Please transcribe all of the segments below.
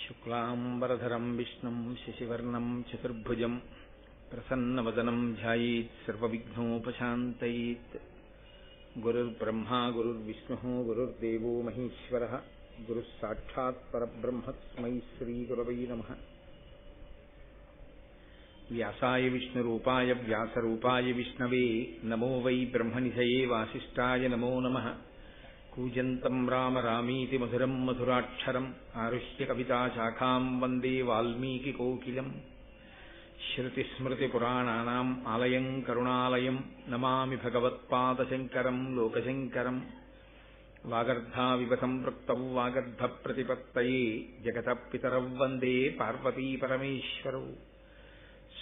శుక్లాంబరధరం విష్ణుం శశివర్ణం చతుర్భుజం ప్రసన్నవదనం ధ్యాయేత్ సర్వవిఘ్నోపశాంతయేత్. గురుర్బ్రహ్మా గురుర్విష్ణుః గురుర్దేవో మహేశ్వరః గురుః సాక్షాత్ పరబ్రహ్మ తస్మై శ్రీగురవై నమః. వ్యాసాయ విష్ణురూపాయ వ్యాసరూపాయ విష్ణవే నమో వై బ్రహ్మనిధయే వాసిష్ఠాయ నమో నమః. కూజంతం రామ రామీతి మధురం మధురాక్షరం ఆరుహ్య కవితాశాఖాం వందే వాల్మీకికోకిలం. శ్రుతిస్మృతిపురాణానాం ఆలయం కరుణాలయం నమామి భగవత్పాదశంకరం లోకశంకరం. వాగర్ధావివ సంపృక్తౌ వాగర్ధప్రతిపత్తయే జగతః పితరౌ వందే పార్వతీపరమేశ్వరౌ.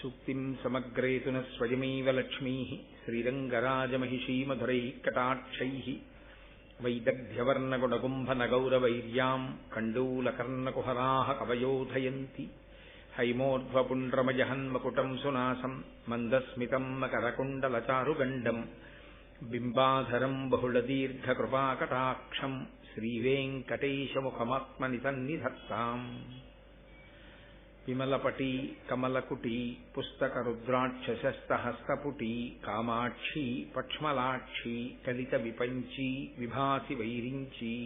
సూక్తిం సమగ్రేతు న స్వయమేవ లక్ష్మీః శ్రీరంగరాజమహిషీమధురైః కటాక్షైః. వైదగ్ధ్యవర్ణగుణగుంభనగౌరవైర్యాం కండూలకర్ణకుహరాः కవయోధయంతి. హైమోర్ధ్వపుండ్రమజహన్మకుటం సునాసం మందస్మితం మకరకుండలచారుగండం. బింబాధరం బహుళదీర్ఘకృపాకటాక్షం శ్రీవేంకటేశముఖమాత్మని సన్నిధత్తాం. విమలపటీ కమలకుటీ పుస్తకరుద్రాక్షసస్తహస్తపుటీ కామాక్షీ పక్ష్మలాక్షీ కలిత విపంచీ విభాసి వైరించీ.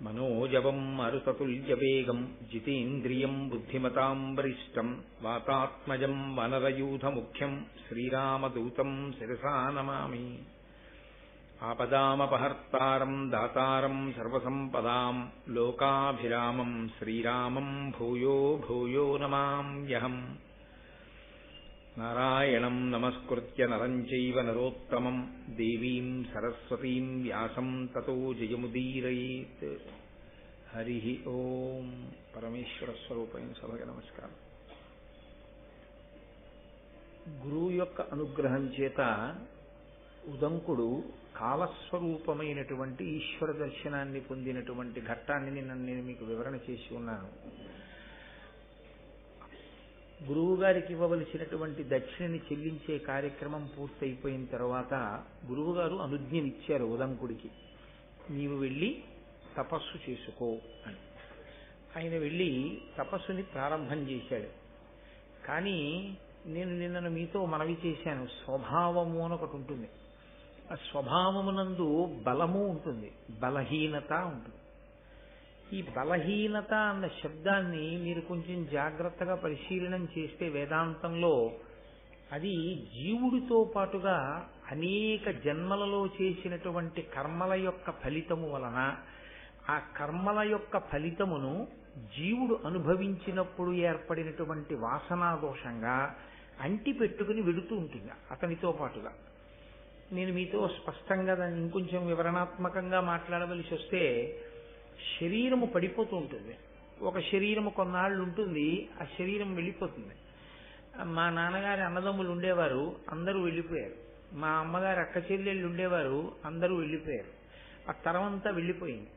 మనోజవం మరుతతుల్యవేగం జితేంద్రియం బుద్ధిమతాం వరిష్టం వాతాత్మజం వనరయూథముఖ్యం శ్రీరామదూతం శిరసా నమామి. ఆపదామపహర్తారం దాతారం సర్వసంపదాం లోకాభిరామం శ్రీరామం భూయో భూయో నమామ్యహం. నారాయణం నమస్కృత్య నరం చైవ నరోత్తమం దేవీం సరస్వతీం వ్యాసం తతో జయముదీరయేత్. హరి ఓం. పరమేశ్వర స్వరూపైన సభకి నమస్కారం. గురువు యొక్క అనుగ్రహం చేత ఉదంకుడు కాలస్వరూపమైనటువంటి ఈశ్వర దర్శనాన్ని పొందినటువంటి ఘట్టాన్ని నేను మీకు వివరణ చేసి ఉన్నాను. గురువు గారికి ఇవ్వవలసినటువంటి దక్షిణని చెల్లించే కార్యక్రమం పూర్తయిపోయిన తర్వాత గురువు గారు అనుజ్ఞనిచ్చారు ఉదంకుడికి, నీవు వెళ్ళి తపస్సు చేసుకో అని. ఆయన వెళ్ళి తపస్సుని ప్రారంభం చేశాడు. కానీ నేను నిన్న మీతో మనవి చేశాను, స్వభావము అని ఒకటి ఉంటుంది. ఆ స్వభావమునందు బలము ఉంటుంది, బలహీనత ఉంటుంది. ఈ బలహీనత అన్న శబ్దాన్ని మీరు కొంచెం జాగ్రత్తగా పరిశీలనం చేస్తే వేదాంతంలో అది జీవుడితో పాటుగా అనేక జన్మలలో చేసినటువంటి కర్మల యొక్క ఫలితము వలన ఆ కర్మల యొక్క ఫలితమును జీవుడు అనుభవించినప్పుడు ఏర్పడినటువంటి వాసనా దోషంగా అంటి పెట్టుకుని వెడుతూ ఉంటుంది అతనితో పాటుగా. నేను మీతో స్పష్టంగా దాన్ని ఇంకొంచెం వివరణాత్మకంగా మాట్లాడవలసి వస్తే, శరీరము పడిపోతూ ఉంటుంది. ఒక శరీరము కొన్నాళ్ళు ఉంటుంది, ఆ శరీరం వెళ్ళిపోతుంది. మా నాన్నగారి అన్నదమ్ములు ఉండేవారు, అందరూ వెళ్ళిపోయారు. మా అమ్మగారి అక్క చెల్లెళ్ళు ఉండేవారు, అందరూ వెళ్ళిపోయారు. ఆ తరం అంతా వెళ్ళిపోయింది.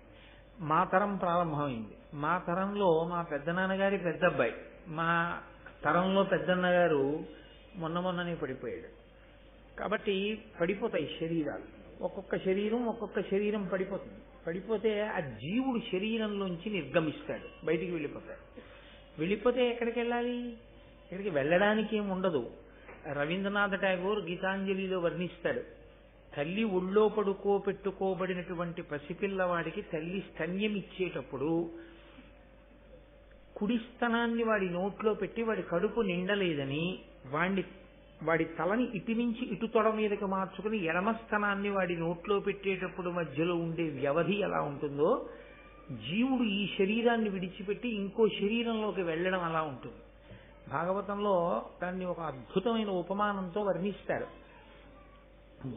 మా తరం ప్రారంభమైంది. మా తరంలో మా పెద్దనాన్నగారి పెద్దబ్బాయి, మా తరంలో పెద్దన్నగారు మొన్ననే పడిపోయాడు. కాబట్టి పడిపోతాయి శరీరాలు. ఒక్కొక్క శరీరం పడిపోతుంది. పడిపోతే ఆ జీవుడు శరీరంలోంచి నిర్గమిస్తాడు, బయటికి వెళ్ళిపోతాడు. వెళ్ళిపోతే ఎక్కడికి వెళ్ళాలి? ఎక్కడికి వెళ్ళడానికి ఏమి ఉండదు. రవీంద్రనాథ్ ఠాగూర్ గీతాంజలిలో వర్ణిస్తాడు, తల్లి ఒళ్ళో పెట్టుకోబడినటువంటి పసిపిల్లవాడికి తల్లి స్తన్యం ఇచ్చేటప్పుడు కుడి స్తనాన్ని వాడి నోట్లో పెట్టి వాడి కడుపు నిండలేదని వాడి తలని ఇటు నుంచి ఇటు తొడ మీదకి మార్చుకుని ఎడమ స్థనాన్ని వాడి నోట్లో పెట్టేటప్పుడు మధ్యలో ఉండే వ్యవధి ఎలా ఉంటుందో, జీవుడు ఈ శరీరాన్ని విడిచిపెట్టి ఇంకో శరీరంలోకి వెళ్ళడం అలా ఉంటుంది. భాగవతంలో దాన్ని ఒక అద్భుతమైన ఉపమానంతో వర్ణిస్తారు.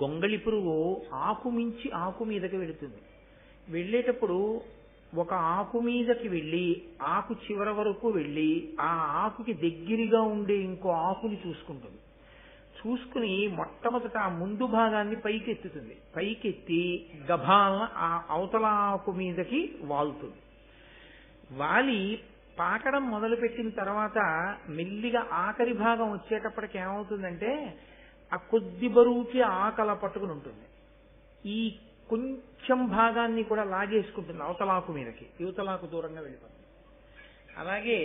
గొంగళి పురుగు ఆకు మించి ఆకు మీదకి వెళుతుంది. వెళ్ళేటప్పుడు ఒక ఆకు మీదకి వెళ్ళి ఆకు చివర వరకు వెళ్ళి ఆ ఆకుకి దగ్గరగా ఉండే ఇంకో ఆకుని చూసుకుంటుంది. చూసుకుని మొట్టమొదట ఆ ముందు భాగాన్ని పైకెత్తుతుంది. పైకెత్తి గభాలన ఆ అవతల ఆకు మీదకి వాలుతుంది. వాలి పాకడం మొదలుపెట్టిన తర్వాత మెల్లిగా ఆఖరి భాగం వచ్చేటప్పటికి ఏమవుతుందంటే ఆ కొద్ది బరువుకి ఆకల పట్టుకుని ఉంటుంది. ఈ కొంచెం భాగాన్ని కూడా లాగేసుకుంటుంది అవతలాకు మీదకి, యువతలాకు దూరంగా వెళ్ళిపోతుంది. అలాగే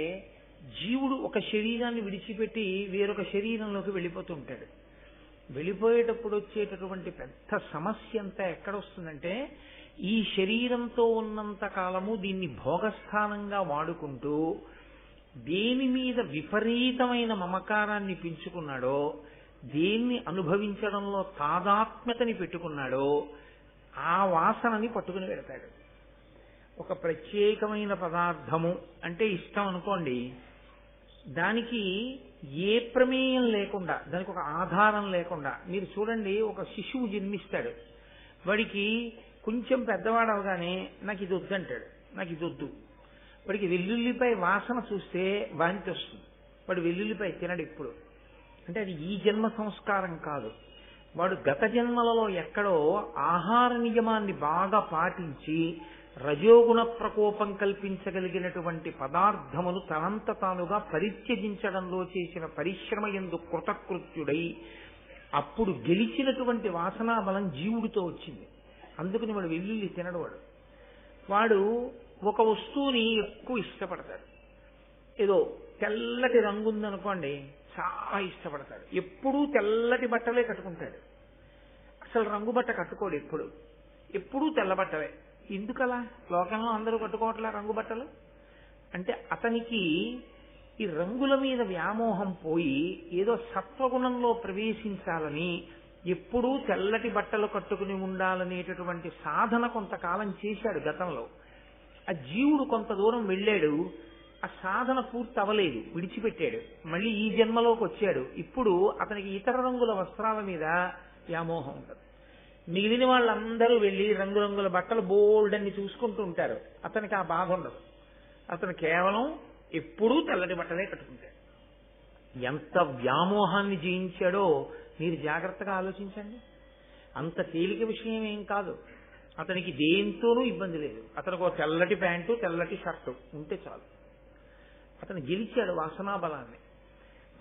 జీవుడు ఒక శరీరాన్ని విడిచిపెట్టి వేరొక శరీరంలోకి వెళ్ళిపోతూ ఉంటాడు. వెళ్ళిపోయేటప్పుడు వచ్చేటటువంటి పెద్ద సమస్య అంతా ఎక్కడొస్తుందంటే, ఈ శరీరంతో ఉన్నంత కాలము దీన్ని భోగస్థానంగా వాడుకుంటూ దేని మీద విపరీతమైన మమకారాన్ని పెంచుకున్నాడో, దేన్ని అనుభవించడంలో తాదాత్మ్యతని పెట్టుకున్నాడో ఆ వాసనని పట్టుకుని పెడతాడు. ఒక ప్రత్యేకమైన పదార్థము అంటే ఇష్టం అనుకోండి, దానికి ఏ ప్రమేయం లేకుండా, దానికి ఒక ఆధారం లేకుండా, మీరు చూడండి, ఒక శిశువు జన్మిస్తాడు, వాడికి కొంచెం పెద్దవాడు అవగానే నాకు ఇది వద్దంటాడు, నాకు ఇది వద్దు. వాడికి వెల్లుల్లిపాయ వాసన చూస్తే వాంతి వస్తుంది, వాడు వెల్లుల్లిపాయ తినడు ఎప్పుడు. అంటే అది ఈ జన్మ సంస్కారం కాదు, వాడు గత జన్మలలో ఎక్కడో ఆహార నియమాన్ని బాగా పాటించి రజోగుణ ప్రకోపం కల్పించగలిగినటువంటి పదార్థమును తనంత తానుగా పరిత్యజించడంలో చేసిన పరిశ్రమ యందు కృతకృత్యుడై అప్పుడు గెలిచినటువంటి వాసనా బలం జీవుడితో వచ్చింది. అందుకని వాడు వెల్లుల్లి తినడు. వాడు ఒక వస్తువుని ఎక్కువ ఇష్టపడతాడు. ఏదో తెల్లటి రంగు ఉందనుకోండి, చాలా ఇష్టపడతాడు. ఎప్పుడూ తెల్లటి బట్టలే కట్టుకుంటాడు, అసలు రంగు బట్ట కట్టుకోడు. ఎప్పుడూ తెల్ల బట్టలే. ఎందుకలా? లోకంలో అందరూ కట్టుకోవట్లే రంగు బట్టలు. అంటే అతనికి ఈ రంగుల మీద వ్యామోహం పోయి ఏదో సత్వగుణంలో ప్రవేశించాలని ఎప్పుడూ తెల్లటి బట్టలు కట్టుకుని ఉండాలనేటటువంటి సాధన కొంతకాలం చేశాడు గతంలో. ఆ జీవుడు కొంత దూరం వెళ్ళాడు, ఆ సాధన పూర్తి అవ్వలేదు, విడిచిపెట్టాడు. మళ్ళీ ఈ జన్మలోకి వచ్చాడు. ఇప్పుడు అతనికి ఇతర రంగుల వస్త్రాల మీద వ్యామోహం ఉండదు. మిగిలిన వాళ్ళందరూ వెళ్ళి రంగురంగుల బట్టలు బోల్డ్ అని చూసుకుంటూ ఉంటారు, అతనికి ఆ బాధ ఉండదు. అతను కేవలం ఎప్పుడూ తెల్లటి బట్టలే కట్టుకుంటాడు. ఎంత వ్యామోహాన్ని జయించాడో మీరు జాగ్రత్తగా ఆలోచించండి. అంత తేలిక విషయం ఏం కాదు. అతనికి దేంతోనూ ఇబ్బంది లేదు. అతనికి ఒక తెల్లటి ప్యాంటు, తెల్లటి షర్టు ఉంటే చాలు. అతను గెలిచాడు వాసనా బలాన్ని.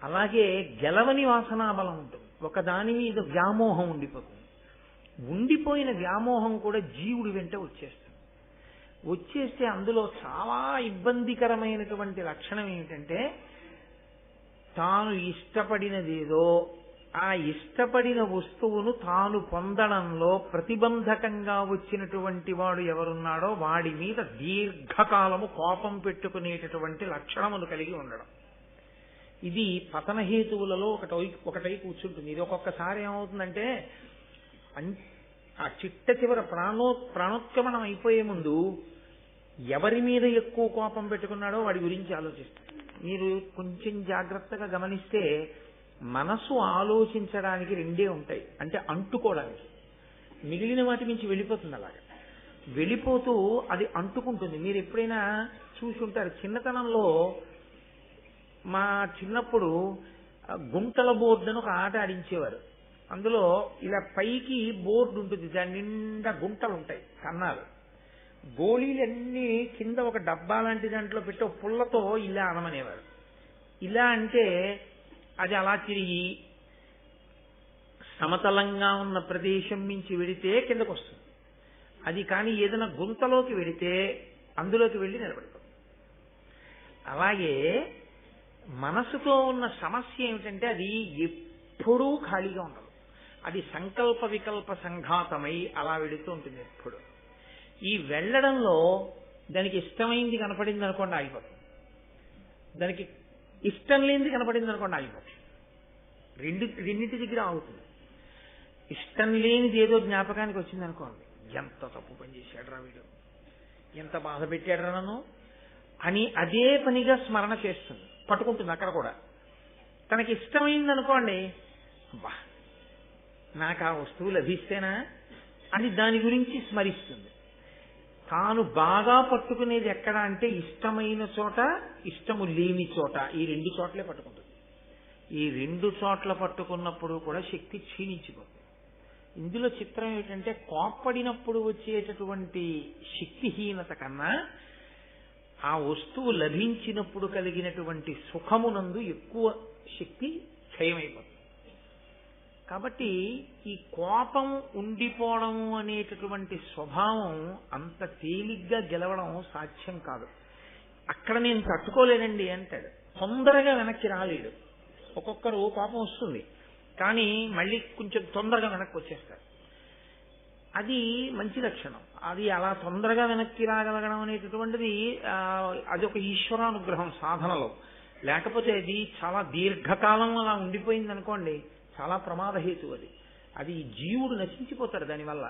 అలాగే గెలవని వాసనా బలం ఉంటుంది, ఒక దాని మీద వ్యామోహం ఉండిపోతుంది. ఉండిపోయిన వ్యామోహం కూడా జీవుడి వెంట వచ్చేస్తుంది. వచ్చేస్తే అందులో చాలా ఇబ్బందికరమైనటువంటి లక్షణం ఏమిటంటే, తాను ఇష్టపడినదేదో ఆ ఇష్టపడిన వస్తువును తాను పొందడంలో ప్రతిబంధకంగా వచ్చినటువంటి వాడు ఎవరున్నాడో వాడి మీద దీర్ఘకాలము కోపం పెట్టుకునేటటువంటి లక్షణమును కలిగి ఉండడం. ఇది పతనహేతువులలో ఒకటై కూర్చుంటుంది. ఇది ఒక్కొక్కసారి ఏమవుతుందంటే, ఆ చిట్ట చివర ప్రాణోత్క్రమణం అయిపోయే ముందు ఎవరి మీద ఎక్కువ కోపం పెట్టుకున్నాడో వాడి గురించి ఆలోచిస్తాడు. మీరు కొంచెం జాగ్రత్తగా గమనిస్తే మనసు ఆలోచించడానికి రెండే ఉంటాయి, అంటే అంటుకోవడానికి. మిగిలిన వాటి నుంచి వెళ్ళిపోతుంది. అలాగా వెళ్ళిపోతూ అది అంటుకుంటుంది. మీరు ఎప్పుడైనా చూసి ఉంటారు, చిన్నతనంలో మా చిన్నప్పుడు గుంటల బోర్డు అని ఒక ఆట ఆడించేవారు. అందులో ఇలా పైకి బోర్డు ఉంటుంది, దాని నిండా గుంటలు ఉంటాయి, కన్నాలు. గోళీలన్నీ కింద ఒక డబ్బా లాంటి దాంట్లో పెట్టి ఒక పుల్లతో ఇలా అనమనేవారు. ఇలా అంటే అది అలా తిరిగి సమతలంగా ఉన్న ప్రదేశం నుంచి వెడితే కిందకు వస్తుంది. అది కానీ ఏదైనా గుంతలోకి వెడితే అందులోకి వెళ్ళి నిలబడుతుంది. అలాగే మనసుతో ఉన్న సమస్య ఏమిటంటే, అది ఎప్పుడూ ఖాళీగా ఉండదు. అది సంకల్ప వికల్ప సంఘాతమై అలా వెళుతూ ఉంటుంది ఎప్పుడు. ఈ వెళ్ళడంలో దానికి ఇష్టమైంది కనపడింది అనుకోండి ఆగిపోతుంది, దానికి ఇష్టం లేనిది కనపడింది అనుకోండి ఆగిపోతుంది. రెండింటి దగ్గర ఆగుతుంది. ఇష్టం లేనిది ఏదో జ్ఞాపకానికి వచ్చింది అనుకోండి, ఎంత తప్పు పని చేశాడు రా వీడు, ఎంత బాధ పెట్టాడు రా నన్ను అని అదే పనిగా స్మరణ చేస్తుంది, పట్టుకుంటుంది అక్కడ కూడా. తనకి ఇష్టమైంది అనుకోండి, బా నాకు ఆ వస్తువు లభిస్తేనా అని దాని గురించి స్మరిస్తుంది. తాను బాగా పట్టుకునేది ఎక్కడ అంటే ఇష్టమైన చోట, ఇష్టము లేని చోట, ఈ రెండు చోట్లే పట్టుకుంటుంది. ఈ రెండు చోట్ల పట్టుకున్నప్పుడు కూడా శక్తి క్షీణించిపోతుంది. ఇందులో చిత్రం ఏమిటంటే, కోప్పడినప్పుడు వచ్చేటటువంటి శక్తిహీనత కన్నా ఆ వస్తువు లభించినప్పుడు కలిగినటువంటి సుఖమునందు ఎక్కువ శక్తి క్షయమైపోతుంది. కాబట్టి ఈ కోపం ఉండిపోవడం అనేటటువంటి స్వభావం అంత తేలిగ్గా గెలవడం సాధ్యం కాదు. అక్కడ నేను తట్టుకోలేనండి అంటాడు. తొందరగా వెనక్కి రాలేడు. ఒక్కొక్కరు కోపం వస్తుంది, కానీ మళ్ళీ కొంచెం తొందరగా వెనక్కి వచ్చేస్తారు. అది మంచి లక్షణం. అది అలా తొందరగా వెనక్కి రాగలగడం అనేటటువంటిది అది ఒక ఈశ్వరానుగ్రహం సాధనలో. లేకపోతే అది చాలా దీర్ఘకాలం అలా ఉండిపోయింది అనుకోండి, చాలా ప్రమాదహేతు. అది జీవుడు నశించిపోతాడు దానివల్ల.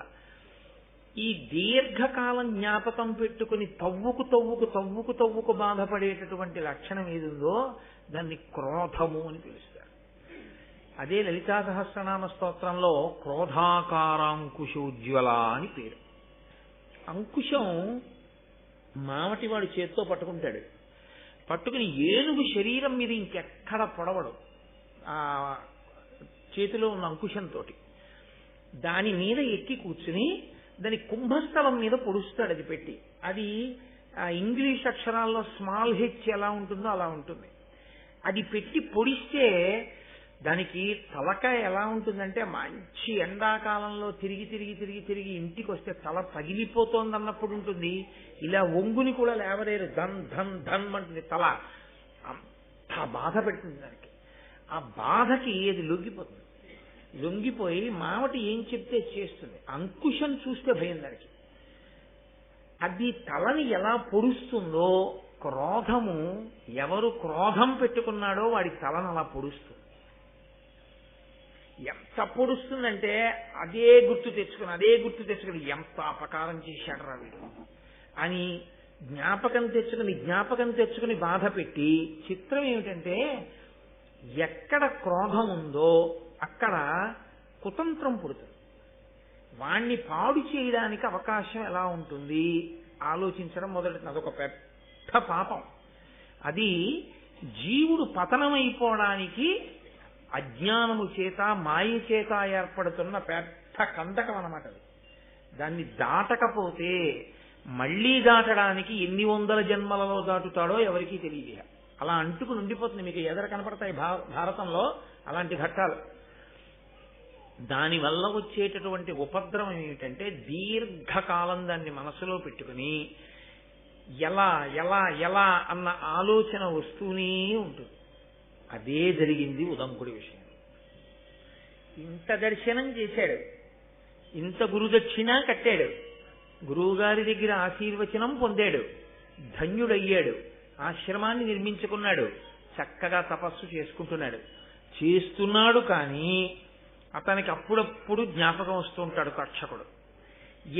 ఈ దీర్ఘకాలం జ్ఞాపకం పెట్టుకుని తవ్వుకు బాధపడేటటువంటి లక్షణం ఏదుందో దాన్ని క్రోధము అని పిలుస్తారు. అదే లలితా సహస్రనామ స్తోత్రంలో క్రోధాకారాంకుశోజ్వల అని పేరు. అంకుశం మావటివాడు చేత్తో పట్టుకుంటాడు. పట్టుకుని ఏనుగు శరీరం మీద ఇంకెక్కడ పొడవడు ఆ చేతిలో ఉన్న అంకుశంతో. దాని మీద ఎక్కి కూర్చుని దాని కుంభస్థలం మీద పొడుస్తాడు. అది పెట్టి, అది ఇంగ్లీష్ అక్షరాల్లో స్మాల్ హెచ్ ఎలా ఉంటుందో అలా ఉంటుంది. అది పెట్టి పొడిస్తే దానికి తలకాయ ఎలా ఉంటుందంటే, మంచి ఎండాకాలంలో తిరిగి ఇంటికి వస్తే తల పగిలిపోతోంది అన్నప్పుడు ఉంటుంది. ఇలా ఒంగుని కూడా లేవలేరు, ధన్ ధన్ ధన్ అంటుంది తల. అంత బాధ పెడుతుంది దానికి. ఆ బాధకి అది లొంగిపోయి మావటి ఏం చెప్తే చేస్తుంది. అంకుశం చూస్తే భయం దానికి. అది తలని ఎలా పొడుస్తుందో, క్రోధము ఎవరు క్రోధం పెట్టుకున్నాడో వాడి తలను అలా పొడుస్తుంది. ఎంత పొడుస్తుందంటే అదే గుర్తు తెచ్చుకుని ఎంత అపకారం చేశాడు రా వీడు అని జ్ఞాపకం తెచ్చుకుని బాధ పెట్టి, చిత్రం ఏమిటంటే ఎక్కడ క్రోధం ఉందో అక్కడ కుతంత్రం పుడుతుంది. వాణ్ణి పాడు చేయడానికి అవకాశం ఎలా ఉంటుంది ఆలోచించడం మొదలెడుతుంది. అదొక పెద్ద పాపం. అది జీవుడు పతనమైపోవడానికి అజ్ఞానము చేత మాయ చేత ఏర్పడుతున్న పెద్ద కందకం అన్నమాట. దాన్ని దాటకపోతే మళ్లీ దాటడానికి ఎన్ని వందల జన్మలలో దాటుతాడో ఎవరికీ తెలియదు. అలా అంటుకుని ఉండిపోతుంది. మీకు ఎదురు కనపడతాయి భారతంలో అలాంటి ఘట్టాలు. దానివల్ల వచ్చేటటువంటి ఉపద్రవం ఏమిటంటే, దీర్ఘకాలం దాన్ని మనసులో పెట్టుకుని ఎలా ఎలా ఎలా అన్న ఆలోచన వస్తూనే ఉంటుంది. అదే జరిగింది ఉదంకుడి విషయం. ఇంత దర్శనం చేశాడు, ఇంత గురుదక్షిణ కట్టాడు, గురువుగారి దగ్గర ఆశీర్వచనం పొందాడు, ధన్యుడయ్యాడు, ఆశ్రమాన్ని నిర్మించుకున్నాడు, చక్కగా తపస్సు చేస్తున్నాడు. కానీ అతనికి అప్పుడప్పుడు జ్ఞాపకం వస్తూ ఉంటాడు తక్షకుడు.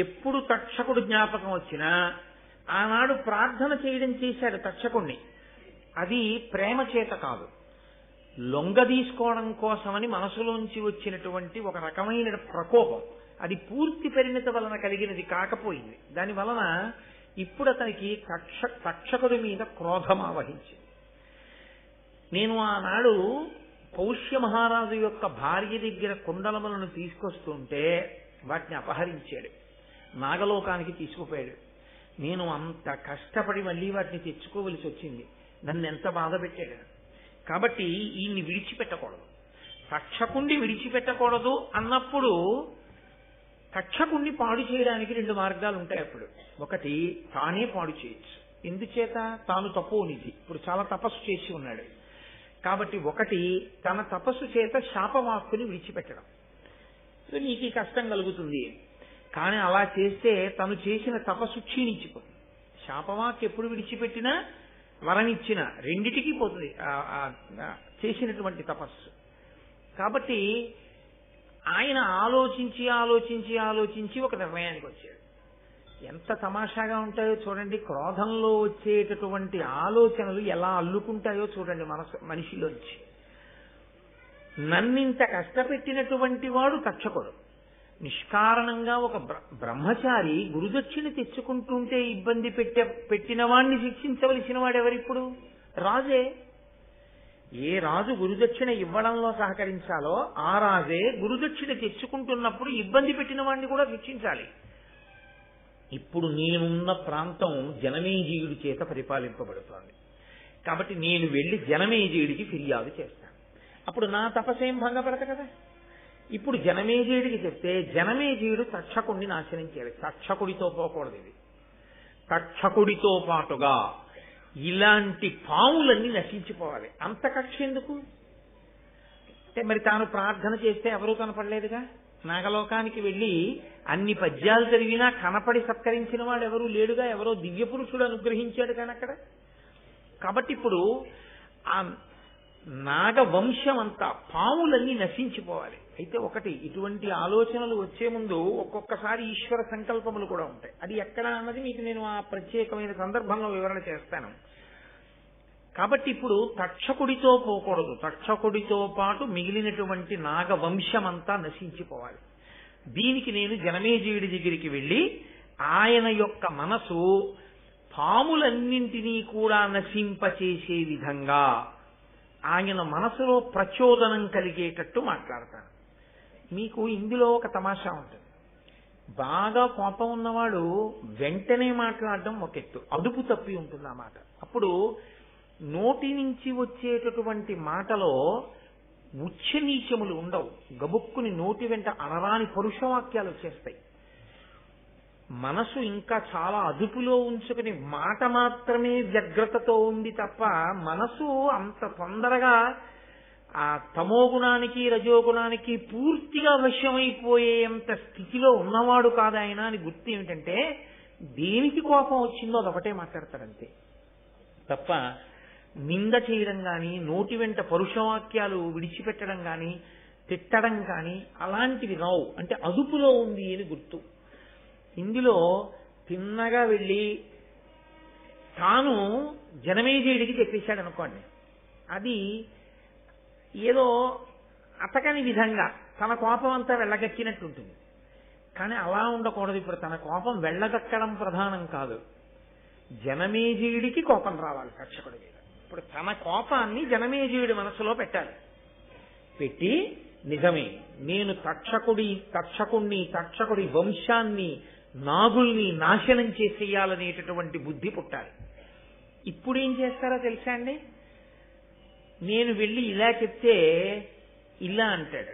ఎప్పుడు తక్షకుడు జ్ఞాపకం వచ్చినా ఆనాడు ప్రార్థన చేయడం చేశాడు తక్షకుణ్ణి. అది ప్రేమ చేత కాదు, లొంగ తీసుకోవడం కోసమని మనసులోంచి వచ్చినటువంటి ఒక రకమైన ప్రకోపం. అది పూర్తి పరిణతి వలన కలిగినది కాకపోయింది. దాని వలన ఇప్పుడు అతనికి తక్షకుడి మీద క్రోధం ఆవహించింది. నేను ఆనాడు పౌష్య మహారాజు యొక్క భార్య దగ్గర కుండలములను తీసుకొస్తుంటే వాటిని అపహరించాడు, నాగలోకానికి తీసుకుపోయాడు. నేను అంత కష్టపడి మళ్ళీ వాటిని తెచ్చుకోవలసి వచ్చింది. నన్ను ఎంత బాధ పెట్టాడు. కాబట్టి ఈయన్ని విడిచిపెట్టకూడదు, తక్షకుణ్ణి విడిచిపెట్టకూడదు అన్నప్పుడు తక్షకుణ్ణి పాడు చేయడానికి రెండు మార్గాలు ఉంటాయి. అప్పుడు ఒకటి, తానే పాడు చేయొచ్చు. ఎందుచేత? తాను తపోనిధి, ఇప్పుడు చాలా తపస్సు చేసి ఉన్నాడు కాబట్టి. ఒకటి, తన తపస్సు చేత శాపవాక్కుని విడిచిపెట్టడం. సో నీకు ఈ కష్టం కలుగుతుంది, కానీ అలా చేస్తే తను చేసిన తపస్సు క్షీణించిపోతుంది. శాపవాక్కు ఎప్పుడు విడిచిపెట్టినా వరనిచ్చిన రెండిటికి పోతుంది చేసినటువంటి తపస్సు. కాబట్టి ఆయన ఆలోచించి ఒక నిర్ణయానికి వచ్చాడు. ఎంత తమాషాగా ఉంటాయో చూడండి. క్రోధంలో వచ్చేటటువంటి ఆలోచనలు ఎలా అల్లుకుంటాయో చూడండి మనిషిలోంచి. నన్నింత కష్టపెట్టినటువంటి వాడు తక్షకుడు. నిష్కారణంగా ఒక బ్రహ్మచారి గురుదక్షిణ తెచ్చుకుంటుంటే ఇబ్బంది పెట్టిన వాడిని శిక్షించవలసిన వాడెవరిప్పుడు? రాజే. ఏ రాజు గురుదక్షిణ ఇవ్వడంలో సహకరించాలో ఆ రాజే గురుదక్షిణ తెచ్చుకుంటున్నప్పుడు ఇబ్బంది పెట్టిన వాడిని కూడా శిక్షించాలి. ఇప్పుడు నేనున్న ప్రాంతం జనమేజయుడి చేత పరిపాలింపబడుతోంది కాబట్టి నేను వెళ్లి జనమేజయుడికి ఫిర్యాదు చేస్తాను. అప్పుడు నా తపస్సేం భంగపడదు కదా. ఇప్పుడు జనమేజయుడికి చెప్తే జనమేజయుడు తక్షకుడిని నాశనం చేయాలి. తక్షకుడితో పోకూడదు. ఇది తక్షకుడితో పాటుగా ఇలాంటి పాములన్నీ నశించిపోవాలి. అంత కక్ష ఎందుకు అంటే మరి తాను ప్రార్థన చేస్తే ఎవరూ కనపడలేదుగా. నాగలోకానికి వెళ్ళి అన్ని పద్యాలు చదివినా కనపడి సత్కరించిన వాడు ఎవరూ లేడుగా. ఎవరో దివ్య పురుషుడు అనుగ్రహించాడు కానీ అక్కడ. కాబట్టి ఇప్పుడు ఆ నాగవంశం అంతా పాములన్నీ నశించిపోవాలి. అయితే ఒకటి, ఇటువంటి ఆలోచనలు వచ్చే ముందు ఒక్కొక్కసారి ఈశ్వర సంకల్పములు కూడా ఉంటాయి. అది ఎక్కడ అన్నది మీకు నేను ఆ ప్రత్యేకమైన సందర్భంలో వివరణ చేస్తాను. కాబట్టి ఇప్పుడు తక్షకుడితో పోకూడదు. తక్షకుడితో పాటు మిగిలినటువంటి నాగవంశమంతా నశించిపోవాలి. దీనికి నేను జనమేజయుడి దగ్గరికి వెళ్ళి ఆయన యొక్క మనసు పాములన్నింటినీ కూడా నశింపచేసే విధంగా ఆయన మనసులో ప్రచోదనం కలిగేటట్టు మాట్లాడతాను. మీకు ఇందులో ఒక తమాషా ఉంటుంది. బాగా కోపం ఉన్నవాడు వెంటనే మాట్లాడడం ఒక ఎత్తు, అదుపు తప్పి ఉంటుంది ఆ మాట. అప్పుడు నోటి నుంచి వచ్చేటటువంటి మాటలో ఉచ్చనీచములు ఉండవు. గబుక్కుని నోటి వెంట అనరాని పరుషవాక్యాలు వచ్చేస్తాయి. మనసు ఇంకా చాలా అదుపులో ఉంచుకుని మాట మాత్రమే వ్యగ్రతతో ఉంది తప్ప మనసు అంత తొందరగా ఆ తమోగుణానికి రజోగుణానికి పూర్తిగా వశమైపోయేంత స్థితిలో ఉన్నవాడు కాదు ఆయన అని గుర్తు ఏమిటంటే దేనికి కోపం వచ్చిందో అదొకటే మాట్లాడతాడంతే తప్ప నింద చేయడం కానీ, నోటి వెంట పరుషవాక్యాలు విడిచిపెట్టడం కానీ, తిట్టడం కానీ అలాంటివి రావు. అంటే అదుపులో ఉంది అని గుర్తు. ఇందులో తిన్నగా వెళ్ళి తాను జనమేజయుడికి చెప్పేశాడు అనుకోండి, అది ఏదో అతకని విధంగా తన కోపం అంతా వెళ్ళగక్కినట్టు ఉంటుంది. కానీ అలా ఉండకూడదు. ఇప్పుడు తన కోపం వెళ్ళగక్కడం ప్రధానం కాదు, జనమేజయుడికి కోపం రావాలి తక్షకుడి మీద. ఇప్పుడు తన కోపాన్ని జనమేజయుడి మనసులో పెట్టాలి. పెట్టి నిజమే నేను తక్షకుడి వంశాన్ని నాగుల్ని నాశనం చేసేయాలనేటటువంటి బుద్ధి పుట్టాలి. ఇప్పుడు ఏం చేస్తారో తెలుసా అండి? నేను వెళ్ళి ఇలా చెప్తే ఇలా అంటాడు.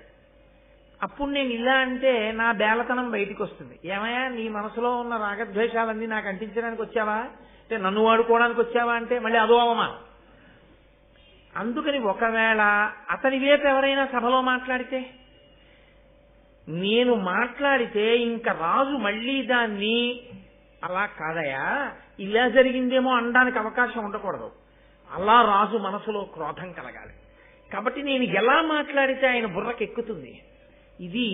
అప్పుడు నేను ఇలా అంటే నా బేలతనం బయటికి వస్తుంది. ఏమయ్యా నీ మనసులో ఉన్న రాగద్వేషాలన్నీ నాకు అంటించడానికి వచ్చావా అంటే, నన్ను వాడుకోవడానికి వచ్చావా అంటే మళ్ళీ అదో అవమానం. అందుకని ఒకవేళ అతని వైపు ఎవరైనా సభలో మాట్లాడితే, నేను మాట్లాడితే ఇంకా రాజు మళ్ళీ దాన్ని అలా కాదయా ఇలా జరిగిందేమో అనడానికి అవకాశం ఉండకూడదు. అలా రాజు మనసులో క్రోధం కలగాలి. కాబట్టి నేను ఎలా మాట్లాడితే ఆయన బుర్రకెక్కుతుంది. ఇది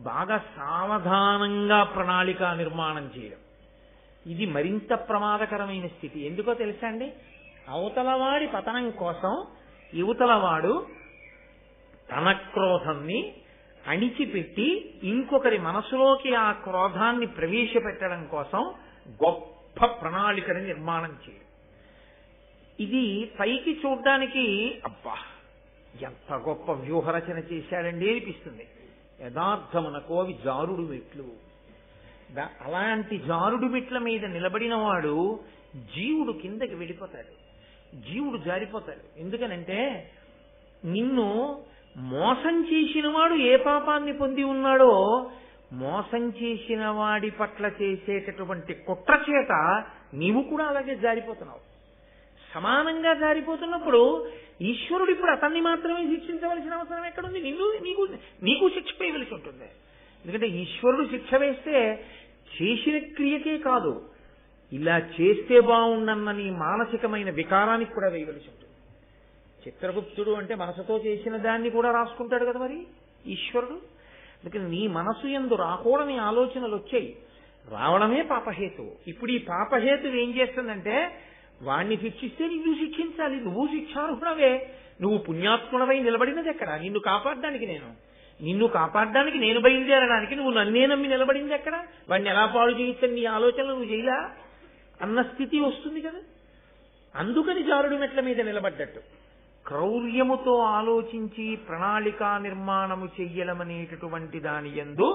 బాగా సావధానంగా ప్రణాళిక నిర్మాణం చేయడం. ఇది మరింత ప్రమాదకరమైన స్థితి. ఎందుకో తెలుసా అండి? అవతలవాడి పతనం కోసం యువతలవాడు తన క్రోధాన్ని అణిచిపెట్టి ఇంకొకరి మనసులోకి ఆ క్రోధాన్ని ప్రవేశపెట్టడం కోసం గొప్ప ప్రణాళికని నిర్మాణం చేయడం. ఇది పైకి చూడ్డానికి అబ్బా ఎంత గొప్ప వ్యూహరచన చేశాడండి అనిపిస్తుంది. యథార్థమునకు అవి జారుడు మెట్లు. అలాంటి జారుడు మెట్ల మీద నిలబడిన వాడు జీవుడు కిందకి వెళ్ళిపోతాడు, జీవుడు జారిపోతాడు. ఎందుకనంటే నిన్ను మోసం చేసిన వాడు ఏ పాపాన్ని పొంది ఉన్నాడో మోసం చేసిన వాడి పట్ల చేసేటటువంటి కుట్ర చేత నీవు కూడా అలాగే జారిపోతున్నావు. సమానంగా జారిపోతున్నప్పుడు ఈశ్వరుడు ఇప్పుడు అతన్ని మాత్రమే శిక్షించవలసిన అవసరం ఎక్కడుంది? నీకు శిక్ష వేయవలసి ఉంటుంది. ఎందుకంటే ఈశ్వరుడు శిక్ష వేస్తే చేసిన క్రియకే కాదు, ఇలా చేస్తే బాగుండన్న నీ మానసికమైన వికారానికి కూడా వేయవలసి ఉంటుంది. చిత్రగుప్తుడు అంటే మనసుతో చేసిన దాన్ని కూడా రాసుకుంటాడు కదా మరి ఈశ్వరుడు. అందుకని నీ మనసు యందు రాకూడని ఆలోచనలు వచ్చాయి, రావడమే పాపహేతు. ఇప్పుడు ఈ పాపహేతు ఏం చేస్తుందంటే వాణ్ణి శిక్షిస్తే నిన్ను శిక్షించాలి. నువ్వు శిక్షార్హుడవే, నువ్వు పుణ్యాత్ముడవై నిలబడినది ఎక్కడ? నిన్ను కాపాడడానికి నేను బయలుదేరడానికి నువ్వు నన్నే నమ్మి నిలబడింది ఎక్కడ? వాడిని ఎలా పాడు చేయిస్తాను నీ ఆలోచనలు నువ్వు చేయలా అన్న స్థితి వస్తుంది కదా. అందుకని జారుడు మెట్ల మీద నిలబడ్డట్టు క్రౌర్యముతో ఆలోచించి ప్రణాళికా నిర్మాణము చెయ్యడం అనేటటువంటి దాని యందు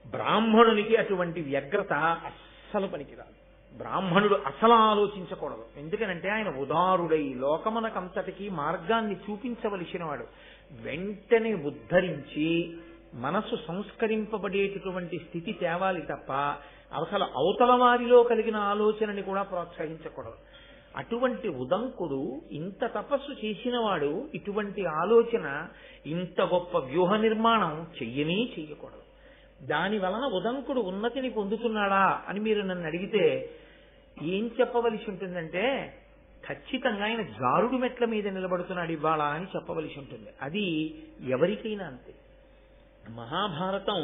బ్రాహ్మణునికి అటువంటి వ్యగ్రత అస్సలు పనికిరాదు. బ్రాహ్మణుడు అసలు ఆలోచించకూడదు. ఎందుకనంటే ఆయన ఉదారుడై లోకమునకంతటికీ మార్గాన్ని చూపించవలసిన వాడు. వెంటనే ఉద్ధరించి మనస్సు సంస్కరింపబడేటటువంటి స్థితి తేవాలి తప్ప అసలు అవతల వారిలో కలిగిన ఆలోచనని కూడా ప్రోత్సహించకూడదు. అటువంటి ఉదంకుడు ఇంత తపస్సు చేసినవాడు ఇటువంటి ఆలోచన, ఇంత గొప్ప వ్యూహ నిర్మాణం చెయ్యకూడదు. దాని వలన ఉదంకుడు ఉన్నతిని పొందుతున్నాడా అని మీరు నన్ను అడిగితే ఏం చెప్పవలసి ఉంటుందంటే, ఖచ్చితంగా ఆయన జారుడు మెట్ల మీద నిలబడుతున్నాడు ఇవాళ అని చెప్పవలసి ఉంటుంది. అది ఎవరికైనా అంతే. మహాభారతం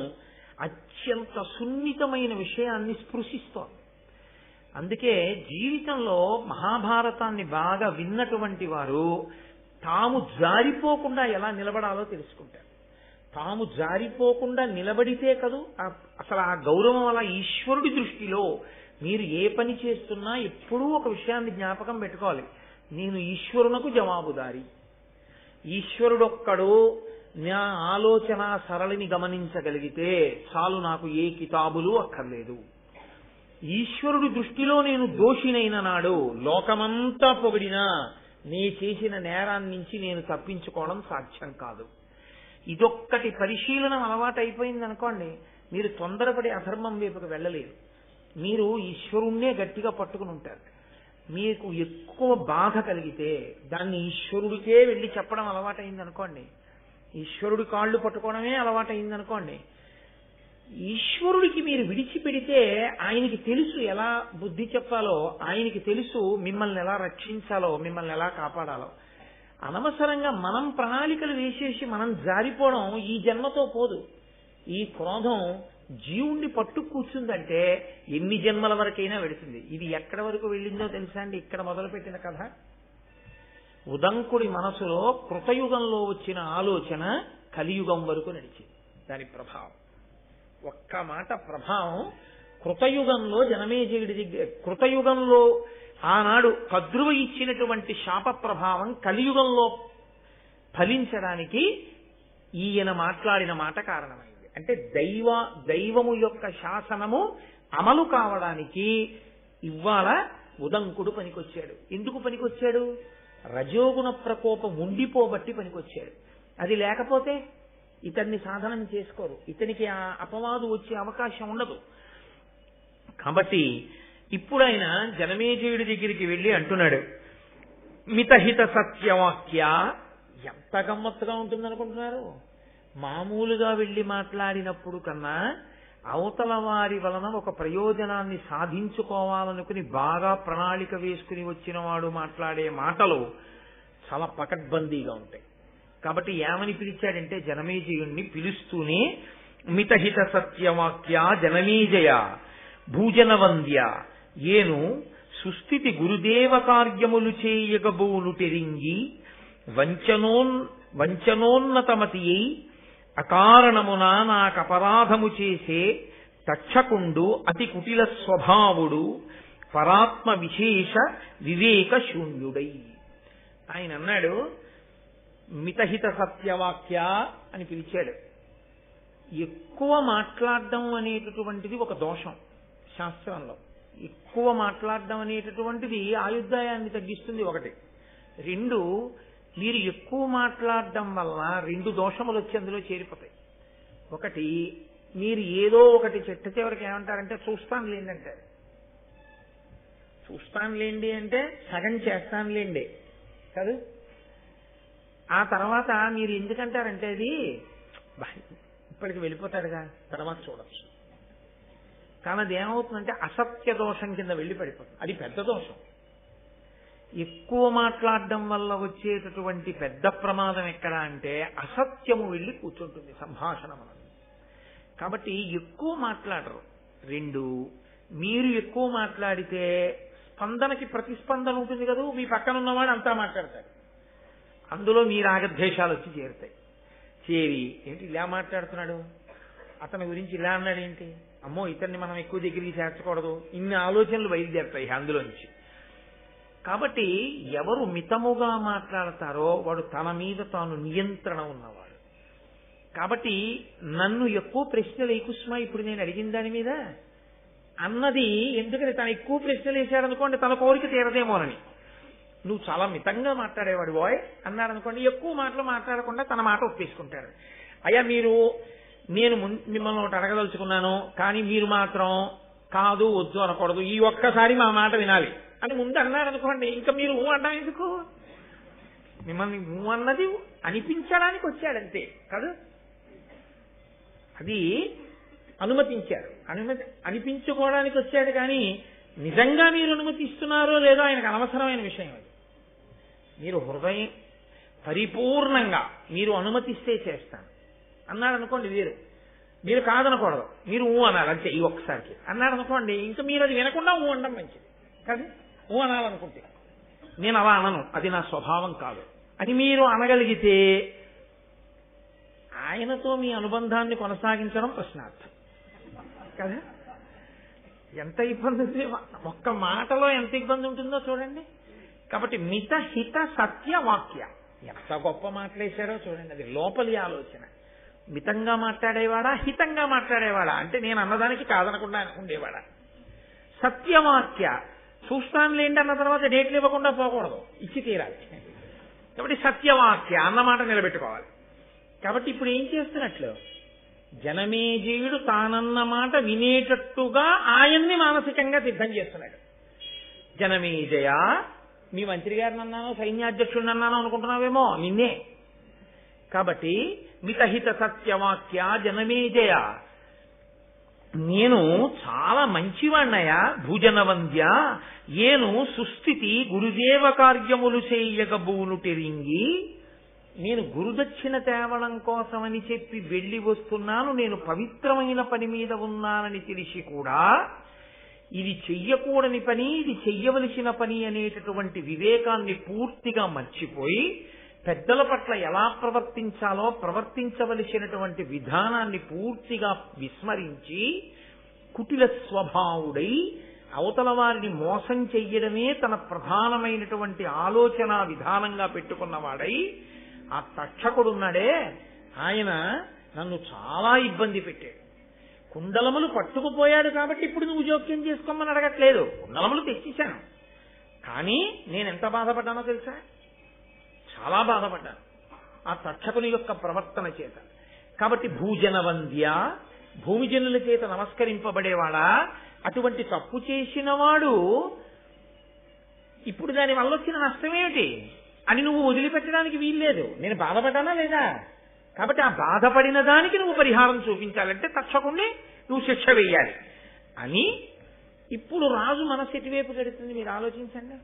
అత్యంత సున్నితమైన విషయాన్ని స్పృశిస్తోంది. అందుకే జీవితంలో మహాభారతాన్ని బాగా విన్నటువంటి వారు తాము జారిపోకుండా ఎలా నిలబడాలో తెలుసుకుంటారు. తాము జారిపోకుండా నిలబడితే కదూ అసలు ఆ గౌరవం. అలా ఈశ్వరుడి దృష్టిలో మీరు ఏ పని చేస్తున్నా ఎప్పుడూ ఒక విషయాన్ని జ్ఞాపకం పెట్టుకోవాలి, నేను ఈశ్వరునకు జవాబుదారి. ఈశ్వరుడొక్కడు నా ఆలోచన సరళిని గమనించగలిగితే చాలు, నాకు ఏ కితాబులు అక్కర్లేదు. ఈశ్వరుడి దృష్టిలో నేను దోషినైన నాడు లోకమంతా పొగిడినా నే చేసిన నేరాన్ని నుంచి నేను తప్పించుకోవడం సాధ్యం కాదు. ఇదొక్కటి పరిశీలన అలవాటు అయిపోయింది అనుకోండి, మీరు తొందరపడి అధర్మం వైపుకు వెళ్ళలేరు. మీరు ఈశ్వరుణ్ణే గట్టిగా పట్టుకుని ఉంటారు. మీకు ఎక్కువ బాధ కలిగితే దాన్ని ఈశ్వరుడికే వెళ్ళి చెప్పడం అలవాటైంది అనుకోండి, ఈశ్వరుడి కాళ్ళు పట్టుకోవడమే అలవాటైంది అనుకోండి, ఈశ్వరుడికి మీరు విడిచిపెడితే ఆయనకి తెలుసు ఎలా బుద్ధి చెప్పాలో, ఆయనకి తెలుసు మిమ్మల్ని ఎలా రక్షించాలో, మిమ్మల్ని ఎలా కాపాడాలో. అనవసరంగా మనం ప్రణాళికలు వేసేసి మనం జారిపోవడం ఈ జన్మతో పోదు. ఈ క్రోధం జీవుణ్ణి పట్టు కూర్చుందంటే ఎన్ని జన్మల వరకైనా వెళుతుంది. ఇది ఎక్కడ వరకు వెళ్ళిందో తెలుసా అండి? ఇక్కడ మొదలుపెట్టిన కథ. ఉదంకుడి మనసులో కృతయుగంలో వచ్చిన ఆలోచన కలియుగం వరకు నడిచింది. దాని ప్రభావం, ఒక్క మాట ప్రభావం కృతయుగంలో జనమేజయుడి దగ్గర, కృతయుగంలో ఆనాడు కద్రువ ఇచ్చినటువంటి శాప ప్రభావం కలియుగంలో ఫలించడానికి ఈయన మాట్లాడిన మాట కారణమైంది. అంటే దైవము యొక్క శాసనము అమలు కావడానికి ఇవాళ ఉదంకుడు పనికొచ్చాడు. ఎందుకు పనికొచ్చాడు? రజోగుణ ప్రకోపం ఉండిపోబట్టి పనికొచ్చాడు. అది లేకపోతే ఇతన్ని సాధనం చేసుకోరు, ఇతనికి ఆ అపవాదు వచ్చే అవకాశం ఉండదు. కాబట్టి ఇప్పుడు ఆయన జనమేజయుడి దగ్గరికి వెళ్ళి అంటున్నాడు, మితహిత సత్యవాక్య. ఎంత గమ్మత్తుగా ఉంటుందనుకుంటున్నారు? మామూలుగా వెళ్ళి మాట్లాడినప్పుడు కన్నా అవతల వారి వలన ఒక ప్రయోజనాన్ని సాధించుకోవాలనుకుని బాగా ప్రణాళిక వేసుకుని వచ్చిన వాడు మాట్లాడే మాటలు చాలా పకడ్బందీగా ఉంటాయి. కాబట్టి ఏమని పిలిచాడంటే, జనమేజయుణ్ణి పిలుస్తూనే మితహిత సత్యవాక్య జనమేజయ భూజనవంద్య ఏను సుస్థితి గురుదేవ కార్యములు చేయగబోను తెరింగి వంచనోన్నతమతి అకారణమున నాకపరాధము చేసే తక్షకుండు అతి కుటిల స్వభావుడు పరాత్మ విశేష వివేక శూన్యుడై. ఆయన అన్నాడు, మితహిత సత్యవాక్య అని పిలిచాడు. ఎక్కువ మాట్లాడడం అనేటటువంటిది ఒక దోషం శాస్త్రంలో. ఎక్కువ మాట్లాడడం అనేటటువంటిది ఆయుర్దాయాన్ని తగ్గిస్తుంది ఒకటి. రెండు, మీరు ఎక్కువ మాట్లాడడం వల్ల రెండు దోషములు వచ్చి అందులో చేరిపోతాయి. ఒకటి, మీరు ఏదో ఒకటి చెట్ట చివరికి ఏమంటారంటే చూస్తానులేండి అంటారు. చూస్తానులేండి అంటే సగం చేస్తానులేండి కాదు. ఆ తర్వాత మీరు ఎందుకంటారంటే అది ఇప్పటికి వెళ్ళిపోతాడుగా తర్వాత చూడచ్చు. కానీ అది ఏమవుతుందంటే అసత్య దోషం కింద వెళ్ళి పడిపోతుంది. అది పెద్ద దోషం. ఎక్కువ మాట్లాడడం వల్ల వచ్చేటటువంటి పెద్ద ప్రమాదం ఎక్కడ అంటే అసత్యము వెళ్ళి కూర్చుంటుంది సంభాషణ మనం. కాబట్టి ఎక్కువ మాట్లాడరు. రెండు, మీరు ఎక్కువ మాట్లాడితే స్పందనకి ప్రతిస్పందన ఉంటుంది కదా, మీ పక్కన ఉన్నవాడు అంతా మాట్లాడతాడు, అందులో మీ రాగద్వేషాలు వచ్చి చేరుతాయి. చేరి ఏంటి ఇలా మాట్లాడుతున్నాడు, అతని గురించి ఇలా అన్నాడు ఏంటి, అమ్మో ఇతన్ని మనం ఎక్కువ దగ్గరికి చేర్చకూడదు, ఇన్ని ఆలోచనలు బయలుదేరుతాయి అందులోంచి. కాబట్టి ఎవరు మితముగా మాట్లాడతారో వాడు తన మీద తాను నియంత్రణ ఉన్నవాడు. కాబట్టి నన్ను ఎక్కువ ప్రశ్నలు వేయకుస్మా ఇప్పుడు నేను అడిగిన దాని మీద అన్నది ఎందుకని, తను ఎక్కువ ప్రశ్నలు వేశాడనుకోండి తన కోరిక తీరదేమోనని. నువ్వు చాలా మితంగా మాట్లాడేవాడు బాయ్ అన్నాడు అనుకోండి, ఎక్కువ మాటలు మాట్లాడకుండా తన మాట ఒప్పేసుకుంటాడు. అయ్యా మీరు నేను మిమ్మల్ని ఒకటి అడగదలుచుకున్నాను, కానీ మీరు మాత్రం కాదు వద్దు అనకూడదు, ఈ ఒక్కసారి మా మాట వినాలి అని ముందు అన్నారు అనుకోండి, ఇంకా మీరు ఊ అన్నా ఎందుకు? మిమ్మల్ని ఊ అన్నది అనిపించడానికి వచ్చాడంతే కాదు, అది అనుమతించారు, అనిపించుకోవడానికి వచ్చాడు. కానీ నిజంగా మీరు అనుమతిస్తున్నారో లేదో ఆయనకు అనవసరమైన విషయం అది. మీరు హృదయం పరిపూర్ణంగా మీరు అనుమతిస్తే చేస్తాను అన్నాడు అనుకోండి వేరు, మీరు కాదనకూడదు, మీరు ఊ అనాలి అంతే ఈ ఒక్కసారికి అన్నాడు అనుకోండి, ఇంకా మీరు అది వినకుండా ఊ అనడం మంచిది కాదు. ఊ అనాలనుకుంటే నేను అలా అనను, అది నా స్వభావం కాదు అని మీరు అనగలిగితే ఆయనతో మీ అనుబంధాన్ని కొనసాగించడం ప్రశ్నార్థం కదా. ఎంత ఇబ్బంది ఉంది, ఒక్క మాటలో ఎంత ఇబ్బంది ఉంటుందో చూడండి. కాబట్టి మిత హిత సత్య వాక్య, ఎంత గొప్ప మాట్లాడేశారో చూడండి. అది లోపలి ఆలోచన. మితంగా మాట్లాడేవాడా, హితంగా మాట్లాడేవాడా అంటే నేను అన్నదానికి కాదనకుండా ఉండేవాడా. సత్యవాక్య, చూస్తానులేండి అన్న తర్వాత డేట్లు ఇవ్వకుండా పోకూడదు, ఇచ్చి తీరాలి. కాబట్టి సత్యవాక్య అన్నమాట నిలబెట్టుకోవాలి. కాబట్టి ఇప్పుడు ఏం చేస్తున్నట్లు, జనమేజయుడు తానన్న మాట వినేటట్టుగా ఆయన్ని మానసికంగా సిద్ధం చేస్తున్నాడు. జనమేజయ, మీ మంత్రి గారిని అన్నానో సైన్యాధ్యక్షుడిని అన్నానో అనుకుంటున్నావేమో, నిన్నే. కాబట్టి మితహిత సత్యవాక్య జనమేజయ, నేను చాలా మంచివాణ్ణయా. భూజనవంద్య, ఏను సుస్థితి గురుదేవ కార్యములు చేయగబూనుటెరింగి, నేను గురుదక్షిణ తేవడం కోసమని చెప్పి వెళ్లి వస్తున్నాను, నేను పవిత్రమైన పని మీద ఉన్నానని తెలిసి కూడా ఇది చెయ్యకూడని పని, ఇది చెయ్యవలసిన పని అనేటటువంటి వివేకాన్ని పూర్తిగా మర్చిపోయి పెద్దల పట్ల ఎలా ప్రవర్తించాలో ప్రవర్తించవలసినటువంటి విధానాన్ని పూర్తిగా విస్మరించి కుటిల స్వభావుడై అవతల వారిని మోసం చెయ్యడమే తన ప్రధానమైనటువంటి ఆలోచన విధానంగా పెట్టుకున్నవాడై ఆ తక్షకుడున్నాడే, ఆయన నన్ను చాలా ఇబ్బంది పెట్టాడు. కుండలములు పట్టుకుపోయాడు కాబట్టి ఇప్పుడు నువ్వు జోక్యం చేసుకోమని అడగట్లేదు, కుండలములు తెచ్చేశాను. కానీ నేను ఎంత బాధపడ్డానో తెలుసా, చాలా బాధపడ్డాను ఆ తక్షకుని యొక్క ప్రవర్తన చేత. కాబట్టి భూజనవంద్య, భూమిజనుల చేత నమస్కరింపబడేవాడా, అటువంటి తప్పు చేసిన వాడు ఇప్పుడు దాని వల్ల వచ్చిన నష్టమేమిటి అని నువ్వు వదిలిపెట్టడానికి వీల్లేదు. నేను బాధపడ్డానా లేదా? కాబట్టి ఆ బాధపడిన దానికి నువ్వు పరిహారం చూపించాలంటే తక్షకుణ్ణి నువ్వు శిక్ష వేయాలి అని. ఇప్పుడు రాజు మనస్సు ఎటువైపు గడుతుంది మీరు ఆలోచించండి.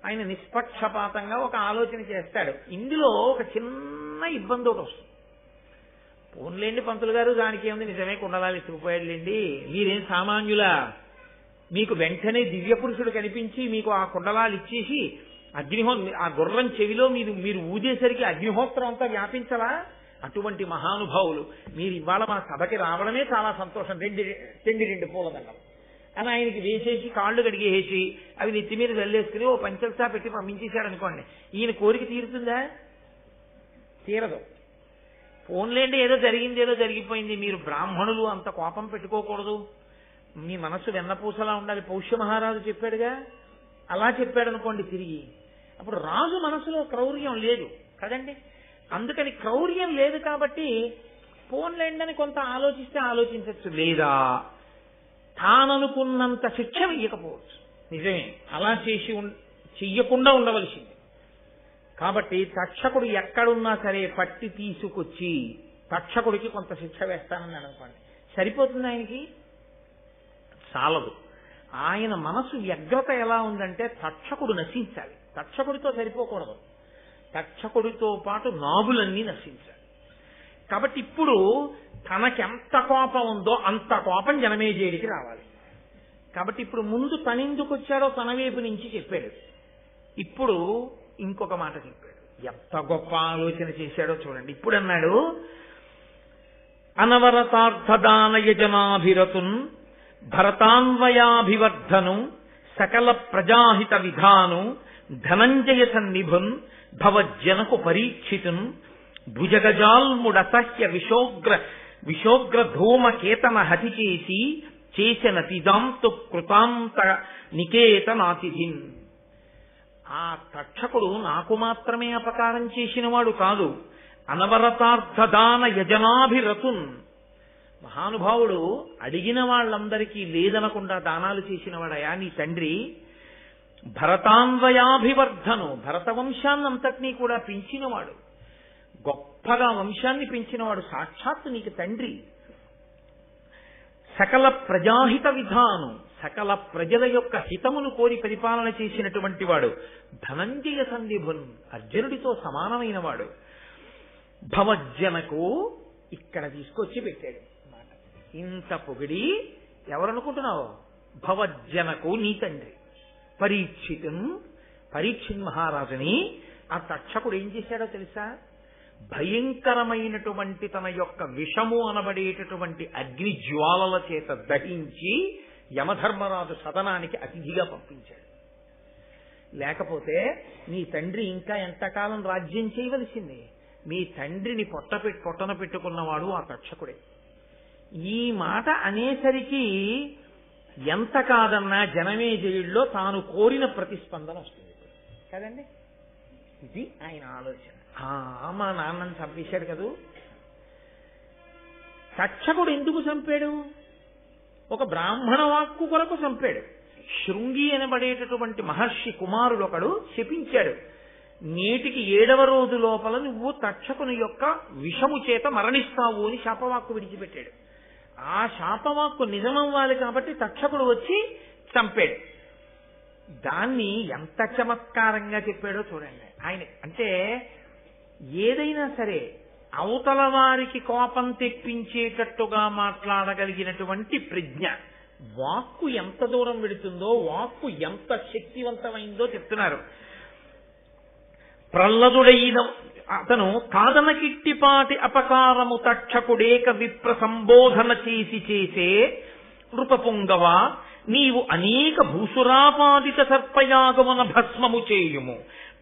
ఆయన నిష్పక్షపాతంగా ఒక ఆలోచన చేస్తాడు. ఇందులో ఒక చిన్న ఇబ్బంది ఒకటి వస్తుంది. పోన్లేండి పంతులు గారు, దానికి ఏముంది, నిజమే కుండలాలు ఎత్తుకుపోయాడులేండి, మీరేం సామాన్యులా, మీకు వెంటనే దివ్య పురుషుడు కనిపించి మీకు ఆ కుండలాలు ఇచ్చేసి ఆ గుర్రం చెవిలో మీరు ఊదేసరికి అగ్నిహోత్రం అంతా వ్యాపించలా? అటువంటి మహానుభావులు మీరు ఇవాళ మా సభకి రావడమే చాలా సంతోషం, రెండు పూలదండం అని ఆయనకి వేసేసి కాళ్ళు కడిగేసి అవి నెత్తి మీద వెళ్ళేసుకుని ఓ పంచల్సా పెట్టి పంపించేశాడు అనుకోండి, ఈయన కోరిక తీరుతుందా? తీరదు. పోన్లేండి ఏదో జరిగింది, ఏదో జరిగిపోయింది, మీరు బ్రాహ్మణులు అంత కోపం పెట్టుకోకూడదు, మీ మనస్సు వెన్నపూసలా ఉండాలి, పౌష్య మహారాజు చెప్పాడుగా, అలా చెప్పాడు అనుకోండి తిరిగి. అప్పుడు రాజు మనసులో క్రౌర్యం లేదు కదండి. అందుకని క్రౌర్యం లేదు కాబట్టి పోన్లేండని కొంత ఆలోచిస్తే ఆలోచించచ్చు, లేదా తాననుకున్నంత శిక్ష వెయ్యకపోవచ్చు. నిజమే, అలా చెయ్యకుండా ఉండవలసింది. కాబట్టి తక్షకుడు ఎక్కడున్నా సరే పట్టి తీసుకొచ్చి తక్షకుడికి కొంత శిక్ష వేస్తానని అనుకోండి, సరిపోతుంది ఆయనకి? చాలదు. ఆయన మనసు వ్యగ్రత ఎలా ఉందంటే తక్షకుడు నశించాలి, తక్షకుడితో సరిపోకూడదు, తక్షకుడితో పాటు నాగులన్నీ నశించాలి. కాబట్టి ఇప్పుడు తనకెంత కోపం ఉందో అంత కోపం జనమేజయుడికి రావాలి. కాబట్టి ఇప్పుడు ముందు తనెందుకు వచ్చాడో తన వైపు నుంచి చెప్పాడు, ఇప్పుడు ఇంకొక మాట చెప్పాడు. ఎంత గొప్ప ఆలోచన చేశాడో చూడండి. ఇప్పుడు అన్నాడు, అనవరతార్థదాన యజనాభిరతున్ భరతాన్వయాభివర్ధను సకల ప్రజాహిత విధాను ధనంజయ సన్నిభున్ భవజ్జనకు పరీక్షితున్ భుజగజాల్ముడసహ్య విశోగ్ర ధూమకేతన హతి చేసిన తిదాంతు కృతాంత నికేతనాతిథిన్. ఆ తక్షకుడు నాకు మాత్రమే అపకారం చేసినవాడు కాదు, అనవరతార్థదాన యజనాభిరతున్. మహానుభావుడు అడిగిన వాళ్ళందరికీ లేదనకుండా దానాలు చేసినవాడయా నీ తండ్రి. భరతాన్వయాభివర్ధను, భరత వంశాన్నంతటినీ కూడా పెంచినవాడు, గొప్పగా వంశాన్ని పెంచినవాడు, సాక్షాత్తు నీకు తండ్రి. సకల ప్రజాహిత విధానం, సకల ప్రజల యొక్క హితమును కోరి పరిపాలన చేసినటువంటి వాడు. ధనంజయ సంధిభున్, అర్జునుడితో సమానమైన వాడు. భవజ్జనకు, ఇక్కడ తీసుకొచ్చి పెట్టాడు మాట. ఇంత పొగిడి ఎవరనుకుంటున్నావు? భవజ్జనకు నీ తండ్రి. పరీక్షిత్ మహారాజుని ఆ తక్షకుడు ఏం చేశాడో తెలుసా? భయంకరమైనటువంటి తన యొక్క విషము అనబడేటటువంటి అగ్ని జ్వాలల చేత దహించి యమధర్మరాజు సదనానికి అతిథిగా పంపించాడు. లేకపోతే నీ తండ్రి ఇంకా ఎంతకాలం రాజ్యం చేయవలసింది? మీ తండ్రిని పొట్టన పెట్టుకున్నవాడు ఆ తక్షకుడే. ఈ మాట అనేసరికి ఎంత కాదన్నా జనమేజయుడిలో తాను కోరిన ప్రతిస్పందన వస్తుంది కదండి. ఇది ఆయన ఆలోచన. మా నాన్నని చంపేశాడు కదూ. తక్షకుడు ఎందుకు చంపాడు? ఒక బ్రాహ్మణ వాక్కు కొరకు చంపాడు. శృంగి అనబడేటటువంటి మహర్షి కుమారుడు ఒకడు శపించాడు, నేటికి 7వ రోజు లోపల నువ్వు తక్షకుని యొక్క విషము చేత మరణిస్తావు అని శాపవాక్కు విడిచిపెట్టాడు. ఆ శాపవాక్కు నిజమవ్వాలి కాబట్టి తక్షకుడు వచ్చి చంపాడు. దాన్ని ఎంత చమత్కారంగా చెప్పాడో చూడండి ఆయన. అంటే ఏదైనా సరే అవతల వారికి కోపం తెప్పించేటట్టుగా మాట్లాడగలిగినటువంటి ప్రజ్ఞ. వాక్కు ఎంత దూరం వెడుతుందో, వాక్కు ఎంత శక్తివంతమైందో చెప్తున్నారు. ప్రహ్లదుడైన అతను కాదనకిట్టిపాటి అపకారము తక్షకుడేక విప్ర సంబోధన చేసే నృపపుంగవ, నీవు అనేక భూసురాపాదిత సర్పయాగమున భస్మము చేయుము.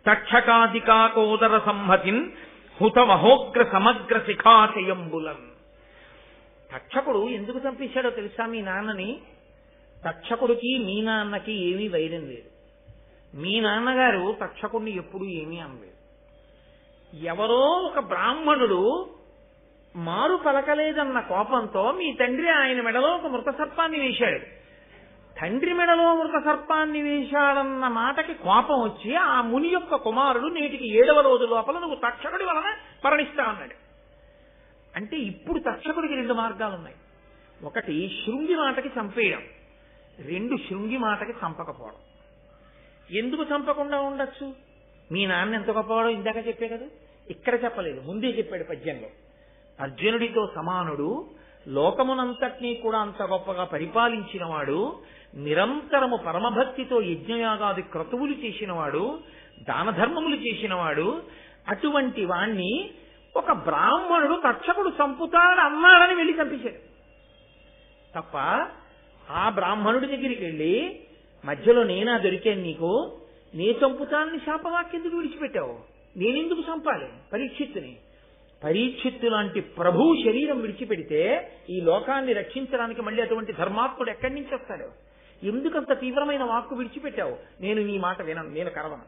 తక్షకాదికాకోదర సంహతిన్ హుత మహోగ్ర సమగ్ర శిఖాచయంబులన్. తక్షకుడు ఎందుకు చంపేశాడో తెలుసా మీ నాన్నని? తక్షకుడికి మీ నాన్నకి ఏమీ వైరం లేదు. మీ నాన్నగారు తక్షకుడిని ఎప్పుడూ ఏమీ అనలేదు. ఎవరో ఒక బ్రాహ్మణుడు మారు పలకలేదన్న కోపంతో మీ తండ్రి ఆయన మెడలో ఒక మృత సర్పాన్ని వేశాడు. తండ్రి మెడలో మృత సర్పాన్ని వేశాడన్న మాటకి కోపం వచ్చి ఆ ముని యొక్క కుమారుడు నేటికి 7వ రోజు లోపల నువ్వు తక్షకుడి వలన మరణిస్తా అన్నాడు. అంటే ఇప్పుడు తక్షకుడికి 2 మార్గాలు ఉన్నాయి. ఒకటి శృంగి మాటకి చంపేయడం, 2 శృంగి మాటకి చంపకపోవడం. ఎందుకు చంపకుండా ఉండొచ్చు? మీ నాన్న ఎంత గొప్పవాడో ఇందాక చెప్పే కదా, ఇక్కడ చెప్పలేదు, ముందే చెప్పాడు పద్యంలో. అర్జునుడితో సమానుడు, లోకమునంతటినీ కూడా అంత గొప్పగా పరిపాలించినవాడు, నిరంతరము పరమభక్తితో యజ్ఞయాగాది క్రతువులు చేసినవాడు, దాన ధర్మములు చేసినవాడు. అటువంటి వాణ్ణి ఒక బ్రాహ్మణుడు తక్షకుడు చంపుతాడని అన్నాడని వెళ్ళి చంపేశాడు తప్ప, ఆ బ్రాహ్మణుడి దగ్గరికి వెళ్ళి మధ్యలో నేనా దొరికాను నీకు, నే చంపుతానని శాపవాక్యెందుకు విడిచిపెట్టావు? నేనెందుకు చంపాలి పరీక్షిత్తుని? పరీక్షిత్తు లాంటి ప్రభు శరీరం విడిచిపెడితే ఈ లోకాన్ని రక్షించడానికి మళ్ళీ అటువంటి ధర్మాత్ముడు ఎక్కడి నుంచి వస్తాడు? ఎందుకంత తీవ్రమైన వాక్కు విడిచిపెట్టావు? నేను నీ మాట వినను, నేను కరవను.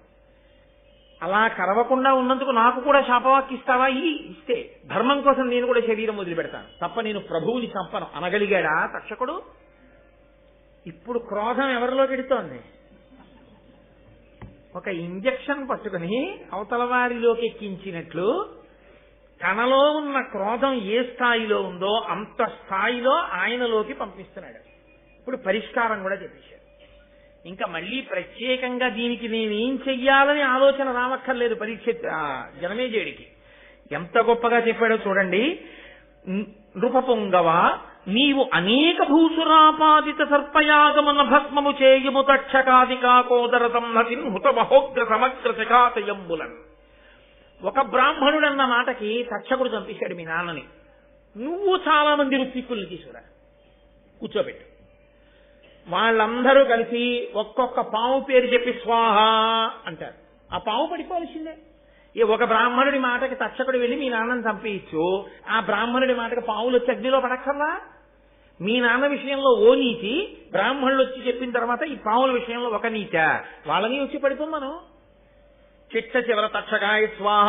అలా కరవకుండా ఉన్నందుకు నాకు కూడా శాపవాక్య ఇస్తావా? ఇస్తే ధర్మం కోసం నేను కూడా శరీరం వదిలిపెడతాను తప్ప నేను ప్రభువుని చంపను అనగలిగాడా తక్షకుడు? ఇప్పుడు క్రోధం ఎవరిలో పెడుతోంది? ఒక ఇంజెక్షన్ పట్టుకుని అవతల వారిలోకి ఎక్కించినట్లు తనలో ఉన్న క్రోధం ఏ స్థాయిలో ఉందో అంత స్థాయిలో ఆయనలోకి పంపిస్తున్నాడు. ఇప్పుడు పరిష్కారం కూడా చెప్పేశాడు. ఇంకా మళ్ళీ ప్రత్యేకంగా దీనికి నేనేం చెయ్యాలని ఆలోచన రావక్కర్లేదు జనమేజయుడికి. ఎంత గొప్పగా చెప్పాడో చూడండి. నృపపుంగవ, నీవు అనేక భూసురాపాదిత సర్పయాగమున భస్మము చేయుము తక్షకాదికాకోదర సంహతిన్ హుత మహోగ్ర సమగ్ర శిఖాచయంబులన్. ఒక బ్రాహ్మణుడన్న మాటకి తక్షకుడు చంపేశాడు మీ నాన్నని. నువ్వు చాలా మంది ఋత్విక్కుల్ని తీసుకురా, కూర్చోబెట్టు. వాళ్ళందరూ కలిసి ఒక్కొక్క పాము పేరు చెప్పి స్వాహ అంటారు. ఆ పాము పడిపోవలసిందే. ఒక బ్రాహ్మణుడి మాటకి తక్షకుడు వెళ్ళి మీ నాన్నని చంపేయచ్చు, ఆ బ్రాహ్మణుడి మాటకి పావులు వచ్చి అగ్నిలో పడక్కర్లా? మీ నాన్న విషయంలో ఓ నీతి, బ్రాహ్మణులు వచ్చి చెప్పిన తర్వాత ఈ పావుల విషయంలో ఒక నీత, వాళ్ళని వచ్చి పడిపోమను. చిట్ట చివర తక్షకాయ స్వాహ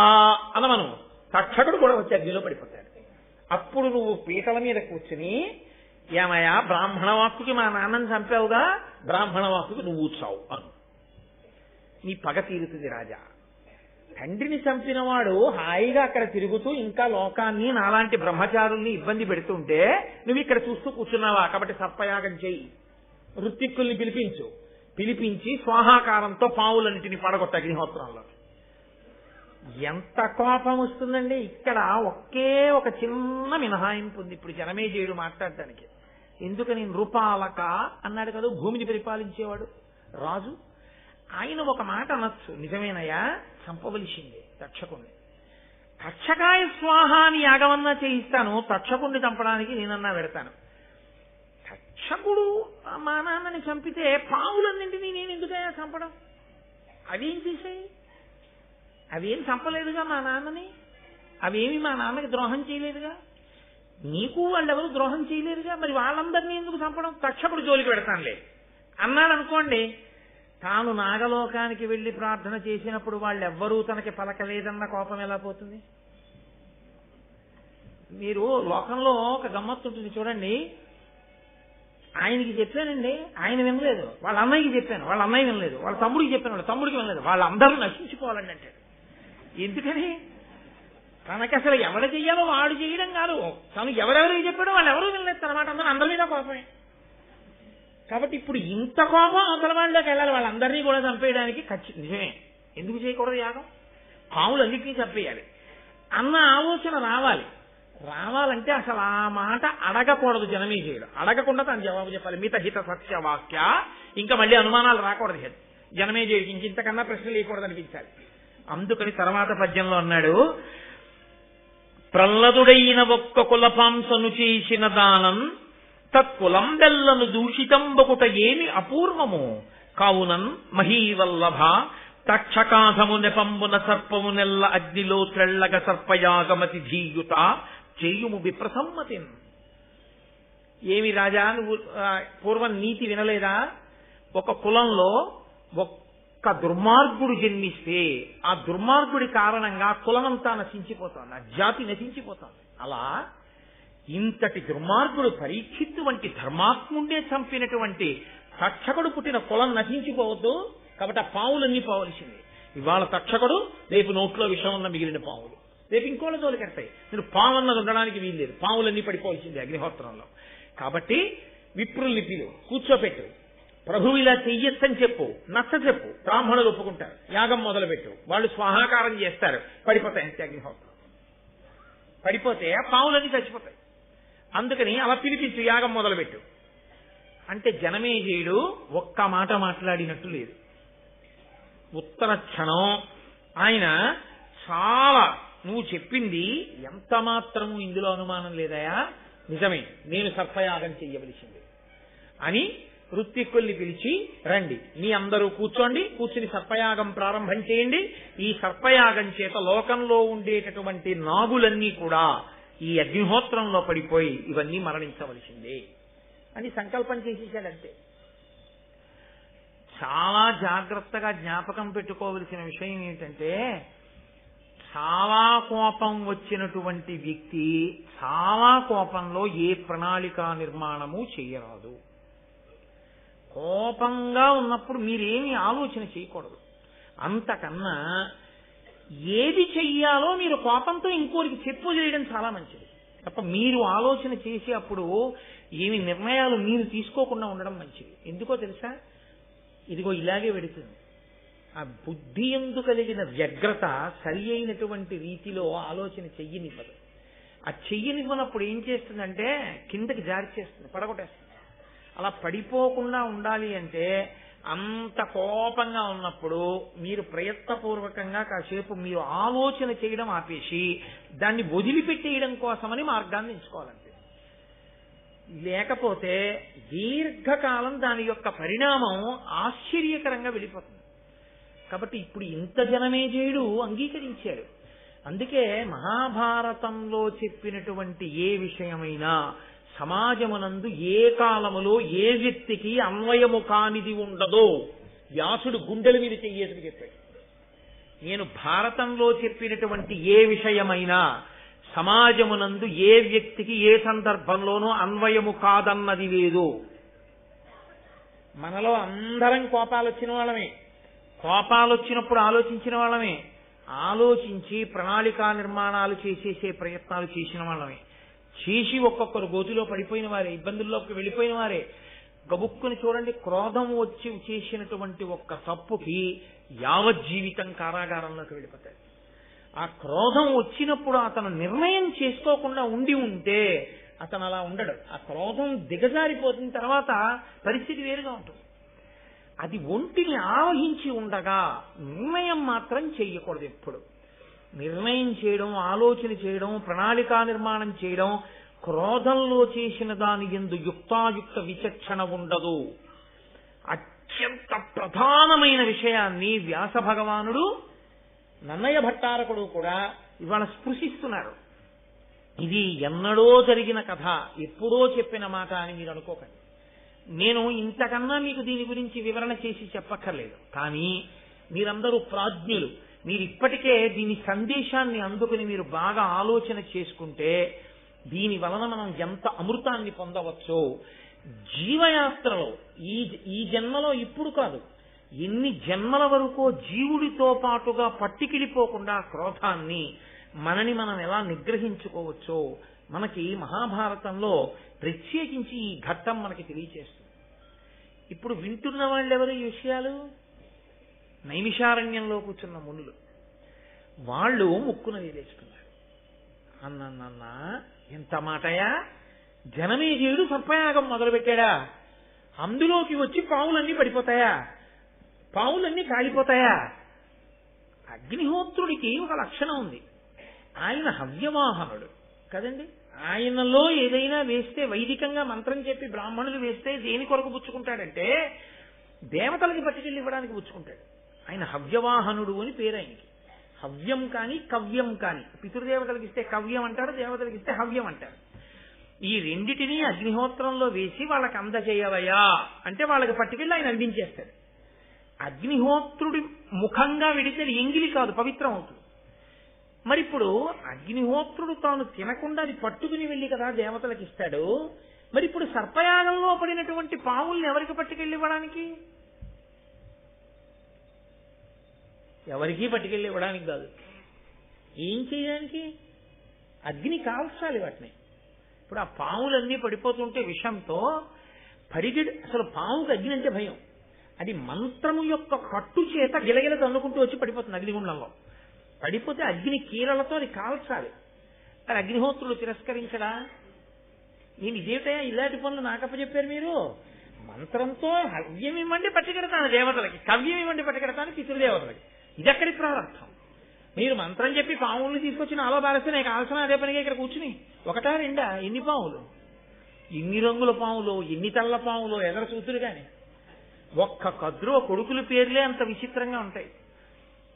అనమను, తక్షకుడు కూడా వచ్చి అగ్నిలో పడిపోతాడు. అప్పుడు నువ్వు పీటల మీద కూర్చుని, ఏమయ్యా బ్రాహ్మణ వాక్కుకి మా నాన్నని చంపావుగా, బ్రాహ్మణ వాక్కుకి నువ్వు చావు అను. నీ పగ తీరుతుంది రాజా. తండ్రిని చంపినవాడు హాయిగా అక్కడ తిరుగుతూ ఇంకా లోకాన్ని నాలాంటి బ్రహ్మచారుల్ని ఇబ్బంది పెడుతుంటే నువ్వు ఇక్కడ చూస్తూ కూర్చున్నావా? కాబట్టి సర్పయాగం చెయ్యి, ఋత్విక్కుల్ని పిలిపించి స్వాహాకారంతో పావులన్నింటినీ పడగొట్ట అగ్నిహోత్రంలో. ఎంత కోపం వస్తుందండి. ఇక్కడ ఒకే ఒక చిన్న మినహాయింపు ఉంది ఇప్పుడు జనమేజయుడు మాట్లాడటానికి. ఎందుకని? నృపాలక అన్నాడు కదా భూమిని పరిపాలించేవాడు రాజు. ఆయన ఒక మాట అనొచ్చు, నిజమేనయ్యా చంపవలసిందే తక్షకుణ్ణి. తక్షకాయ స్వాహాని యాగమన్నా చేయిస్తాను, తక్షకుణ్ణి చంపడానికి నేనన్నా పెడతాను. తక్షకుడు మా నాన్నని చంపితే పావులన్నింటినీ నేను ఎందుకయ్యా చంపడం? అవేం చేశాయి? అవేం చంపలేదుగా మా నాన్నని, అవేమి మా నాన్నకి ద్రోహం చేయలేదుగా, నీకు వాళ్ళెవరు ద్రోహం చేయలేదుగా, మరి వాళ్ళందరినీ ఎందుకు చంపడం? తక్షకుడు జోలికి పెడతానులే అన్నాడు అనుకోండి, తాను నాగలోకానికి వెళ్లి ప్రార్థన చేసినప్పుడు వాళ్ళెవ్వరూ తనకి పలకలేదన్న కోపం ఎలా పోతుంది? మీరు లోకంలో ఒక గమ్మత్తుంటుంది చూడండి. ఆయనకి చెప్పానండి, ఆయన వినలేదు. వాళ్ళ అన్నయ్యకి చెప్పాను, వాళ్ళ అన్నయ్య వినలేదు. వాళ్ళ తమ్ముడికి చెప్పాను, వాళ్ళ తమ్ముడికి వినలేదు. వాళ్ళందరూ నశించిపోవాలండి అంటాడు. ఎందుకని? తనకి అసలు ఎవరు చెయ్యాలో వాడు చేయడం కాదు, తను ఎవరెవరికి చెప్పాడో వాళ్ళు ఎవరూ వినలేదు తనమాట. అందరి మీద కోపమే. కాబట్టి ఇప్పుడు ఇంత కోపం అవతల వాళ్ళకి వెళ్ళాలి, వాళ్ళందరినీ కూడా చంపేయడానికి. నిజమే, ఎందుకు చేయకూడదు యాగం? పాములన్నింటినీ చంపేయాలి అన్న ఆలోచన రావాలంటే అసలు ఆ మాట అడగకూడదు జనమేజయుడు. అడగకుండా తను జవాబు చెప్పాలి. మిత హిత సత్య వాక్య. ఇంకా మళ్ళీ అనుమానాలు రాకూడదు జనమేజయుడికి, ఇంతకన్నా ప్రశ్నలు వేయకూడదు అనిపించాలి. అందుకని తర్వాత పద్యంలో అన్నాడు, ప్రహ్లదుడైన ఒక్క కులపాంసను చేసిన దానం తత్కులం బెల్లను దూషితంబకుట ఏమి అపూర్వము కావునన్ మహీవల్లభ తక్షకాధము నెపంబున సర్పము నెల్ల అగ్నిలో త్రెళ్ళగ సర్పయాగమతి ధీయుత చేయుము విప్రసమ్మతిన్. ఏమి రాజా నువ్వు పూర్వం నీతి వినలేదా? ఒక కులంలో ఒక్క దుర్మార్గుడు జన్మిస్తే ఆ దుర్మార్గుడి కారణంగా కులమంతా నశించిపోతుంది, ఆ జాతి నశించిపోతుంది. అలా ఇంతటి దుర్మార్గుడు పరీక్షిత్తు వంటి ధర్మాత్ముండే చంపినటువంటి తక్షకుడు పుట్టిన కులం నశించిపోవద్దు. కాబట్టి ఆ పావులన్నీ పోవలసింది. ఇవాళ తక్షకుడు, రేపు నోట్లో విషం ఉన్న మిగిలిన పావులు, రేపు ఇంకోళ్ళ జోలికి ఎడతాయి. నేను పావు అన్నది ఉండడానికి వీల్లేదు, పావులన్నీ పడిపోవలసింది అగ్నిహోత్రంలో. కాబట్టి విప్రుల్ని పిలు, కూర్చోపెట్టు, ప్రభు ఇలా చెయ్యొచ్చని చెప్పు, నచ్చ చెప్పు, బ్రాహ్మణులు ఒప్పుకుంటారు, యాగం మొదలుపెట్టు, వాళ్ళు స్వాహాకారం చేస్తారు, పడిపోతాయి అంతే అగ్నిహోత్రం. పడిపోతే ఆ పావులన్నీ చచ్చిపోతాయి. అందుకని అలా పిలిపించు, యాగం మొదలుపెట్టు అంటే జనమేజయుడు ఒక్క మాట మాట్లాడినట్టు లేదు. ఉత్తర క్షణం ఆయన చాలా, నువ్వు చెప్పింది ఎంత మాత్రము ఇందులో అనుమానం లేదయా, నిజమే, నేను సర్పయాగం చెయ్యవలసింది అని ఋత్విక్కుల్ని పిలిచి, రండి మీ అందరూ కూర్చోండి, కూర్చుని సర్పయాగం ప్రారంభం చేయండి. ఈ సర్పయాగం చేత లోకంలో ఉండేటటువంటి నాగులన్నీ కూడా ఈ అగ్నిహోత్రంలో పడిపోయి ఇవన్నీ మరణించవలసిందే అని సంకల్పం చేసేసాడంతే. చాలా జాగ్రత్తగా జ్ఞాపకం పెట్టుకోవలసిన విషయం ఏంటంటే, చాలా కోపం వచ్చినటువంటి వ్యక్తి చాలా కోపంలో ఏ ప్రణాళికా నిర్మాణము చేయరాదు. కోపంగా ఉన్నప్పుడు మీరేమీ ఆలోచన చేయకూడదు. అంతకన్నా ఏది చెయ్యాలో మీరు కోపంతో ఇంకోరికి చెప్పు చేయడం చాలా మంచిది తప్ప మీరు ఆలోచన చేసి అప్పుడు ఏమి నిర్ణయాలు మీరు తీసుకోకుండా ఉండడం మంచిది. ఎందుకో తెలుసా? ఇదిగో ఇలాగే వెడుతుంది. ఆ బుద్ధి ఎందు కలిగిన వ్యగ్రత సరి అయినటువంటి రీతిలో ఆలోచన చెయ్యనివ్వదు. ఆ చెయ్యనివ్వనప్పుడు ఏం చేస్తుందంటే కిందకి జారి చేస్తుంది, పడగొట్టేస్తుంది. అలా పడిపోకుండా ఉండాలి అంటే అంత కోపంగా ఉన్నప్పుడు మీరు ప్రయత్నపూర్వకంగా కాసేపు మీరు ఆలోచన చేయడం ఆపేసి దాన్ని వదిలిపెట్టేయడం కోసమని మార్గాన్ని ఎంచుకోవాలంటే, లేకపోతే దీర్ఘకాలం దాని యొక్క పరిణామం ఆశ్చర్యకరంగా వెళ్ళిపోతుంది. కాబట్టి ఇప్పుడు ఇంత జనమేజయుడు అంగీకరించాడు. అందుకే మహాభారతంలో చెప్పినటువంటి ఏ విషయమైనా సమాజమునందు ఏ కాలములో ఏ వ్యక్తికి అన్వయము కానిది ఉండదో వ్యాసుడు గుండెల మీద చెయ్యేసి చెప్పాడు. నేను భారతంలో చెప్పినటువంటి ఏ విషయమైనా సమాజమునందు ఏ వ్యక్తికి ఏ సందర్భంలోనూ అన్వయము కాదన్నది లేదు. మనలో అందరం కోపాలు వచ్చిన వాళ్ళమే, కోపాలు వచ్చినప్పుడు ఆలోచించిన వాళ్ళమే, ఆలోచించి ప్రణాళికా నిర్మాణాలు చేసేసే ప్రయత్నాలు చేసిన వాళ్ళమే, చేసి ఒక్కొక్కరు గోతిలో పడిపోయిన వారే, ఇబ్బందుల్లోకి వెళ్ళిపోయిన వారే. గబుక్కుని చూడండి, క్రోధం వచ్చి చేసినటువంటి ఒక్క తప్పుకి యావజ్జీవితం కారాగారంలోకి వెళ్ళిపోతాడు. ఆ క్రోధం వచ్చినప్పుడు అతను నిర్ణయం చేసుకోకుండా ఉంటే అతను అలా ఉండడు. ఆ క్రోధం దిగజారిపోతున్న తర్వాత పరిస్థితి వేరుగా ఉంటుంది. అది ఒంటిని ఆవహించి ఉండగా నిర్ణయం మాత్రం చెయ్యకూడదు. ఎప్పుడు నిర్ణయం చేయడం, ఆలోచన చేయడం, ప్రణాళికా నిర్మాణం చేయడం, క్రోధంలో చేసిన దాని యందు యుక్తాయుక్త విచక్షణ ఉండదు. అత్యంత ప్రధానమైన విషయాన్ని వ్యాస భగవానుడు, నన్నయ్య భట్టారకుడు కూడా ఇవాళ స్పృశిస్తున్నారు. ఇది ఎన్నడో జరిగిన కథ, ఎప్పుడో చెప్పిన మాట అని మీరు అనుకోకండి. నేను ఇంతకన్నా మీకు దీని గురించి వివరణ చేసి చెప్పక్కర్లేదు. కానీ మీరందరూ ప్రాజ్ఞులు, మీరు ఇప్పటికే దీని సందేశాన్ని అందుకుని మీరు బాగా ఆలోచన చేసుకుంటే దీని వలన మనం ఎంత అమృతాన్ని పొందవచ్చో జీవయాత్రలో ఈ జన్మలో ఇప్పుడు కాదు, ఎన్ని జన్మల వరకు జీవుడితో పాటుగా పట్టికిడిపోకుండా క్రోధాన్ని మనని మనం ఎలా నిగ్రహించుకోవచ్చో మనకి మహాభారతంలో ప్రత్యేకించి ఈ ఘట్టం మనకి తెలియచేస్తుంది. ఇప్పుడు వింటున్న వాళ్ళు ఎవరు ఈ విషయాలు? నైమిషారణ్యంలో కూర్చున్న మునులు. వాళ్ళు ముక్కున వేలేసుకున్నారు. అన్నన్నా ఎంత మాటయా, జనమేజయుడు సర్పయాగం మొదలుపెట్టాడా, అందులోకి వచ్చి పావులన్నీ పడిపోతాయా, పావులన్నీ కాలిపోతాయా? అగ్నిహోత్రుడికి ఒక లక్షణం ఉంది, ఆయన హవ్యవాహనుడు కదండి. ఆయనలో ఏదైనా వేస్తే, వైదికంగా మంత్రం చెప్పి బ్రాహ్మణులు వేస్తే దేని కొరకు పుచ్చుకుంటాడంటే దేవతలకి పట్టుకెళ్ళి ఇవ్వడానికి పుచ్చుకుంటాడు. ఆయన హవ్యవాహనుడు అని పేరు ఆయనకి. హవ్యం కాని కవ్యం కాని, పితృదేవతలకు ఇస్తే కవ్యం అంటారు, దేవతలకు ఇస్తే హవ్యం అంటారు. ఈ రెండిటినీ అగ్నిహోత్రంలో వేసి వాళ్ళకి అందజేయవయా అంటే వాళ్ళకి పట్టుకెళ్ళి ఆయన అందించేస్తాడు. అగ్నిహోత్రుడి ముఖంగా వెడితే ఎంగిలి కాదు, పవిత్రం అవుతుంది. మరి ఇప్పుడు అగ్నిహోత్రుడు తాను తినకుండా అది పట్టుకుని వెళ్ళి కదా దేవతలకు ఇస్తాడు. మరి ఇప్పుడు సర్పయాగంలో పడినటువంటి పావుల్ని ఎవరికి పట్టుకెళ్ళి ఇవ్వడానికి? ఎవరికీ పట్టుకెళ్ళి ఇవ్వడానికి కాదు. ఏం చేయడానికి? అగ్ని కాల్చాలి వాటిని. ఇప్పుడు ఆ పావులన్నీ పడిపోతుంటే విషంతో అసలు పావుకి అగ్ని అంటే భయం. అది మంత్రము యొక్క కట్టు చేత గిలగిల తన్నుకుంటూ వచ్చి పడిపోతుంది అగ్నిగుండంలో. పడిపోతే అగ్ని కీరలతో అది కాల్చాలి. మరి అగ్నిహోత్రుడు తిరస్కరించడా? నేను ఇదేమిటయా ఇలాంటి పనులు నాకప్ప చెప్పారు మీరు? మంత్రంతో హవ్యం ఇవ్వండి పట్టుకెడతాను దేవతలకి, కవ్యం ఇవ్వండి పట్టుకెడతాను పితృదేవతలకి. ఇది ఎక్కడి ప్రారంభం? మీరు మంత్రం చెప్పి పావుల్ని తీసుకొచ్చి నాలో బారేస్తే నాకు కావాల్సిన అదే పనిగా ఇక్కడ కూర్చుని ఒకటా రెండా ఎన్ని పావులు, ఎన్ని రంగుల పావులు, ఎన్ని తెల్ల పావులు, ఎదర చూతులు కానీ ఒక్క కద్రో కొడుకుల పేర్లే అంత విచిత్రంగా ఉంటాయి.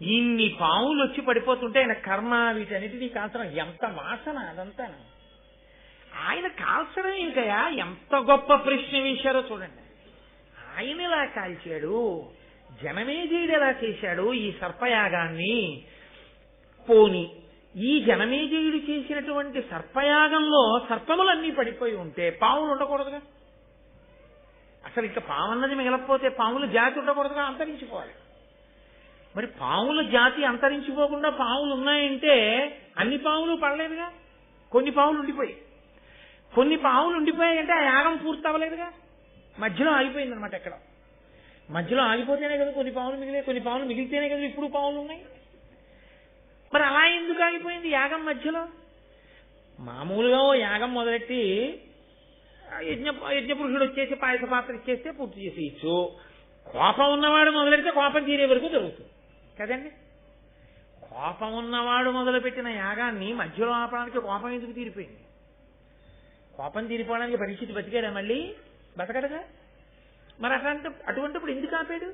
ఇన్ని పావులు వచ్చి పడిపోతుంటే ఆయన కర్మ వీటన్నిటినీ కాల్చడం ఎంత వాసన అదంతా. ఆయన కాల్చడం ఇంకయా ఎంత గొప్ప ప్రశ్న వేశారో చూడండి. ఆయన ఎలా కాల్చాడు, జనమేజయుడు ఎలా చేశాడు ఈ సర్పయాగాన్ని? పోని ఈ జనమేజయుడు చేసినటువంటి సర్పయాగంలో సర్పములన్నీ పడిపోయి ఉంటే పావులు ఉండకూడదుగా? అసలు ఇంకా పావున్నది మిగలకపోతే పాముల జాతి ఉండకూడదుగా, అంతరించిపోవాలి. మరి పాముల జాతి అంతరించిపోకుండా పావులు ఉన్నాయంటే అన్ని పావులు పడలేదుగా, కొన్ని పావులు ఉండిపోయి. కొన్ని పావులు ఉండిపోయాయంటే ఆ యాగం పూర్తి అవ్వలేదుగా, మధ్యలో ఆగిపోయింది అనమాట. ఎక్కడ మధ్యలో ఆగిపోతేనే కదా కొన్ని పావులు మిగిలే, కొన్ని పావులు మిగిలితేనే కదా ఇప్పుడు పావులు ఉన్నాయి. మరి అలా ఎందుకు ఆగిపోయింది యాగం మధ్యలో? మామూలుగా ఓ యాగం మొదలెట్టి యజ్ఞపురుషుడు వచ్చేసి పాయస పాత్ర ఇచ్చేస్తే పూర్తి చేసేయచ్చు. కోపం ఉన్నవాడు మొదలెడితే కోపం తీరే వరకు జరుగుతుంది కదండి. కోపం ఉన్నవాడు మొదలుపెట్టిన యాగాన్ని మధ్యలో ఆపడానికి కోపం ఎందుకు తీరిపోయింది? కోపం తీరిపోవడానికి పరిస్థితి బతికాడా? మళ్ళీ బతకడగా. మరి అటువంటిప్పుడు ఎందుకు ఆపాడు?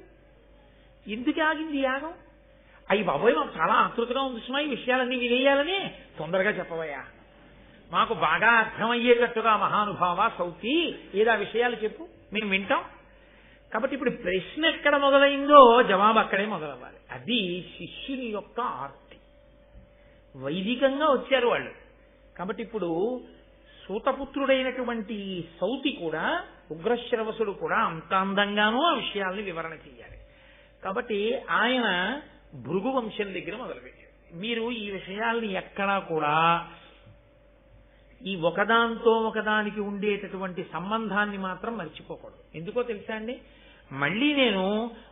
ఎందుకు ఆగింది యాగం? అయ్యి బాబోయ్ మాకు చాలా ఆతృతగా ఉంది సుమా ఈ విషయాలన్నీ వినేయాలని, తొందరగా చెప్పవయ్యా, మాకు బాగా అర్థమయ్యేటట్టుగా మహానుభావ సౌతి ఏదా విషయాలు చెప్పు, మేము వింటాం. కాబట్టి ఇప్పుడు ప్రశ్న ఎక్కడ మొదలైందో జవాబు అక్కడే మొదలవ్వాలి. అది శిష్యుని యొక్క ఆర్తి. వైదికంగా వచ్చారు వాళ్ళు. కాబట్టి ఇప్పుడు సూతపుత్రుడైనటువంటి సౌతి కూడా, ఉగ్రశ్రవసుడు కూడా అంత అందంగానూ ఆ విషయాల్ని వివరణ చెయ్యాలి. కాబట్టి ఆయన భృగు వంశం దగ్గర మొదలుపెట్టారు. మీరు ఈ విషయాల్ని ఎక్కడా కూడా ఈ ఒకదాంతో ఒకదానికి ఉండేటటువంటి సంబంధాన్ని మాత్రం మర్చిపోకూడదు. ఎందుకో తెలుసా అండి, మళ్ళీ నేను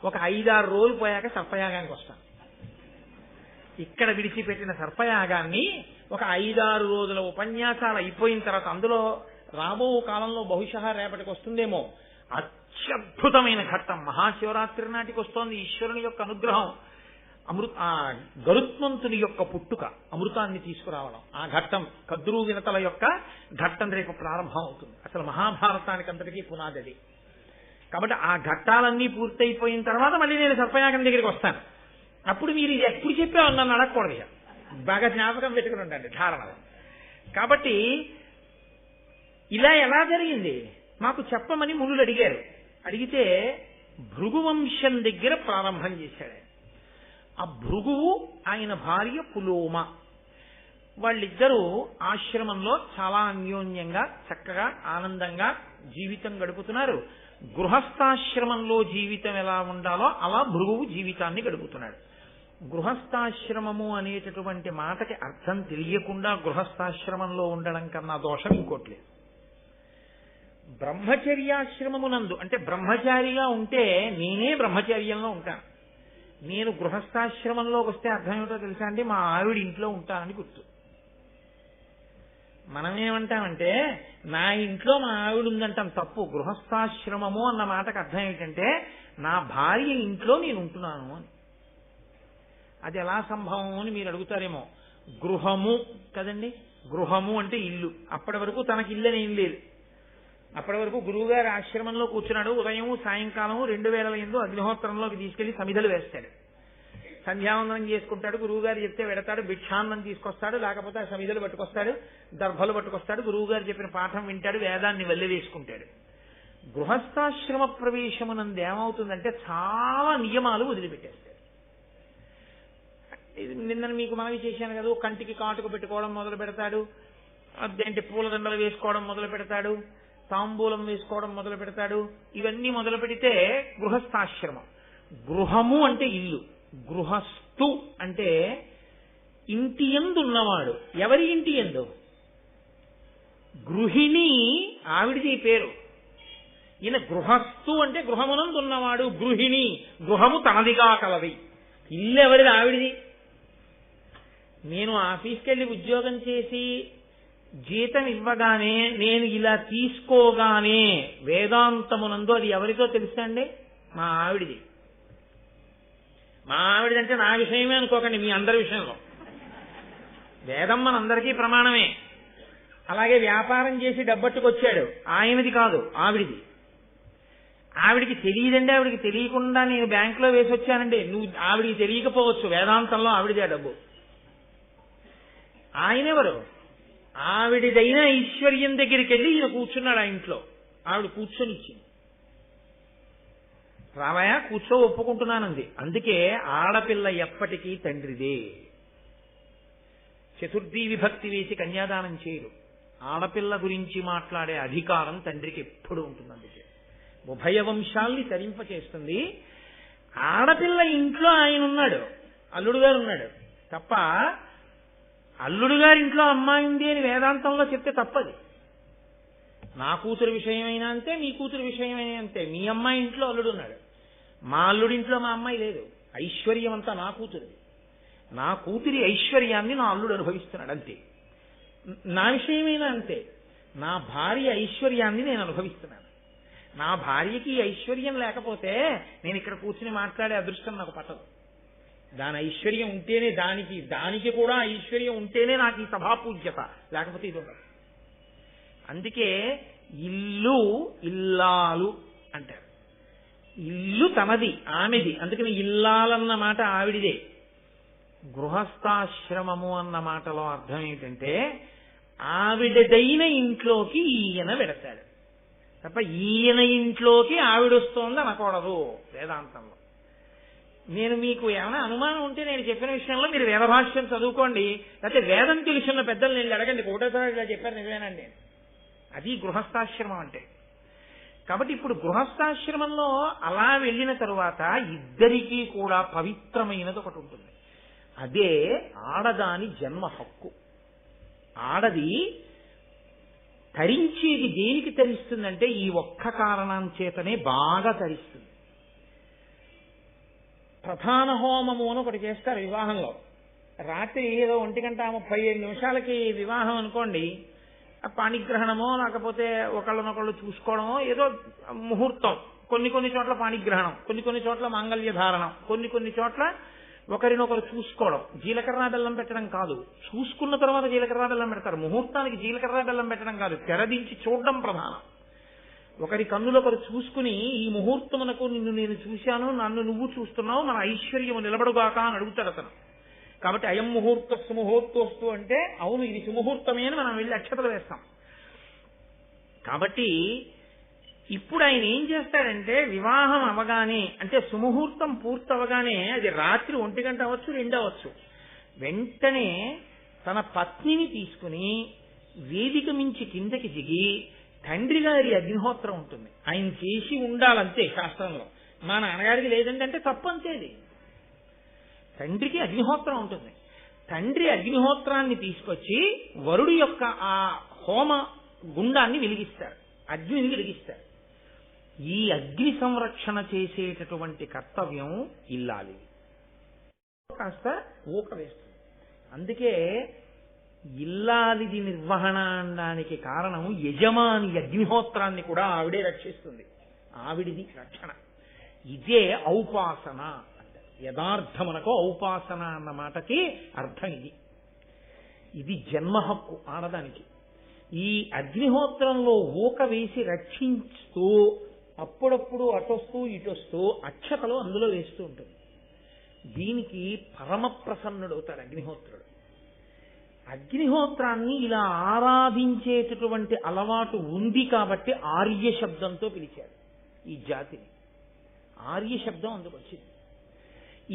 ఒక 5-6 రోజులు పోయాక సర్పయాగానికి వస్తాను. ఇక్కడ విడిచిపెట్టిన సర్పయాగాన్ని ఒక 5-6 రోజుల ఉపన్యాసాలు అయిపోయిన తర్వాత, అందులో రాబో కాలంలో బహుశా రేపటికి వస్తుందేమో అత్యద్భుతమైన ఘట్టం, మహాశివరాత్రి నాటికి వస్తోంది. ఈశ్వరుని యొక్క అనుగ్రహం, గరుత్మంతుని యొక్క పుట్టుక, అమృతాన్ని తీసుకురావడం, ఆ ఘట్టం కద్రు వినతల యొక్క ఘట్టం రేపు ప్రారంభం అవుతుంది. అసలు మహాభారతానికి అంతటికీ పునాది అది. కాబట్టి ఆ ఘట్టాలన్నీ పూర్తయిపోయిన తర్వాత మళ్ళీ నేను సర్పయాగం దగ్గరికి వస్తాను. అప్పుడు మీరు ఇది ఎప్పుడు చెప్పావు నన్ను అడగకూడదు, బాగా జ్ఞాపకం పెట్టుకుని ఉండండి ధారణ. కాబట్టి ఇలా ఎలా జరిగింది మాకు చెప్పమని మునులు అడిగారు. అడిగితే భృగువంశం దగ్గర ప్రారంభం చేశాడు. ఆ భృగువు ఆయన భార్య పులోమ, వాళ్ళిద్దరూ ఆశ్రమంలో చాలా అన్యోన్యంగా చక్కగా ఆనందంగా జీవితం గడుపుతున్నారు. గృహస్థాశ్రమంలో జీవితం ఎలా ఉండాలో అలా భృగువు జీవితాన్ని గడుపుతున్నాడు. గృహస్థాశ్రమము అనేటటువంటి మాటకి అర్థం తెలియకుండా గృహస్థాశ్రమంలో ఉండడం కన్నా దోషం ఇంకోట్లేదు. బ్రహ్మచర్యాశ్రమమునందు అంటే బ్రహ్మచారిగా ఉంటే నేనే బ్రహ్మచర్యంలో ఉంటాను. నేను గృహస్థాశ్రమంలోకి వస్తే అర్థం ఏమిటో తెలుసా అండి, మా ఆవిడ ఇంట్లో ఉంటానని గుర్తు. మనమేమంటామంటే నా ఇంట్లో మా ఆవిడ ఉందంటాం, తప్పు. గృహస్థాశ్రమము అన్న మాటకు అర్థం ఏమిటంటే నా భార్య ఇంట్లో నేను ఉంటున్నాను అని. అది ఎలా సంభవం అని మీరు అడుగుతారేమో. గృహము కదండి, గృహము అంటే ఇల్లు. అప్పటి వరకు తనకి ఇల్లు అనేం లేదు. అప్పటి వరకు గురువుగారి ఆశ్రమంలో కూర్చున్నాడు. ఉదయం సాయంకాలం 2 వేళల యందు అగ్నిహోత్రంలోకి తీసుకెళ్లి సమిధలు వేస్తాడు. సంధ్యావందనం చేసుకుంటాడు. గురువుగారు చెప్తే వెడతాడు, భిక్షాన్నం తీసుకొస్తాడు, లేకపోతే ఆ సమిధలు పట్టుకొస్తాడు, దర్భలు పట్టుకొస్తాడు. గురువుగారు చెప్పిన పాఠం వింటాడు, వేదాన్ని వల్లె వేసుకుంటాడు. గృహస్థాశ్రమ ప్రవేశమునందు ఏమవుతుందంటే చాలా నియమాలు వదిలిపెట్టేస్తాడు. నిన్న మీకు మనవి చేశాను కదా, కంటికి కాటుకు పెట్టుకోవడం మొదలు పెడతాడు, అదేంటి పూలదండలు వేసుకోవడం మొదలు పెడతాడు, తాంబూలం వేసుకోవడం మొదలు పెడతాడు. ఇవన్నీ మొదలు పెడితే గృహస్థాశ్రమం. గృహము అంటే ఇల్లు, గృహస్థు అంటే ఇంటి యందు ఉన్నవాడు. ఎవరి ఇంటి యందు? గృహిణి ఆవిడిది పేరు. ఈయన గృహస్థు అంటే గృహమునందు ఉన్నవాడు. గృహిణి గృహము తనదిగా కలది. ఇల్లు ఎవరిది? ఆవిడిది. నేను ఆఫీస్కి వెళ్ళి ఉద్యోగం చేసి జీతం ఇవ్వగానే నేను ఇలా తీసుకోగానే వేదాంతమునందు అది ఎవరితో తెలుసా అండి? మా ఆవిడిది. మా ఆవిడిదంటే నా విషయమే అనుకోకండి, మీ అందరి విషయంలో. వేదం మనందరికీ ప్రమాణమే. అలాగే వ్యాపారం చేసి డబ్బట్టుకొచ్చాడు, ఆయనది కాదు, ఆవిడిది. ఆవిడికి తెలియదండి, ఆవిడికి తెలియకుండా నేను బ్యాంకులో వేసి వచ్చానండి. ఆవిడికి తెలియకపోవచ్చు, వేదాంతంలో ఆవిడిదే డబ్బు. ఆయనెవరు? ఆవిడిదైన ఐశ్వర్యం దగ్గరికి వెళ్ళి ఈయన కూర్చున్నాడు ఆ ఇంట్లో. ఆవిడ కూర్చొని ఇచ్చింది. రామయ్య కూర్చో, ఒప్పుకుంటున్నానంది. అందుకే ఆడపిల్ల ఎప్పటికీ తండ్రిదే. చతుర్థీ విభక్తి వేసి కన్యాదానం చేయరు. ఆడపిల్ల గురించి మాట్లాడే అధికారం తండ్రికి ఎప్పుడు ఉంటుంది. అందుకే ఉభయ వంశాల్ని తరింపచేస్తుంది. ఆడపిల్ల ఇంట్లో ఆయన ఉన్నాడు, అల్లుడు గారు ఉన్నాడు తప్ప అల్లుడు గారింట్లో అమ్మాయి ఉంది అని వేదాంతంలో చెప్తే తప్పది. నా కూతురు విషయమైనా అంతే, మీ కూతురు విషయమైనా అంతే. మీ అమ్మాయి ఇంట్లో అల్లుడు ఉన్నాడు, మా అల్లుడింట్లో మా అమ్మాయి లేదు. ఐశ్వర్యం అంతా నా కూతురిది. నా కూతురి ఐశ్వర్యాన్ని నా అల్లుడు అనుభవిస్తున్నాడు అంతే. నా విషయమైనా అంతే. నా భార్య ఐశ్వర్యాన్ని నేను అనుభవిస్తున్నాను. నా భార్యకి ఐశ్వర్యం లేకపోతే నేను ఇక్కడ కూర్చుని మాట్లాడే అదృష్టం నాకు పట్టదు. దాని ఐశ్వర్యం ఉంటేనే, దానికి కూడా ఐశ్వర్యం ఉంటేనే నాకు ఈ సభాపూజ్యత, లేకపోతే ఇది ఉండదు. అందుకే ఇల్లు ఇల్లాలు అంటారు. ఇల్లు తనది, ఆమెది. అందుకని ఇల్లాలన్న మాట ఆవిడిదే. గృహస్థాశ్రమము అన్న మాటలో అర్థం ఏంటంటే ఆవిడదైన ఇంట్లోకి ఈయన వెడతాడు. తప్ప ఈయన ఇంట్లోకి ఆవిడొస్తోంది అనకూడదు వేదాంతంలో. నేను మీకు ఏమైనా అనుమానం ఉంటే నేను చెప్పిన విషయంలో మీరు వేదభాష్యం చదువుకోండి, లేకపోతే వేదం తెలుసున్న పెద్దలు నేను అడగండి, ఒకటేసారి ఇలా చెప్పారు నిజమేనండి. అది గృహస్థాశ్రమం అంటే. కాబట్టి ఇప్పుడు గృహస్థాశ్రమంలో అలా వెళ్ళిన తరువాత ఇద్దరికీ కూడా పవిత్రమైనది ఒకటి ఉంటుంది. అదే ఆడదాని జన్మ హక్కు. ఆడది తరించేది దేనికి తరిస్తుందంటే ఈ ఒక్క కారణం చేతనే బాగా తరిస్తుంది. ప్రధాన హోమము అని ఒకటి చేస్తారు వివాహంలో. రాత్రి ఏదో 1:35 వివాహం అనుకోండి, పాణిగ్రహణమో లేకపోతే ఒకళ్ళనొకళ్ళు చూసుకోవడమో ఏదో ముహూర్తం. కొన్ని చోట్ల పాణిగ్రహణం, కొన్ని చోట్ల మాంగళ్య ధారణం, కొన్ని చోట్ల ఒకరినొకరు చూసుకోవడం. జీలకర్ర బెల్లం పెట్టడం కాదు, చూసుకున్న తర్వాత జీలకర్ర బెల్లం పెడతారు. ముహూర్తానికి జీలకర్ర బెల్లం పెట్టడం కాదు, తెరదించి చూడడం ప్రధానం. ఒకరి కన్నులొకరు చూసుకుని ఈ ముహూర్తమునకు నిన్ను నేను చూశాను, నన్ను నువ్వు చూస్తున్నావు, మన ఐశ్వర్యము నిలబడుగాక అని అడుగుతాడు అతను. కాబట్టి అయం ముహూర్తస్సు ముహూర్తోస్తు అంటే అవును ఇది సుముహూర్తమే అని మనం వెళ్ళి అక్షతలు వేస్తాం. కాబట్టి ఇప్పుడు ఆయన ఏం చేస్తాడంటే వివాహం అవగానే అంటే సుముహూర్తం పూర్తవగానే అది రాత్రి 1 గంట అవ్వచ్చు 2 అవ్వచ్చు, వెంటనే తన పత్నిని తీసుకుని వేదిక మించి కిందకి దిగి తండ్రి గారి అగ్నిహోత్రం ఉంటుంది, ఆయన చేసి ఉండాలంతే శాస్త్రంలో. మా నాన్నగారికి లేదంటే తప్పు అంతేది. తండ్రికి అగ్నిహోత్రం ఉంటుంది. తండ్రి అగ్నిహోత్రాన్ని తీసుకొచ్చి వరుడు యొక్క ఆ హోమ గుండాన్ని వెలిగిస్తారు, అగ్నిని వెలిగిస్తారు. ఈ అగ్ని సంరక్షణ చేసేటటువంటి కర్తవ్యం ఇల్లాలి. కాస్త ఊక వేస్తుంది. అందుకే ఇల్లాలిది నిర్వహణ అనడానికి కారణం యజమాని అగ్నిహోత్రాన్ని కూడా ఆవిడే రక్షిస్తుంది, ఆవిడిది రక్షణ. ఇదే ఔపాసన అంటే యథార్థమునకు ఔపాసన అన్న మాటకి అర్థం ఇది. ఇది జన్మ హక్కు ఆడదానికి. ఈ అగ్నిహోత్రంలో ఊక వేసి రక్షిస్తూ అప్పుడప్పుడు అటొస్తూ ఇటొస్తూ అక్షతలు అందులో వేస్తూ ఉంటుంది. దీనికి పరమ ప్రసన్నుడవుతాడు అగ్నిహోత్రుడు. అగ్నిహోత్రాన్ని ఇలా ఆరాధించేటటువంటి అలవాటు ఉంది కాబట్టి ఆర్య శబ్దంతో పిలిచాడు ఈ జాతిని. ఆర్య శబ్దం అందుకు వచ్చింది.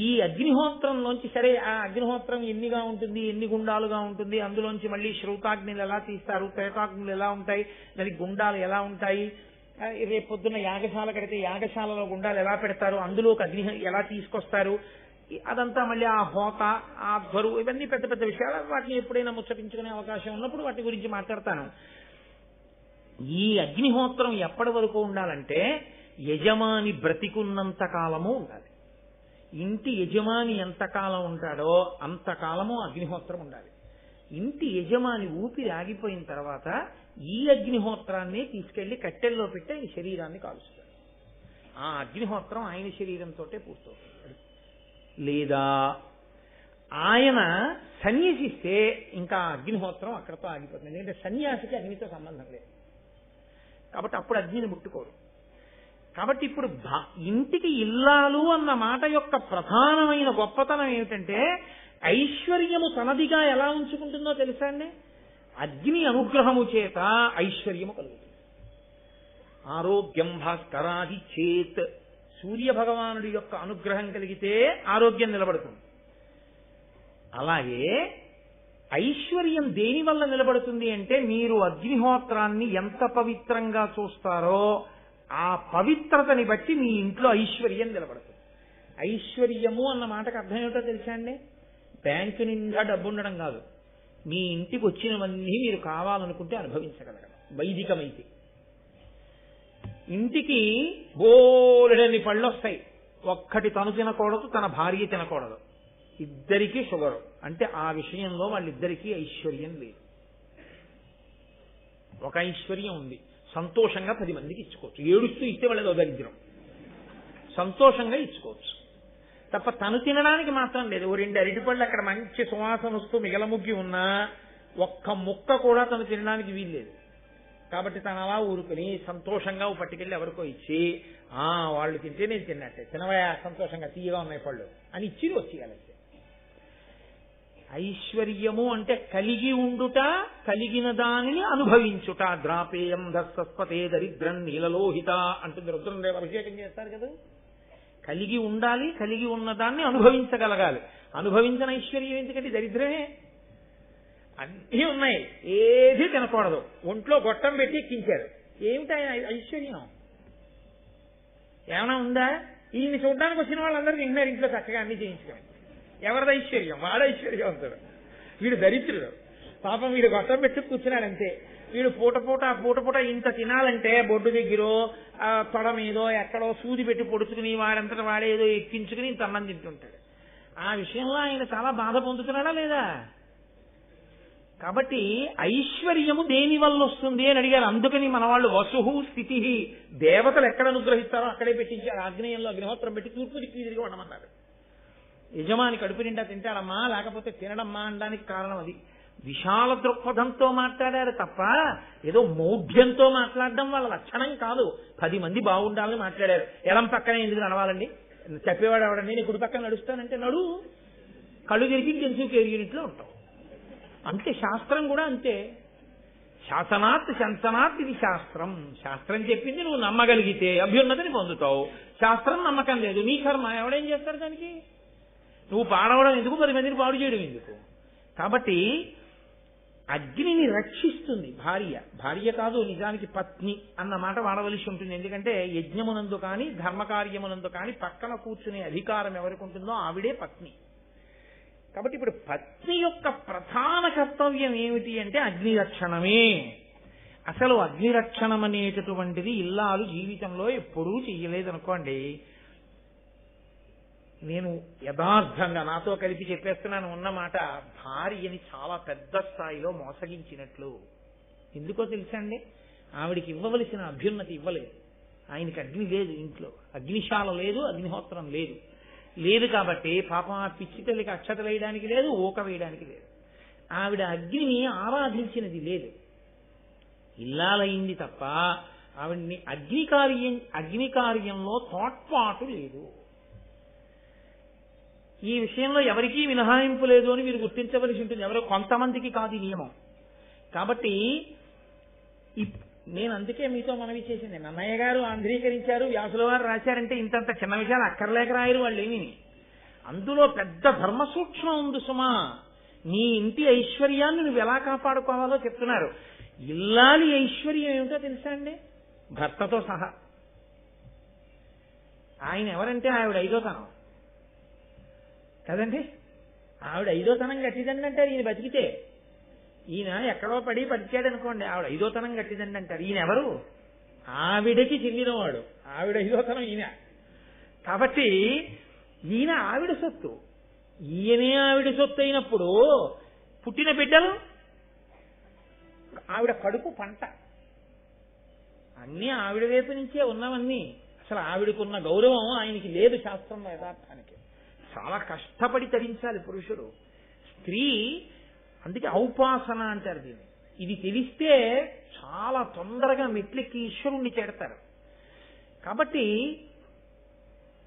ఈ అగ్నిహోత్రంలోంచి సరే ఆ అగ్నిహోత్రం ఎన్నిగా ఉంటుంది, ఎన్ని గుండాలుగా ఉంటుంది, అందులోంచి మళ్ళీ శ్రౌతాగ్నిలు ఎలా తీస్తారు, త్రేతాగ్నులు ఎలా ఉంటాయి, దానికి గుండాలు ఎలా ఉంటాయి, రేపు పొద్దున్న యాగశాల కడితే యాగశాలలో గుండాలు ఎలా పెడతారు, అందులోకి అగ్ని ఎలా తీసుకొస్తారు, అదంతా మళ్ళీ ఆ హోత ఆ బరువు ఇవన్నీ పెద్ద పెద్ద విషయాలు. వాటిని ఎప్పుడైనా ముచ్చటించుకునే అవకాశం ఉన్నప్పుడు వాటి గురించి మాట్లాడతాను. ఈ అగ్నిహోత్రం ఎప్పటి వరకు ఉండాలంటే యజమాని బ్రతికున్నంత కాలము ఉండాలి. ఇంటి యజమాని ఎంతకాలం ఉంటాడో అంతకాలము అగ్నిహోత్రం ఉండాలి. ఇంటి యజమాని ఊపిరి ఆగిపోయిన తర్వాత ఈ అగ్నిహోత్రాన్ని తీసుకెళ్లి కట్టెల్లో పెట్టి ఆయన శరీరాన్ని కాలుస్తాడు. ఆ అగ్నిహోత్రం ఆయన శరీరంతో పూర్తవుతుంది. లేదా ఆయన సన్యసిస్తే ఇంకా అగ్నిహోత్రం అక్కడతో ఆగిపోతుంది. ఎందుకంటే సన్యాసికి అగ్నితో సంబంధం లేదు కాబట్టి అప్పుడు అగ్నిని ముట్టుకోరు. కాబట్టి ఇప్పుడు ఇంటికి ఇల్లాలు అన్న మాట యొక్క ప్రధానమైన గొప్పతనం ఏమిటంటే ఐశ్వర్యము తనదిగా ఎలా ఉంచుకుంటుందో తెలుసా అండి? అగ్ని అనుగ్రహము చేత ఐశ్వర్యము కలుగుతుంది. ఆరోగ్యం భాస్కరాది చేత్, సూర్య భగవానుడి యొక్క అనుగ్రహం కలిగితే ఆరోగ్యం నిలబడుతుంది. అలాగే ఐశ్వర్యం దేని వల్ల నిలబడుతుంది అంటే మీరు అగ్నిహోత్రాన్ని ఎంత పవిత్రంగా చూస్తారో ఆ పవిత్రతని బట్టి మీ ఇంట్లో ఐశ్వర్యం నిలబడుతుంది. ఐశ్వర్యము అన్న మాటకు అర్థం ఏమిటో తెలుసా అండి? బ్యాంకు నిండా డబ్బు ఉండడం కాదు, మీ ఇంటికి వచ్చినవన్నీ మీరు కావాలనుకుంటే అనుభవించగలగడం. వైదికమైతే ఇంటికి బోలెడని పళ్ళు వస్తాయి, ఒక్కటి తను తినకూడదు, తన భార్య తినకూడదు, ఇద్దరికీ షుగరు అంటే ఆ విషయంలో వాళ్ళిద్దరికీ ఐశ్వర్యం లేదు. ఒక ఐశ్వర్యం ఉంది, సంతోషంగా 10 మందికి ఇచ్చుకోవచ్చు. ఏడుస్తూ ఇస్తే వాళ్ళది దరిద్రం. సంతోషంగా ఇచ్చుకోవచ్చు తప్ప తను తినడానికి మాత్రం లేదు. 2 అరటిపళ్ళు అక్కడ మంచి సువాసన వస్తూ మిగలముగ్గి ఉన్నా ఒక్క ముక్క కూడా తను తినడానికి వీల్లేదు. కాబట్టి తను అలా ఊరుకుని సంతోషంగా పట్టుకెళ్ళి ఎవరికో ఇచ్చి వాళ్ళు తింటే నేను తిన్నట్టే, తినవయా సంతోషంగా తీయగా ఉన్నాయి పళ్ళు అని ఇచ్చి వచ్చేయాలంటే. ఐశ్వర్యము అంటే కలిగి ఉండుట, కలిగిన దానిని అనుభవించుట. ద్రాపేయం దస్పతే దరిద్రం నీలలోహిత అంటుంది రుద్రందేవ అభిషేకం చేస్తారు కదా. కలిగి ఉండాలి, కలిగి ఉన్నదాన్ని అనుభవించగలగాలి. అనుభవించిన ఐశ్వర్యం ఎందుకంటే దరిద్రమే. అన్నీ ఉన్నాయి, ఏది తినకూడదు, ఒంట్లో గొట్టం పెట్టి ఎక్కించారు. ఏమిటా ఐశ్వర్యం? ఏమైనా ఉందా? ఈయన్ని చూడడానికి వచ్చిన వాళ్ళందరూ తింటున్నారు ఇంట్లో చక్కగా అన్ని చేయించుకొని. ఎవరిది ఐశ్వర్యం? వాడు ఐశ్వర్యం అవుతాడు. వీడు దరిద్రుడు. పాపం వీడు గొట్టం పెట్టి కూర్చున్నాడంతే. వీడు పూట ఇంత తినాలంటే బొడ్డు దగ్గరో తొడ మీదో ఎక్కడో సూది పెట్టి పొడుచుకుని వాడంతటా వాడేదో ఎక్కించుకుని ఇంత అన్నం తింటుంటాడు. ఆ విషయంలో ఆయన చాలా బాధ పొందుతున్నాడా లేదా? కాబట్టి ఐశ్వర్యము దేని వల్ల వస్తుంది అని అడిగారు. అందుకని మన వాళ్ళు వసుహు స్థితి, దేవతలు ఎక్కడ అనుగ్రహిస్తారో అక్కడే పెట్టించారు. ఆగ్నేయంలో అగ్నిహోత్రం పెట్టి తూర్పు దిక్కు తిరిగి ఉండమన్నారు. యజమాని కడుపు నిండా తింటాడమ్మా, లేకపోతే తినడమ్మా అనడానికి కారణం అది. విశాల దృక్పథంతో మాట్లాడారు తప్ప ఏదో మౌఢ్యంతో మాట్లాడడం వాళ్ళ లక్షణం కాదు. 10 మంది బాగుండాలని మాట్లాడారు. ఎడం పక్కనే ఎందుకు నడవాలండి? చెప్పేవాడు ఎవడండి? నేను కుడి పక్కన నడుస్తానంటే నడు, కళ్ళు తిరిగి ఇంటెన్సివ్ కేర్ యూనిట్ లో ఉంటావు. అంతే. శాస్త్రం కూడా అంతే. శాసనాత్ శంసనాత్ ఇది శాస్త్రం. శాస్త్రం చెప్పింది నువ్వు నమ్మగలిగితే అభ్యున్నతిని పొందుతావు. శాస్త్రం నమ్మకం లేదు, నీ కర్మ. ఎవడేం చేస్తాడు దానికి? నువ్వు పాడవడం ఎందుకు, 10 మందిని పాడు చేయడం ఎందుకు? కాబట్టి అగ్నిని రక్షిస్తుంది భార్య. భార్య కాదు, నిజానికి పత్ని అన్న మాట వాడవలసి ఉంటుంది. ఎందుకంటే యజ్ఞమునందు కానీ ధర్మకార్యమునందు కానీ పక్కన కూర్చునే అధికారం ఎవరికి ఉంటుందో ఆవిడే పత్ని. కాబట్టి ఇప్పుడు పత్ని యొక్క ప్రధాన కర్తవ్యం ఏమిటి అంటే అగ్ని రక్షణమే. అసలు అగ్ని రక్షణం అనేటటువంటిది ఇల్లాలు జీవితంలో ఎప్పుడూ చెయ్యలేదనుకోండి. నేను యథార్థంగా నాతో కలిపి చెప్పేస్తున్నాను ఉన్నమాట, భార్యని చాలా పెద్ద స్థాయిలో మోసగించినట్లు. ఎందుకో తెలుసండి? ఆవిడికి ఇవ్వవలసిన అభ్యున్నతి ఇవ్వలేదు. ఆయనకి అగ్ని లేదు, ఇంట్లో అగ్నిశాల లేదు, అగ్నిహోత్రం లేదు. లేదు కాబట్టి పాపం ఆ పిచ్చి తల్లికి అక్షత వేయడానికి లేదు, ఊక వేయడానికి లేదు. ఆవిడ అగ్నిని ఆరాధించినది లేదు. ఇల్లాలైంది తప్ప ఆవిడ్ని అగ్ని కార్యంలో తోడ్పాటు లేదు. ఈ విషయంలో ఎవరికీ మినహాయింపు లేదు అని మీరు గుర్తించవలసి ఉంటుంది. ఎవరో కొంతమందికి కాదు ఈ నియమం. కాబట్టి నేను అందుకే మీతో మనవి చేసింది, నన్నయ్య గారు ఆంధ్రీకరించారు, వ్యాసుల వారు రాశారంటే ఇంతంత చిన్న విషయాలు అక్కర్లేక రాయరు వాళ్ళు ఏమీ. అందులో పెద్ద ధర్మ సూక్ష్మం ఉంది సుమా. నీ ఇంటి ఐశ్వర్యాన్ని నువ్వు ఎలా కాపాడుకోవాలో చెప్తున్నారు. ఇల్లాలి ఐశ్వర్యం ఏమిటో తెలుసా అండి? భర్తతో సహా. ఆయన ఎవరంటే ఆవిడ 5వ తనం కదండి. ఆవిడ 5వ తనం గట్టిదండి అంటారు ఈయన బతికితే. ఈయన ఎక్కడో పడి బతికాడు అనుకోండి, ఆవిడ 5వ తనం గట్టిదండి అంటారు. ఈయన ఎవరు? ఆవిడకి చెందినవాడు. ఆవిడ 5వ తనం ఈయన. కాబట్టి ఈయన ఆవిడ సొత్తు, ఈయనే ఆవిడ సొత్తు అయినప్పుడు పుట్టిన బిడ్డలు ఆవిడ కడుపు పంట. అన్నీ ఆవిడ వైపు నుంచే ఉన్నవన్నీ. అసలు ఆవిడకున్న గౌరవం ఆయనకి లేదు శాస్త్రంలో. యథార్థానికి చాలా కష్టపడి తరించాలి పురుషుడు. స్త్రీ అందుకే ఔపాసన అంటారు దీన్ని. ఇది తెలిస్తే చాలా తొందరగా మెట్లెక్కి ఈశ్వరుణ్ణి చేడతారు. కాబట్టి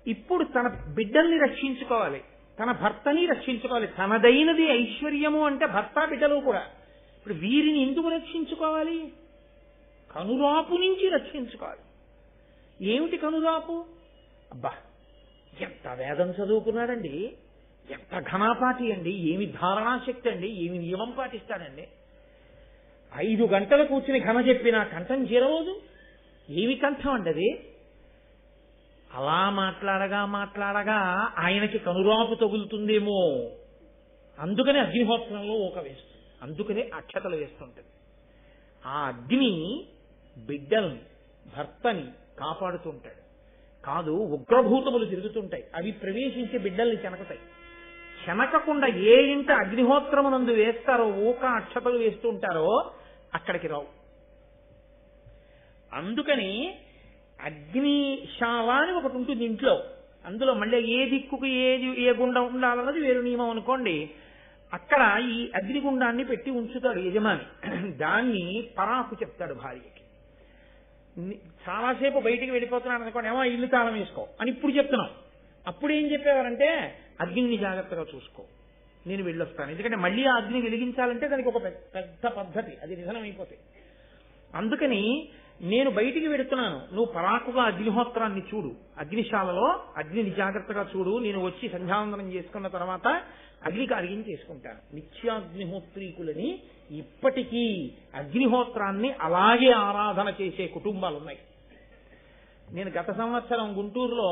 ఇప్పుడు తన బిడ్డల్ని రక్షించుకోవాలి, తన భర్తని రక్షించుకోవాలి. తనదైనది ఐశ్వర్యము అంటే భర్త బిడ్డలు కూడా. ఇప్పుడు వీరిని ఎందుకు రక్షించుకోవాలి? కనురాపు నుంచి రక్షించుకోవాలి. ఏమిటి కనురాపు? అబ్బా, ఎంత వేదం చదువుకున్నాడండి, ఎంత ఘనాపాఠి అండి, ఏమి ధారణాశక్తి అండి, ఏమి నియమం పాటిస్తాడండి. 5 గంటలు కూర్చుని ఘన చెప్పి నా కంఠం చేరవదు. ఏమి కంఠం అండి అది? అలా మాట్లాడగా ఆయనకి కనురాపు తగులుతుందేమో. అందుకనే అగ్నిహోత్రంలో ఊక వేస్తుంది, అందుకనే అక్షతలు వేస్తుంటుంది. ఆ అగ్ని బిడ్డల్ని భర్తని కాపాడుతుంటాడు. కాదు, ఉగ్రభూతములు తిరుగుతుంటాయి, అవి ప్రవేశించి బిడ్డల్ని చెనకతాయి. చెనకకుండా ఏ ఇంట అగ్నిహోత్రమునందు వేస్తారో, ఊక అక్షతలు వేస్తూ ఉంటారో అక్కడికి రావు. అందుకని అగ్నిశాల అని ఒకటి ఉంటుంది ఇంట్లో. అందులో మళ్ళీ ఏ దిక్కుకు ఏ గుండం ఉండాలన్నది వేరు నియమం అనుకోండి. అక్కడ ఈ అగ్నిగుండాన్ని పెట్టి ఉంచుతాడు యజమాని. దాన్ని పరాకు చెప్తాడు భార్యకి. చాలాసేపు బయటికి వెళ్ళిపోతున్నాడు అనుకోండి, ఏమో ఇల్లు తాళం వేసుకో అని ఇప్పుడు చెప్తున్నాం. అప్పుడు ఏం చెప్పేవారంటే అగ్నిని జాగ్రత్తగా చూసుకో, నేను వెళ్ళొస్తాను. ఎందుకంటే మళ్ళీ ఆ అగ్ని వెలిగించాలంటే దానికి ఒక పెద్ద పద్ధతి, అది నిధనం అయిపోతాయి. అందుకని నేను బయటికి వెడుతున్నాను, నువ్వు పరాకుగా అగ్నిహోత్రాన్ని చూడు, అగ్నిశాలలో అగ్నిని జాగ్రత్తగా చూడు, నేను వచ్చి సంధ్యావందనం చేసుకున్న తర్వాత అగ్ని కార్యం చేసుకుంటాను. నిత్యాగ్నిహోత్రీకులని ఇప్పటికీ అగ్నిహోత్రాన్ని అలాగే ఆరాధన చేసే కుటుంబాలు ఉన్నాయి. నేను గత సంవత్సరం గుంటూరులో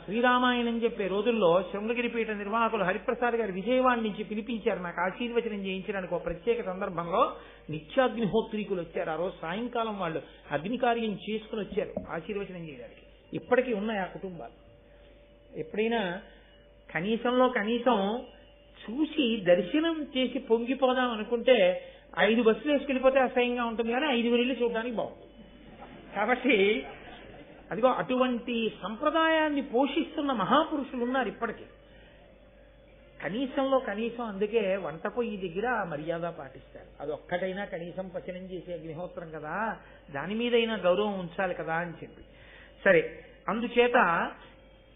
శ్రీరామాయణం చెప్పే రోజుల్లో శృంగగిరిపీఠ నిర్వాహకులు హరిప్రసాద్ గారు విజయవాడ నుంచి పిలిపించారు నాకు ఆశీర్వచనం చేయించడానికి. ఒక ప్రత్యేక సందర్భంలో నిత్యాగ్నిహోత్రీకులు వచ్చారు. ఆ రోజు సాయంకాలం వాళ్ళు అగ్ని కార్యం చేసుకుని వచ్చారు ఆశీర్వచనం చేయడానికి. ఇప్పటికీ ఉన్నాయి ఆ కుటుంబాలు. ఎప్పుడైనా కనీసంలో కనీసం చూసి దర్శనం చేసి పొంగిపోదాం అనుకుంటే 5 బస్సులు వేసుకెళ్ళిపోతే అసహ్యంగా ఉంటుంది, కానీ 5 వెళ్ళి చూడడానికి బాగుంటుంది. కాబట్టి అదిగో అటువంటి సంప్రదాయాన్ని పోషిస్తున్న మహాపురుషులు ఉన్నారు ఇప్పటికీ. కనీసంలో కనీసం అందుకే వంట పొయ్యి దగ్గర మర్యాద పాటిస్తారు. అది ఒక్కటైనా కనీసం పచనం చేసే అగ్నిహోత్రం కదా, దాని మీదైనా గౌరవం ఉంచాలి కదా అని చెప్పి. సరే, అందుచేత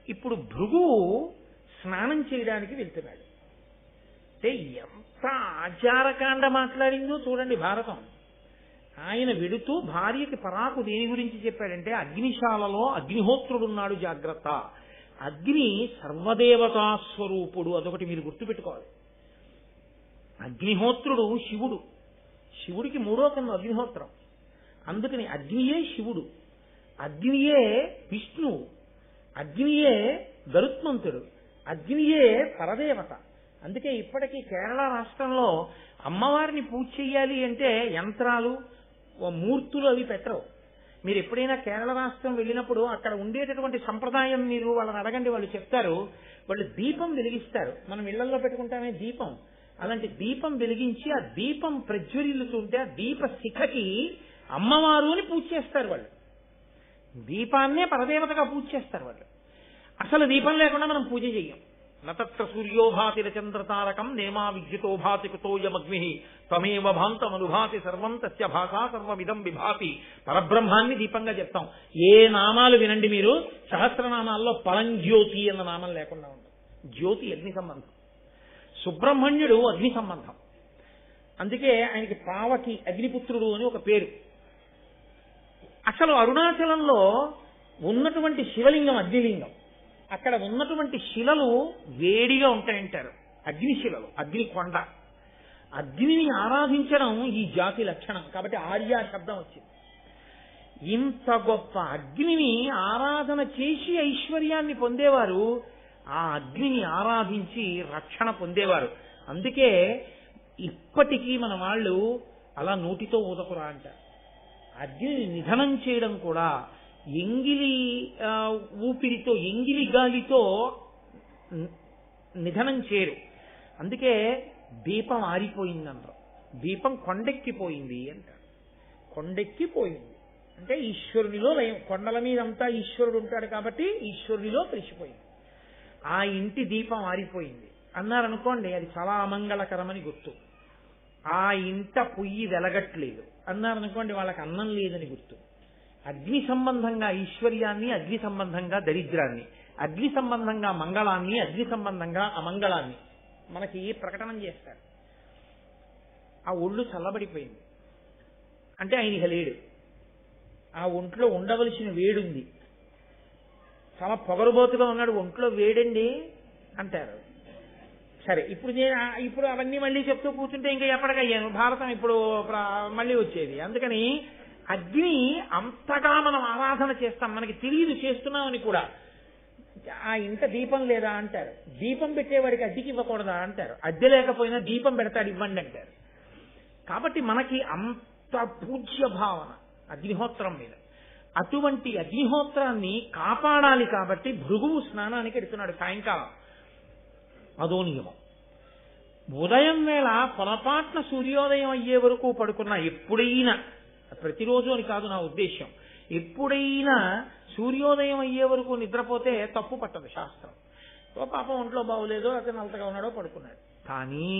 ఇప్పుడు భృగువు స్నానం చేయడానికి వెళ్తున్నాడు. అంటే ఎంత ఆచారకాండ మాట్లాడిందో చూడండి భారతం. ఆయన వెడుతూ భార్యకి పరాకు దేని గురించి చెప్పాడంటే, అగ్నిశాలలో అగ్నిహోత్రుడున్నాడు జాగ్రత్త. అగ్ని సర్వదేవతా స్వరూపుడు, అదొకటి మీరు గుర్తుపెట్టుకోవాలి. అగ్నిహోత్రుడు శివుడు, శివుడికి 3వ కన్ను అగ్నిహోత్రం. అందుకని అగ్నియే శివుడు, అగ్నియే విష్ణువు, అగ్నియే గరుత్మంతుడు, అగ్నియే పరదేవత. అందుకే ఇప్పటికీ కేరళ రాష్ట్రంలో అమ్మవారిని పూజ చెయ్యాలి అంటే యంత్రాలు మూర్తులు అవి పెట్టరు. మీరు ఎప్పుడైనా కేరళ రాష్ట్రం వెళ్ళినప్పుడు అక్కడ ఉండేటటువంటి సంప్రదాయం మీరు వాళ్ళని అడగండి, వాళ్ళు చెప్తారు. వాళ్ళు దీపం వెలిగిస్తారు, మనం ఇళ్లలో పెట్టుకుంటామే దీపం, అలాంటి దీపం వెలిగించి ఆ దీపం ప్రజ్వరిల్లుతుంటే ఆ దీప శిఖకి అమ్మవారు అని పూజ చేస్తారు. వాళ్ళు దీపాన్నే పరదేవతగా పూజ చేస్తారు. వాళ్ళు అసలు దీపం లేకుండా మనం పూజ చెయ్యం. నతత్ర సూర్యోభాతి చంద్రతారకం నేమా విద్యుతో భాతి కుతోయమగ్ని త్వమేవ భాంతమనుభాతి సర్వం తస్య భాషా సర్వమిదం విభాతి. పరబ్రహ్మాన్ని దీపంగా చెప్తాం. ఏ నామాలు వినండి మీరు, సహస్రనామాల్లో పరంజ్యోతి అన్న నామం లేకుండా ఉండదు. జ్యోతి అగ్ని సంబంధం, సుబ్రహ్మణ్యుడు అగ్ని సంబంధం. అందుకే ఆయనకి పావకి అగ్నిపుత్రుడు అని ఒక పేరు. అసలు అరుణాచలంలో ఉన్నటువంటి శివలింగం అగ్నిలింగం. అక్కడ ఉన్నటువంటి శిలలు వేడిగా ఉంటాయంటారు, అగ్నిశిలలు, అగ్ని కొండ. అగ్నిని ఆరాధించడం ఈ జాతి లక్షణం, కాబట్టి ఆర్య శబ్దం వచ్చింది. ఇంత గొప్ప అగ్నిని ఆరాధన చేసి ఐశ్వర్యాన్ని పొందేవారు, ఆ అగ్నిని ఆరాధించి రక్షణ పొందేవారు. అందుకే ఇప్పటికీ మన వాళ్ళు అలా నోటితో ఊదకురా అంటారు. అగ్నిని నిధనం చేయడం కూడా ఎంగిలి ఊపిరితో, ఎంగిలి గాలితో నిధనం చేయరు. అందుకే దీపం ఆరిపోయిందన్నారు, దీపం కొండెక్కిపోయింది అంటారు. కొండెక్కిపోయింది అంటే ఈశ్వరునిలో లయం, కొండల మీద అంతా ఈశ్వరుడు ఉంటాడు కాబట్టి ఈశ్వరునిలో కలిసిపోయింది. ఆ ఇంటి దీపం ఆరిపోయింది అన్నారనుకోండి, అది చాలా అమంగళకరమని గుర్తు. ఆ ఇంట పొయ్యి వెలగట్లేదు అన్నారనుకోండి, వాళ్ళకి అన్నం లేదని గుర్తు. అగ్ని సంబంధంగా ఐశ్వర్యాన్ని, అగ్ని సంబంధంగా దరిద్రాన్ని, అగ్ని సంబంధంగా మంగళాన్ని, అగ్ని సంబంధంగా అమంగళాన్ని మనకి ప్రకటన చేస్తారు. ఆ ఒళ్ళు చల్లబడిపోయింది అంటే ఆయన ఇక లేడు, ఆ ఒంట్లో ఉండవలసిన వేడుంది. చాలా పొగరుబోతుగా ఉన్నాడు, ఒంట్లో వేడండి అంటారు. సరే, ఇప్పుడు అవన్నీ మళ్ళీ చెప్తూ కూర్చుంటే ఇంకా ఎప్పటికయ్యాను భారతం ఇప్పుడు మళ్ళీ వచ్చేది. అందుకని అగ్ని అంతగా మనం ఆరాధన చేస్తాం, మనకి తెలియదు చేస్తున్నామని కూడా. ఆ ఇంట దీపం లేదా అంటారు, దీపం పెట్టేవాడికి అద్దెకి ఇవ్వకూడదా అంటారు, అద్దె లేకపోయినా దీపం పెడతాడు ఇవ్వండి అంటారు. కాబట్టి మనకి అంత పూజ్య భావన అగ్నిహోత్రం మీద. అటువంటి అగ్నిహోత్రాన్ని కాపాడాలి కాబట్టి భృగువు స్నానానికి ఎడుతున్నాడు సాయంకాలం. అదో నియమం. ఉదయం వేళ పొరపాట్న సూర్యోదయం అయ్యే వరకు పడుకున్నా, ఎప్పుడైనా, ప్రతిరోజు అని కాదు నా ఉద్దేశ్యం, ఎప్పుడైనా సూర్యోదయం అయ్యే వరకు నిద్రపోతే తప్పు పట్టదు శాస్త్రం. పాపం ఒంట్లో బాగోలేదో అతను నలతగా ఉన్నాడో పడుకున్నాడు. కానీ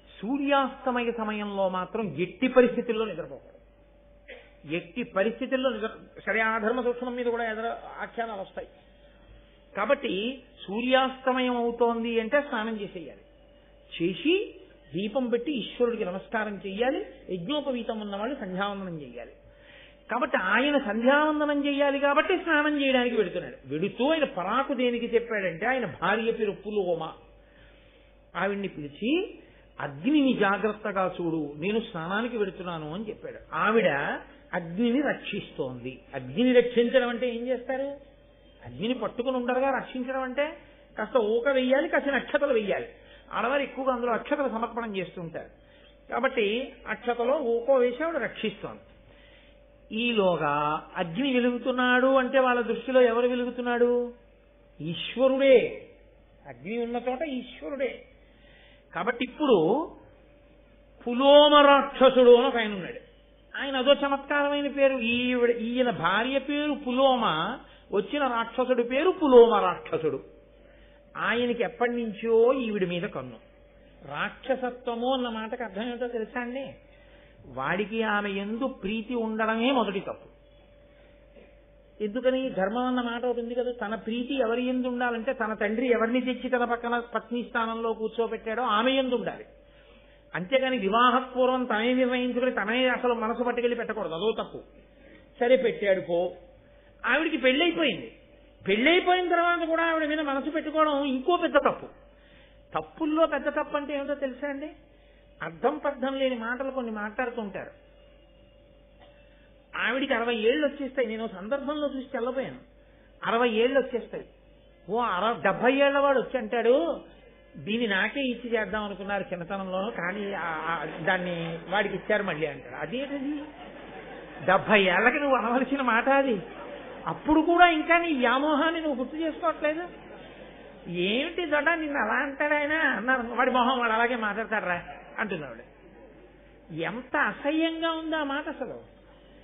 సూర్యాస్తమయ సమయంలో మాత్రం ఎట్టి పరిస్థితుల్లో నిద్రపోకూడదు. ఎట్టి పరిస్థితుల్లో సరే, ఆధర్మ సూక్ష్మం మీద కూడా ఆఖ్యానాలు వస్తాయి. కాబట్టి సూర్యాస్తమయం అవుతోంది అంటే స్నానం చేసేయాలి. చేసి దీపం పెట్టి ఈశ్వరుడికి నమస్కారం చెయ్యాలి. యజ్ఞోపవీతం ఉన్నవాళ్ళు సంధ్యావందనం చెయ్యాలి. కాబట్టి ఆయన సంధ్యావందనం చెయ్యాలి కాబట్టి స్నానం చేయడానికి వెడుతున్నాడు. వెడుతూ ఆయన పరాకు దేనికి చెప్పాడంటే ఆయన భార్య పేరు పులోమ. ఆవిడ్ని పిలిచి అగ్నిని జాగ్రత్తగా చూడు, నేను స్నానానికి వెడుతున్నాను అని చెప్పాడు. ఆవిడ అగ్నిని రక్షిస్తోంది. అగ్నిని రక్షించడం అంటే ఏం చేస్తారు? అగ్నిని పట్టుకుని ఉండరుగా. రక్షించడం అంటే కాస్త ఊక వెయ్యాలి, కాసిన అక్షతలు వెయ్యాలి. ఆడవారు ఎక్కువగా అందులో అక్షతలు సమర్పణం చేస్తుంటారు. కాబట్టి అక్షతలో ఊకో వేసి ఆవిడ రక్షిస్తోంది. ఈలోగా అగ్ని వెలుగుతున్నాడు అంటే వాళ్ళ దృష్టిలో ఎవరు వెలుగుతున్నాడు? ఈశ్వరుడే. అగ్ని ఉన్న చోట ఈశ్వరుడే. కాబట్టి ఇప్పుడు పులోమ రాక్షసుడు అని ఒక ఆయన ఉన్నాడు. ఆయన అదో చమత్కారమైన పేరు. ఈయన భార్య పేరు పులోమ, వచ్చిన రాక్షసుడి పేరు పులోమ రాక్షసుడు. ఆయనకి ఎప్పటి నుంచో ఈవిడి మీద కన్ను. రాక్షసత్వము అన్న మాటకు అర్థం ఏంటో తెలుసా అండి? వాడికి ఆమె యందు ప్రీతి ఉండడమే మొదటి తప్పు. ఎందుకని? ధర్మం అన్న మాట ఒకటి ఉంది కదా, తన ప్రీతి ఎవరి యందు ఉండాలంటే తన తండ్రి ఎవరిని తెచ్చి తన పక్కన పత్ని స్థానంలో కూర్చోబెట్టాడో ఆమె యందు ఉండాలి. అంతేగాని వివాహపూర్వం తనే నిర్ణయించుకుని తనే అసలు మనసు పట్టుకెళ్ళి పెట్టకూడదు, అదో తప్పు. సరే పెట్టాడు పో. ఆవిడికి పెళ్ళైపోయింది. పెళ్ళైపోయిన తర్వాత కూడా ఆవిడ మీద మనసు పెట్టుకోవడం ఇంకో పెద్ద తప్పు. తప్పుల్లో పెద్ద తప్పు అంటే ఏమిటో తెలుసా అండి? అర్థం పర్థం లేని మాటలు కొన్ని మాట్లాడుతుంటారు. ఆవిడికి 60 ఏళ్ళు వచ్చేస్తాయి. నేను సందర్భంలో చూసి తెల్లపోయాను. 60 ఏళ్ళు వచ్చేస్తాయి. 70 ఏళ్ల వాడు వచ్చి అంటాడు, దీన్ని నాకే ఇచ్చి చేద్దాం అనుకున్నారు చిన్నతనంలో, కానీ దాన్ని వాడికి ఇచ్చారు మళ్ళీ అంటాడు. అదేంటది? 70 ఏళ్ళకి నువ్వు అనవలసిన మాట అది. అప్పుడు కూడా ఇంకా నీ వ్యామోహాన్ని నువ్వు గుర్తు చేసుకోవట్లేదు. ఏమిటి దొడ్డ నిన్ను అలా అంటాడు ఆయన అన్నారు. వాడి మొహం వాడు అలాగే మాట్లాడతాడరా అంటున్నాడు. ఎంత అసహ్యంగా ఉందో ఆ మాట అసలు.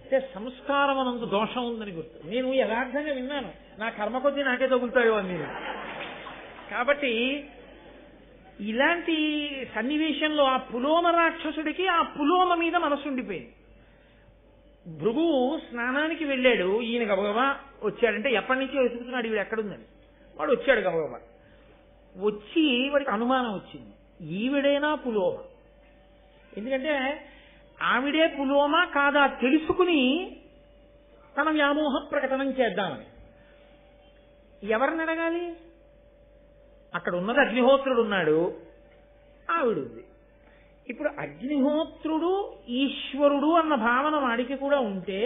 అంటే సంస్కారం అనంత దోషం ఉందని గుర్తు. నేను యథార్థంగా విన్నాను. నా కర్మ కొద్దీ నాకే తగులుతాయో అని. కాబట్టి ఇలాంటి సన్నివేశంలో ఆ పులోమ రాక్షసుడికి ఆ పులోమ మీద మనసు ఉండిపోయింది. భృగు స్నానానికి వెళ్ళాడు. ఈయన గబగబా వచ్చాడంటే ఎప్పటి నుంచో వెతుకుతున్నాడు వీడు ఎక్కడుందని. వాడు వచ్చాడు గబగబా. వచ్చి వాడికి అనుమానం వచ్చింది, ఈవిడైనా పులోమ. ఎందుకంటే ఆవిడే పులోమ కాదా తెలుసుకుని తన వ్యామోహ ప్రకటనం చేద్దామని. ఎవరిని అడగాలి? అక్కడ ఉన్నది అగ్నిహోత్రుడు ఉన్నాడు, ఆవిడుంది. ఇప్పుడు అగ్నిహోత్రుడు ఈశ్వరుడు అన్న భావన వాడికి కూడా ఉంటే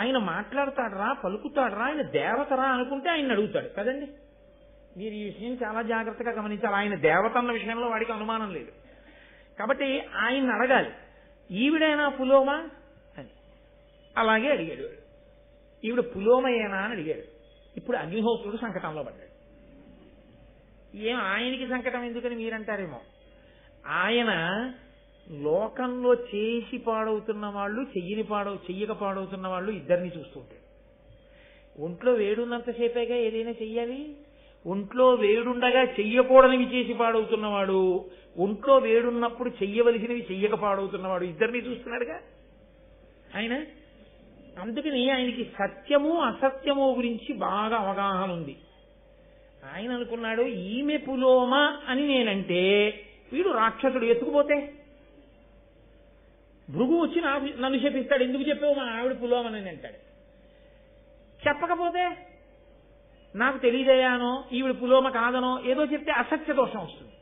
ఆయన మాట్లాడతాడరా, పలుకుతాడరా, ఆయన దేవతరా అనుకుంటే ఆయన అడుగుతాడు కదండి. మీరు ఈ విషయం చాలా జాగ్రత్తగా గమనించాలి. ఆయన దేవత అన్న విషయంలో వాడికి అనుమానం లేదు. కాబట్టి ఆయన్ని అడగాలి, ఈవిడైనా పులోమా అని. అలాగే అడిగాడు. ఈవిడ పులోమయేనా అని అడిగాడు. ఇప్పుడు అగ్నిహోత్రుడు సంకటంలో పడ్డాడు. ఏం ఆయనకి సంకటం ఎందుకని మీరంటారేమో. ఆయన లోకంలో చేసి పాడవుతున్న వాళ్ళు, చెయ్యక పాడవుతున్న వాళ్ళు ఇద్దరిని చూస్తుంటాడు. ఒంట్లో వేడున్నంతసేపేగా ఏదైనా చెయ్యాలి. ఒంట్లో వేడుండగా చెయ్యకూడనివి చేసి పాడవుతున్నవాడు, ఒంట్లో వేడున్నప్పుడు చెయ్యవలసినవి చెయ్యక పాడవుతున్నవాడు ఇద్దరిని చూస్తున్నాడుగా ఆయన. అందుకని ఆయనకి సత్యము అసత్యము గురించి బాగా అవగాహన ఉంది. ఆయన అనుకున్నాడు, ఈమె పులోమ అని నేనంటే వీడు రాక్షసుడు ఎత్తుకుపోతే భృగు వచ్చి నన్ను చెప్పిస్తాడు, ఎందుకు చెప్పావు మా ఆవిడ పులోమని అంటాడు. చెప్పకపోతే నాకు తెలియదయానో ఈవిడ పులోమ కాదనో ఏదో చెప్తే అసత్య దోషం వస్తుంది.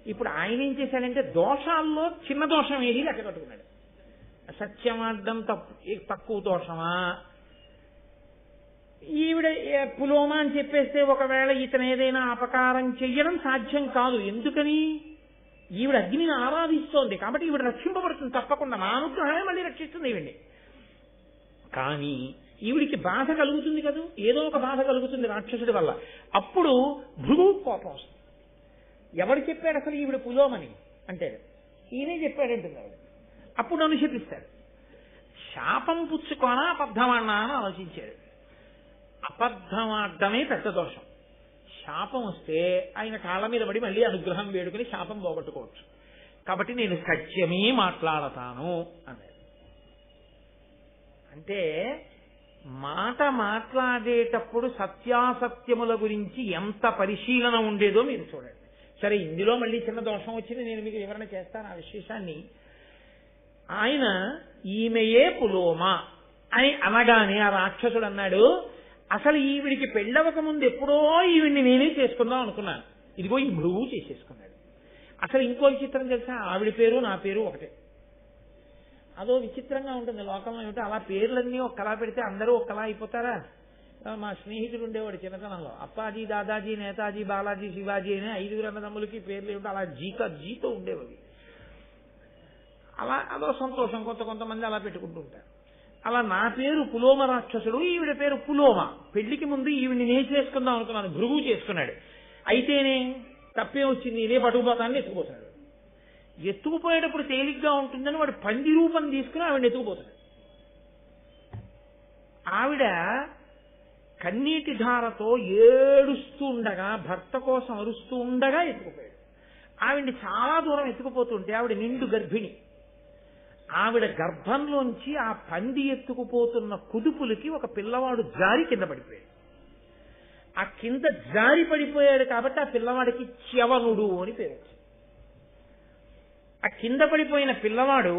ఇప్పుడు ఆయన ఏం చేశాడంటే దోషాల్లో చిన్న దోషం ఏది లెక్క కట్టుకున్నాడు. అసత్యమార్థం తక్కువ దోషమా, ఈవిడ పులోమ అని చెప్పేస్తే ఒకవేళ ఇతను ఏదైనా అపకారం చెయ్యడం సాధ్యం కాదు. ఎందుకని? ఈవిడ అగ్నిని ఆరాధిస్తోంది కాబట్టి ఈవిడ రక్షింపబడుతుంది తప్పకుండా. నా అనుగ్రహమే మళ్ళీ రక్షిస్తుంది ఈవిడ్ని. కానీ ఈవిడికి బాధ కలుగుతుంది కదా, ఏదో ఒక బాధ కలుగుతుంది రాక్షసుడి వల్ల. అప్పుడు భృగు కోపం వస్తుంది. ఎవడు చెప్పాడు అసలు ఈవిడ పులోమని అంటే? ఈయనే చెప్పాడంటున్నాడు. అప్పుడు నన్ను శపిస్తాడు. శాపం పుచ్చుకోనా అబద్ధమాడినా అని ఆలోచించాడు. అబద్ధమాడమే పెద్ద దోషం. శాపం వస్తే ఆయన కాళ్ళ మీద పడి మళ్ళీ అనుగ్రహం వేడుకుని శాపం పోగొట్టుకోవచ్చు. కాబట్టి నేను సత్యమే మాట్లాడతాను అన్నాడు. అంటే మాట మాట్లాడేటప్పుడు సత్యాసత్యముల గురించి ఎంత పరిశీలన ఉండేదో మీరు చూడండి. సరే, ఇందులో మళ్ళీ చిన్న దోషం వచ్చింది, నేను మీకు వివరణ చేస్తాను ఆ విశేషాన్ని. ఆయన ఈమెయే పులోమ అని అనగానే ఆ రాక్షసుడు అన్నాడు, అసలు ఈవిడికి పెళ్ళవక ముందు ఎప్పుడో ఈవిడిని నేనే చేసుకుందాం అనుకున్నాను, ఇదిగో ఈ భృగు చేసేసుకున్నాడు. అసలు ఇంకో విచిత్రం తెలుసా, ఆవిడ పేరు నా పేరు ఒకటే. అదో విచిత్రంగా ఉంటుంది లోకంలో. ఏమిటో అలా పేర్లన్నీ ఒక్కలా పెడితే అందరూ ఒక్కలా అయిపోతారా? మా స్నేహితుడు ఉండేవాడు చిన్నతనంలో, అప్పాజీ, దాదాజీ, నేతాజీ, బాలాజీ, శివాజీ అనే 5 అన్నదమ్ములకి పేర్లు ఏమిటో అలా జీతో ఉండేవి. అలా అదో సంతోషం, కొంతమంది అలా పెట్టుకుంటూ ఉంటారు. అలా నా పేరు పులోమ రాక్షసుడు, ఈవిడ పేరు పులోమ. పెళ్లికి ముందు ఈవిడిని నేను చేసుకుందాం అనుకున్నాను, భృగు చేసుకున్నాడు. అయితేనే తప్పే వచ్చింది, నేనే పట్టుకుపోతానని ఎత్తుకుపోతాడు. ఎత్తుకుపోయేటప్పుడు తేలిగ్గా ఉంటుందని వాడు పంది రూపం తీసుకుని ఆవిడని ఎత్తుకుపోతాడు. ఆవిడ కన్నీటి ధారతో ఏడుస్తూ ఉండగా, భర్త కోసం అరుస్తూ ఉండగా ఎత్తుకుపోయాడు. ఆవిడ్ని చాలా దూరం ఎత్తుకుపోతుంటే ఆవిడ నిండు గర్భిణి. ఆవిడ గర్భంలోంచి ఆ పంది ఎత్తుకుపోతున్న కుదుపులకి ఒక పిల్లవాడు జారి కింద పడిపోయాడు. ఆ కింద జారి పడిపోయాడు కాబట్టి ఆ పిల్లవాడికి చ్యవనుడు అని పేరు వచ్చింది. ఆ కింద పడిపోయిన పిల్లవాడు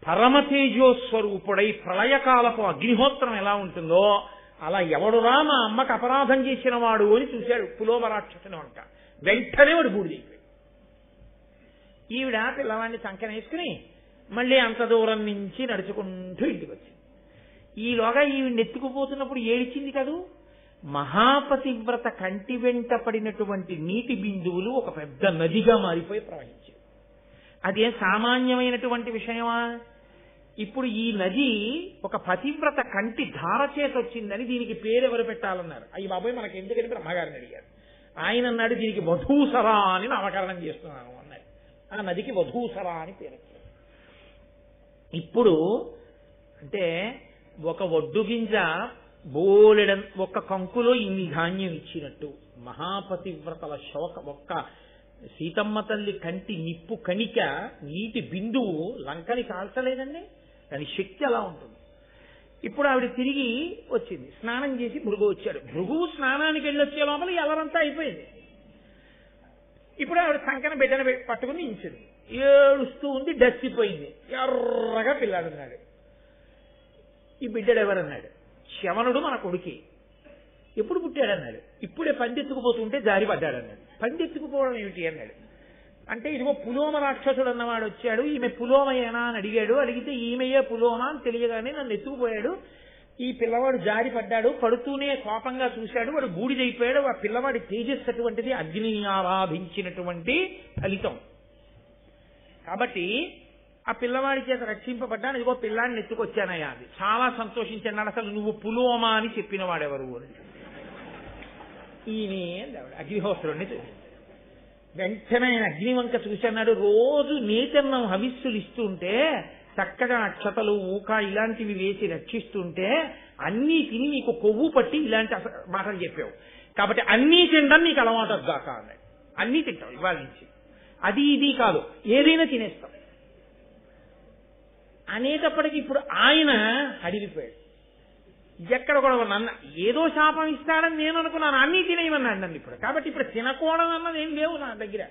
పరమతేజోస్వరూపుడై ప్రళయకాలపు అగ్నిహోత్రం ఎలా ఉంటుందో అలా ఎవడురా మా అమ్మకు అపరాధం చేసిన వాడు అని చూశాడు పులోమ రాక్షసుని వంట. వెంటనే వాడు బూడిదైపోయాడు. ఈవిడ పిల్లవాడిని సంకనేసుకుని మళ్ళీ అంత దూరం నుంచి నడుచుకుంటూ ఇంటికి వచ్చింది. ఈలోగా ఈవిడ ఎత్తుకుపోతున్నప్పుడు ఏడిచింది కదూ. మహాపతివ్రత కంటి వెంట పడినటువంటి నీటి బిందువులు ఒక పెద్ద నదిగా మారిపోయి ప్రవహించాయి. అదేం సామాన్యమైనటువంటి విషయమా? ఇప్పుడు ఈ నది ఒక పతివ్రత కంటి ధార చేత వచ్చిందని దీనికి పేరెవరు పెట్టాలన్నారు. అయ్యి బాబోయ్ మనకి ఎందుకని బ్రహ్మగారిని అడిగారు. ఆయన అన్నాడు దీనికి వధూసరా అని నామకరణం చేస్తున్నాను అన్నాడు. ఆ నదికి వధూసరా అని పేరు. ఇప్పుడు అంటే ఒక ఒడ్డు గింజ బోలెడ ఒక్క కంకులో ఇన్ని ధాన్యం ఇచ్చినట్టు మహాపతివ్రతల శోక ఒక్క సీతమ్మ తల్లి కంటి నిప్పు కణిక నీటి బిందువు లంకని కాల్చలేదండి. దాని శక్తి అలా ఉంటుంది. ఇప్పుడు ఆవిడ తిరిగి వచ్చింది, స్నానం చేసి భృగు వచ్చాడు. భృగువు స్నానానికి వెళ్ళొచ్చే లోపల ఎలరంతా అయిపోయింది. ఇప్పుడు ఆవిడ సంకన బిడ్డను పట్టుకుని నించుంది, ఏడుస్తూ ఉంది, డస్సిపోయింది, ఎర్రగా పిల్లాడున్నాడు. ఈ బిడ్డడు ఎవరన్నాడు? శవనుడు మన కొడుకి. ఎప్పుడు పుట్టాడన్నాడు? ఇప్పుడే పందెత్తుకుపోతుంటే జారి పడ్డాడన్నాడు. పందెత్తుకుపోవడం ఏమిటి అన్నాడు. అంటే ఇదిగో పులోమ రాక్షసుడు అన్నవాడు వచ్చాడు, ఈమె పులోమయేనా అని అడిగాడు. అడిగితే ఈమెయే పులోమ అని తెలియగానే నన్ను ఎత్తుకుపోయాడు. ఈ పిల్లవాడు జారి పడ్డాడు, పడుతూనే కోపంగా చూశాడు, వాడు బూడిదైపోయాడు. ఆ పిల్లవాడి తేజస్సు అటువంటిది, అగ్నిని ఆరాధించినటువంటి ఫలితం. కాబట్టి ఆ పిల్లవాడి చేత రక్షింపబడ్డాను, ఇదిగో పిల్లాడిని ఎత్తుకొచ్చానయ్యా అది. చాలా సంతోషించాడు. అసలు నువ్వు పులోమ అని చెప్పిన వాడెవరు అని. ఈయనే అగ్నిహోత్రుడిని చూపించాడు. వెంటనే ఆయన అగ్నివంక చూసన్నాడు. రోజు నేతన్నం హవిస్సులు ఇస్తుంటే చక్కగా అక్షతలు ఊక ఇలాంటివి వేసి రక్షిస్తుంటే అన్నీ తిని నీకు కొవ్వు పట్టి ఇలాంటి మాటలు చెప్పావు కాబట్టి అన్నీ తినడం నీకు అలవాటు దాకా అన్నాడు. అన్నీ తింటావు ఇవాళ నుంచి, అది ఇది కాదు ఏదైనా తినేస్తాం అనేటప్పటికి ఇప్పుడు ఆయన అడిగిపోయాడు. ఎక్కడ కూడా నన్ను ఏదో శాపం ఇస్తాడని నేను అనుకున్నాను, అన్నీ తినేయమన్నాడు నన్ను ఇప్పుడు. కాబట్టి ఇప్పుడు తినకూడదన్నది ఏం లేవు నా దగ్గర.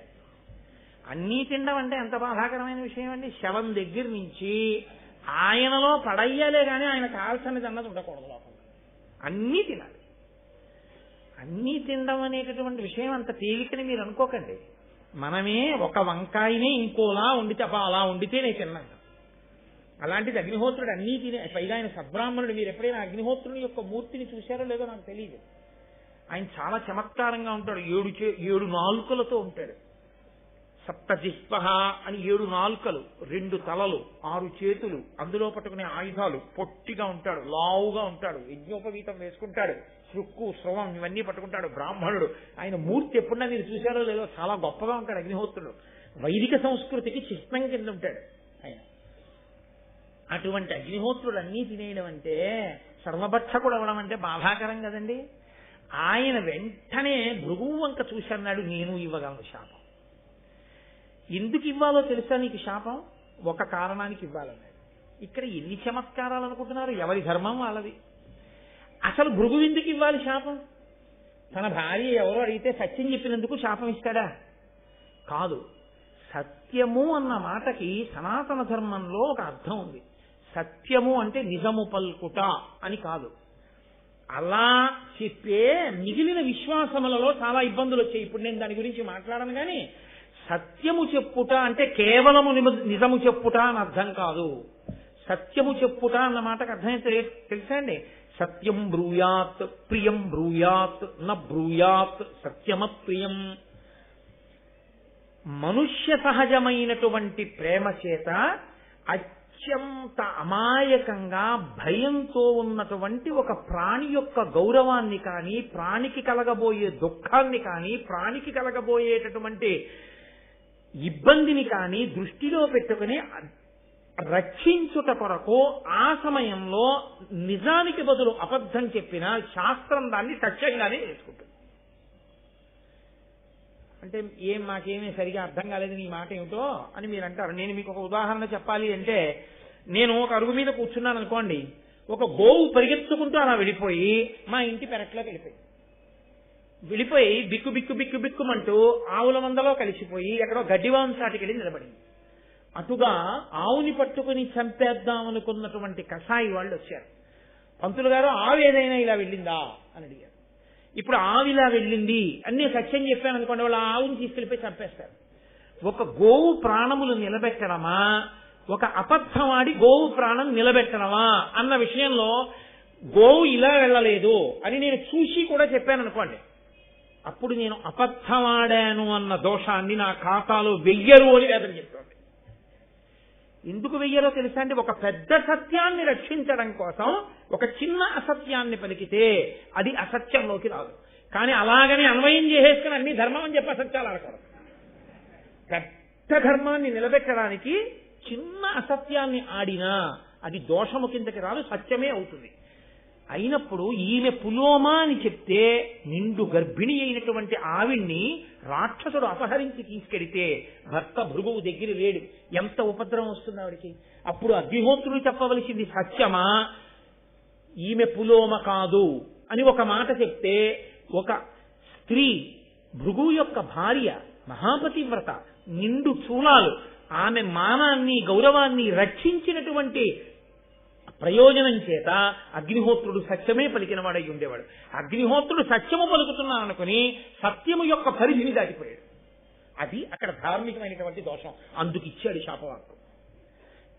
అన్నీ తినడం అంటే ఎంత బాధాకరమైన విషయం అండి. శవం దగ్గర నుంచి ఆయనలో పడయ్యాలే కానీ ఆయన కాల్సనిది అన్నది ఉండకూడదు లోపల. అన్నీ తినాలి. అన్నీ తినడం అనేటటువంటి విషయం అంత తేలికని మీరు అనుకోకండి. మనమే ఒక వంకాయనే ఇంకోలా వండితే అలా వండితే నేను తిన్నాను. అలాంటిది అగ్నిహోత్రుడు అన్నీ తినే, పైగా ఆయన సద్బ్రాహ్మణుడు. మీరు ఎప్పుడైనా అగ్నిహోత్రుని యొక్క మూర్తిని చూశారో లేదో నాకు తెలియదు. ఆయన చాలా చమత్కారంగా ఉంటాడు. 7 నాలుకలతో ఉంటాడు. సప్తజిహ్వ అని 7 నాలుకలు, 2 తలలు, 6 చేతులు, అందులో పట్టుకునే ఆయుధాలు, పొట్టిగా ఉంటాడు, లావుగా ఉంటాడు, యజ్ఞోపవీతం వేసుకుంటాడు, శృక్కు స్రవం ఇవన్నీ పట్టుకుంటాడు. బ్రాహ్మణుడు. ఆయన మూర్తి ఎప్పుడన్నా మీరు చూశారో లేదో చాలా గొప్పగా ఉంటాడు అగ్నిహోత్రుడు. వైదిక సంస్కృతికి చిహ్నం కింద ఉంటాడు ఆయన. అటువంటి అగ్నిహోత్రుడు అన్నీ తినేయడం అంటే, సర్వభక్షకుడు అవడం అంటే బాధాకరం కదండి. ఆయన వెంటనే భృగువు వంక చూసన్నాడు, నేను ఇవ్వగలను శాపం. ఎందుకు ఇవ్వాలో తెలుసా నీకు శాపం? ఒక కారణానికి ఇవ్వాలన్నాడు. ఇక్కడ ఎన్ని చమత్కారాలు అనుకుంటున్నారు, ఎవరి ధర్మం వాళ్ళది. అసలు భృగువు ఎందుకు ఇవ్వాలి శాపం? తన భార్య ఎవరో అడిగితే సత్యం చెప్పినందుకు శాపం ఇస్తాడా? కాదు. సత్యము అన్న మాటకి సనాతన ధర్మంలో ఒక అర్థం ఉంది. సత్యము అంటే నిజము పల్కుట అని కాదు. అలా చెప్పే మిగిలిన విశ్వాసములలో చాలా ఇబ్బందులు వచ్చాయి. ఇప్పుడు నేను దాని గురించి మాట్లాడను. కానీ సత్యము చెప్పుట అంటే కేవలము నిజము చెప్పుట అని అర్థం కాదు. సత్యము చెప్పుట అన్న మాటకు అర్థం తెలుసా అండి? సత్యం బ్రూయాత్ ప్రియం బ్రూయాత్ న బ్రూయాత్ సత్యమ ప్రియం. మనుష్య సహజమైనటువంటి ప్రేమ చేత అత్యంత అమాయకంగా భయంతో ఉన్నటువంటి ఒక ప్రాణి యొక్క గౌరవాన్ని కానీ, ప్రాణికి కలగబోయే దుఃఖాన్ని కానీ, ప్రాణికి కలగబోయేటటువంటి ఇబ్బందిని కానీ దృష్టిలో పెట్టుకుని రక్షించుట కొరకు ఆ సమయంలో నిజానికి బదులు అబద్ధం చెప్పిన శాస్త్రం దాన్ని సత్యంగానే చేసుకుంటుంది. అంటే మాకేమీ సరిగా అర్థం కాలేదు నీ మాట ఏమిటో అని మీరు అంటారు. నేను మీకు ఒక ఉదాహరణ చెప్పాలి అంటే, నేను ఒక అరుగు మీద కూర్చున్నాను అనుకోండి, ఒక గోవు పరిగెత్తుకుంటూ అలా వెళ్ళిపోయి మా ఇంటి పెరట్లోకి వెళ్ళిపోయి బిక్కు బిక్కు బిక్కు బిక్కుమంటూ ఆవుల మందలో కలిసిపోయి ఎక్కడో గడ్డివాం సాటికి వెళ్ళి నిలబడింది. అటుగా ఆవుని పట్టుకుని చంపేద్దాం అనుకున్నటువంటి కషాయి వాళ్ళు వచ్చారు. పంతులు గారు, ఆవు ఏదైనా ఇలా వెళ్ళిందా అని అడిగారు. ఇప్పుడు ఆవు ఇలా వెళ్ళింది అన్నీ సత్యం చెప్పాను అనుకోండి, వాళ్ళు ఆవుని తీసుకెళ్లిపోయి చంపేస్తారు. ఒక గోవు ప్రాణములు నిలబెట్టడమా, ఒక అబద్ధమాడి గోవు ప్రాణం నిలబెట్టడమా అన్న విషయంలో గోవు ఇలా వెళ్ళలేదు అని నేను చూసి కూడా చెప్పాను అనుకోండి, అప్పుడు నేను అబద్ధమాడాను అన్న దోషాన్ని నా ఖాతాలో వెయ్యరు అని వేదన చెప్తాను. ఎందుకు వెయ్యరో తెలుసా అండి? ఒక పెద్ద సత్యాన్ని రక్షించడం కోసం ఒక చిన్న అసత్యాన్ని పలికితే అది అసత్యంలోకి రాదు. కానీ అలాగని అన్వయం చేసేసుకుని అన్ని ధర్మం అని చెప్పి అసత్యాలు ఆడకూడదు. పెద్ద ధర్మాన్ని నిలబెట్టడానికి చిన్న అసత్యాన్ని ఆడినా అది దోషము కిందకి రాదు, సత్యమే అవుతుంది. అయినప్పుడు ఈమె పులోమా అని చెప్తే నిండు గర్భిణి అయినటువంటి ఆవిడ్ని రాక్షసుడు అపహరించి తీసుకెడితే భర్త భృగువు దగ్గర లేడు, ఎంత ఉపద్రవం వస్తుంది ఆవిడికి. అప్పుడు అగ్నిహోత్రుడు చెప్పవలసింది సత్యమా, ఈమె పులోమ కాదు అని ఒక మాట చెప్తే, ఒక స్త్రీ భృగువు యొక్క భార్య మహాపతివ్రత నిండు చూలాలు ఆమె మానాన్ని గౌరవాన్ని రక్షించినటువంటి ప్రయోజనం చేత అగ్నిహోత్రుడు సత్యమే పలికిన వాడై ఉండేవాడు. అగ్నిహోత్రుడు సత్యము పలుకుతున్నాను అనుకుని సత్యము యొక్క పరిధిని దాటిపోయాడు. అది అక్కడ ధార్మికమైనటువంటి దోషం, అందుకు ఇచ్చాడు శాపవాక్కు.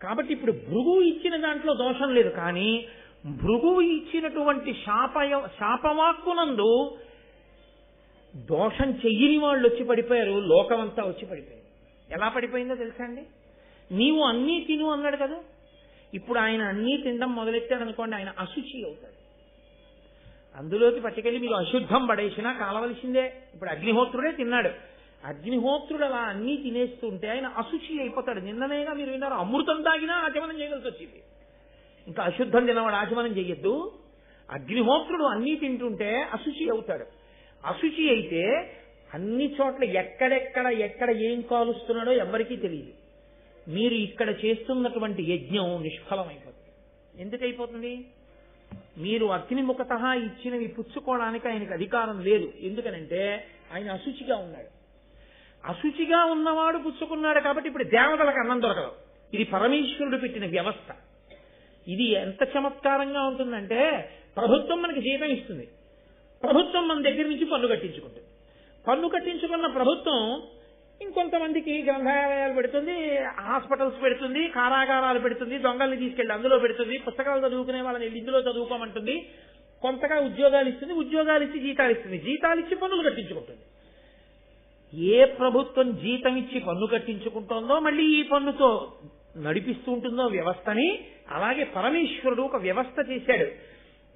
కాబట్టి ఇప్పుడు భృగువు ఇచ్చిన దాంట్లో దోషం లేదు. కానీ భృగువు ఇచ్చినటువంటి శాపవాక్కునందు దోషం చెయ్యని వాళ్ళు వచ్చి పడిపోయారు, లోకమంతా వచ్చి పడిపోయారు. ఎలా పడిపోయిందో తెలుసా అండి? నీవు అన్నీ తిను అన్నాడు కదా, ఇప్పుడు ఆయన అన్నీ తినడం మొదలెట్టాడు అనుకోండి, ఆయన అశుచి అవుతాడు. అందులోకి పట్టుకెళ్ళి మీరు అశుద్ధం పడేసినా కాలవలసిందే. ఇప్పుడు అగ్నిహోత్రుడే తిన్నాడు, అగ్నిహోత్రుడు అలా అన్నీ తినేస్తుంటే ఆయన అశుచి అయిపోతాడు. నిన్ననేగా మీరు విన్నారు, అమృతం తాగినా ఆచమనం చేయవలసి వచ్చింది. ఇంకా అశుద్ధం తినవాడు ఆచమనం చెయ్యొద్దు. అగ్నిహోత్రుడు అన్నీ తింటుంటే అశుచి అవుతాడు. అశుచి అయితే అన్ని చోట్ల ఎక్కడ ఏం కాలుస్తున్నాడో ఎవరికీ తెలియదు. మీరు ఇక్కడ చేస్తున్నటువంటి యజ్ఞం నిష్ఫలమైపోతుంది. ఎందుకైపోతుంది? మీరు అగ్నిముఖత ఇచ్చినవి పుచ్చుకోవడానికి ఆయనకు అధికారం లేదు. ఎందుకనంటే ఆయన అశుచిగా ఉన్నాడు. అశుచిగా ఉన్నవాడు పుచ్చుకున్నాడు కాబట్టి ఇప్పుడు దేవతలకు అన్నం దొరకదు. ఇది పరమేశ్వరుడు పెట్టిన వ్యవస్థ. ఇది ఎంత చమత్కారంగా ఉంటుందంటే, ప్రభుత్వం మనకి జీతం ఇస్తుంది, ప్రభుత్వం మన దగ్గర నుంచి పన్ను కట్టించుకుంటుంది. పన్ను కట్టించుకున్న ప్రభుత్వం ఇంకొంతమందికి గ్రంథాలయాలు పెడుతుంది, హాస్పిటల్స్ పెడుతుంది, కారాగారాలు పెడుతుంది, దొంగల్ని తీసుకెళ్లి అందులో పెడుతుంది, పుస్తకాలు చదువుకునే వాళ్ళని ఇందులో చదువుకోమంటుంది, కొంతగా ఉద్యోగాలు ఇస్తుంది, ఉద్యోగాలు ఇచ్చి జీతాలు ఇస్తుంది, జీతాలు ఇచ్చి పన్నులు కట్టించుకుంటుంది. ఏ ప్రభుత్వం జీతం ఇచ్చి పన్ను కట్టించుకుంటుందో మళ్ళీ ఈ పన్నుతో నడిపిస్తూ ఉంటుందో వ్యవస్థని, అలాగే పరమేశ్వరుడు ఒక వ్యవస్థ చేశాడు.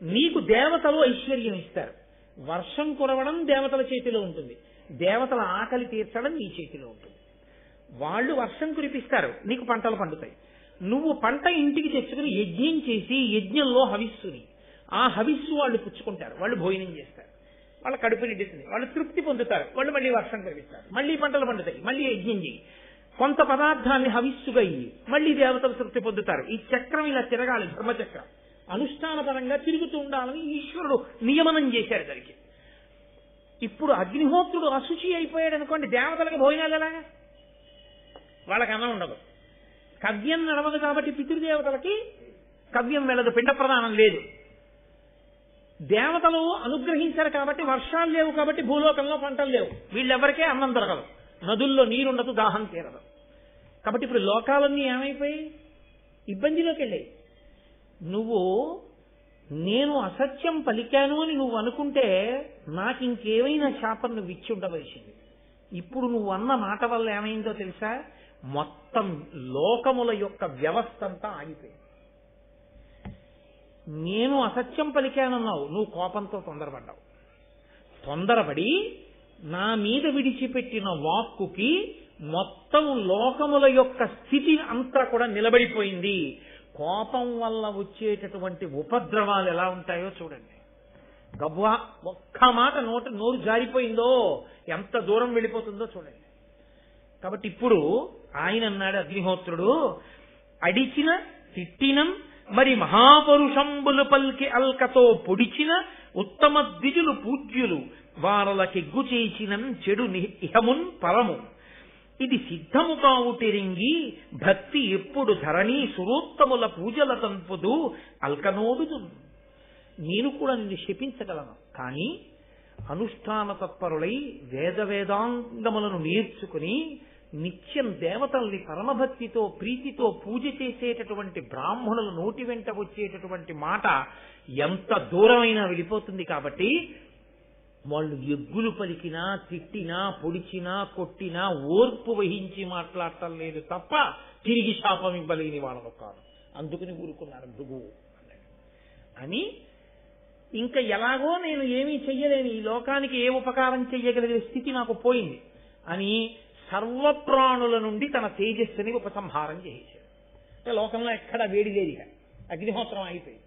నీకు దేవతలు ఐశ్వర్యం ఇస్తారు, వర్షం కురవడం దేవతల చేతిలో ఉంటుంది, దేవతల ఆకలి తీర్చడం నీ చేతిలో ఉంటుంది. వాళ్ళు వర్షం కురిపిస్తారు, నీకు పంటలు పండుతాయి. నువ్వు పంట ఇంటికి తెచ్చుకుని యజ్ఞం చేసి యజ్ఞంలో హవిస్సుని, ఆ హవిస్సు వాళ్ళు పుచ్చుకుంటారు, వాళ్ళు భోజనం చేస్తారు, వాళ్ళ కడుపు నిండుతుంది, వాళ్ళు తృప్తి పొందుతారు, వాళ్ళు మళ్ళీ వర్షం కురిపిస్తారు, మళ్ళీ పంటలు పండుతాయి, మళ్ళీ యజ్ఞం చేయి, కొంత పదార్థాన్ని హవిస్సుగా ఇయ్యి, మళ్ళీ దేవతలు తృప్తి పొందుతారు. ఈ చక్రం ఇలా తిరగాలి, ధర్మచక్రం అనుష్ఠానపరంగా తిరుగుతూ ఉండాలని ఈశ్వరుడు నియమనం చేశాడు దానికి. ఇప్పుడు అగ్నిహోత్రుడు అశుచి అయిపోయాడు అనుకోండి, దేవతలకు భోజనాలు ఎలాగా? వాళ్ళకి అన్నం ఉండదు. కవ్యం నడవదు కాబట్టి పితృదేవతలకి కవ్యం వెళ్ళదు, పిండ ప్రదానం లేదు. దేవతలు అనుగ్రహించారు కాబట్టి వర్షాలు లేవు, కాబట్టి భూలోకంలో పంటలు లేవు, వీళ్ళెవరికే అన్నం దొరకదు, నదుల్లో నీరుండదు, దాహం తీరదు. కాబట్టి ఇప్పుడు లోకాలన్నీ ఏమైపోయి ఇబ్బందిలోకి వెళ్ళాయి. నువ్వు నేను అసత్యం పలికాను అని నువ్వు అనుకుంటే నాకు ఇంకేమైనా శాపం నువ్వు ఇచ్చి ఉండవలసింది. ఇప్పుడు నువ్వు అన్న మాట వల్ల ఏమైందో తెలుసా? మొత్తం లోకముల యొక్క వ్యవస్థ అంతా ఆగిపోయింది. నేను అసత్యం పలికానన్నావు, నువ్వు కోపంతో తొందరపడ్డావు. తొందరపడి నా మీద విడిచిపెట్టిన వాక్కుకి మొత్తం లోకముల యొక్క స్థితి అంతా కూడా నిలబడిపోయింది. కోపం వల్ల వచ్చేటటువంటి ఉపద్రవాలు ఎలా ఉంటాయో చూడండి. గవ్వా ఒక్క మాట నోరు జారిపోయిందో ఎంత దూరం వెళ్ళిపోతుందో చూడండి. కాబట్టి ఇప్పుడు ఆయన అన్నాడు అగ్నిహోత్రుడు, అడిచిన తిట్టినం మరి మహాపరుషంబులు పల్కి అల్కతో పొడిచిన ఉత్తమ ద్విజులు పూజ్యులు వారలకెగ్గు చేసిన చెడు ఇహమున్ పరము ఇది సిద్ధము కావుటెరింగి భక్తి ఎప్పుడు ధరణి సురోత్తముల పూజల తంపుదు అల్కనోడుదు. నేను కూడా నిన్ను శపించగలను, కానీ అనుష్ఠాన తత్పరులై వేదాంగములను నేర్చుకుని నిత్యం దేవతల్ని పరమభక్తితో ప్రీతితో పూజ చేసేటటువంటి బ్రాహ్మణుల నోటి వెంట వచ్చేటటువంటి మాట ఎంత దూరమైనా వెళ్ళిపోతుంది. కాబట్టి వాళ్ళు ఎగ్గులు పలికినా తిట్టినా పొడిచినా కొట్టినా ఓర్పు వహించి మాట్లాడటం లేదు తప్ప తిరిగి శాపం ఇవ్వలేని వాళ్ళకు కాదు. అందుకని ఊరుకున్నాడు భృగువు అని. ఇంకా ఎలాగో నేను ఏమీ చెయ్యలేని, ఈ లోకానికి ఏ ఉపకారం చెయ్యగలిగే స్థితి నాకు పోయింది అని సర్వప్రాణుల నుండి తన తేజస్సుని ఉపసంహారం చేసేశాడు. లోకంలో ఎక్కడ వేడి లేదు, ఇక అగ్నిహోత్రం ఆగిపోయింది.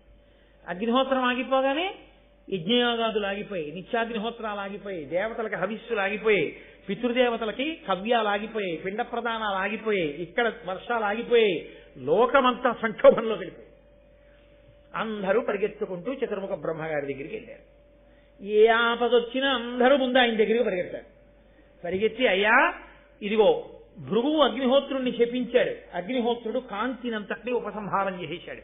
అగ్నిహోత్రం ఆగిపోగానే యజ్ఞయాగాదులు ఆగిపోయాయి, నిత్యాగ్నిహోత్రాలు ఆగిపోయాయి, దేవతలకి హవిస్సులు ఆగిపోయాయి, పితృదేవతలకి కవ్యాలు ఆగిపోయాయి, పిండ ప్రదానాలు ఆగిపోయాయి, ఇక్కడ వర్షాలు ఆగిపోయాయి, లోకమంతా సంక్షోభంలో వెళ్ళిపోయాయి. అందరూ పరిగెత్తుకుంటూ చతుర్ముఖ బ్రహ్మగారి దగ్గరికి వెళ్ళారు. ఏ ఆపదొచ్చినా అందరూ ముందు ఆయన దగ్గరికి పరిగెత్తారు. పరిగెత్తి, అయ్యా ఇదిగో భృగువు అగ్నిహోత్రుణ్ణి శపించాడు, అగ్నిహోత్రుడు కాంతినంతటినీ ఉపసంహారం చేసేశాడు,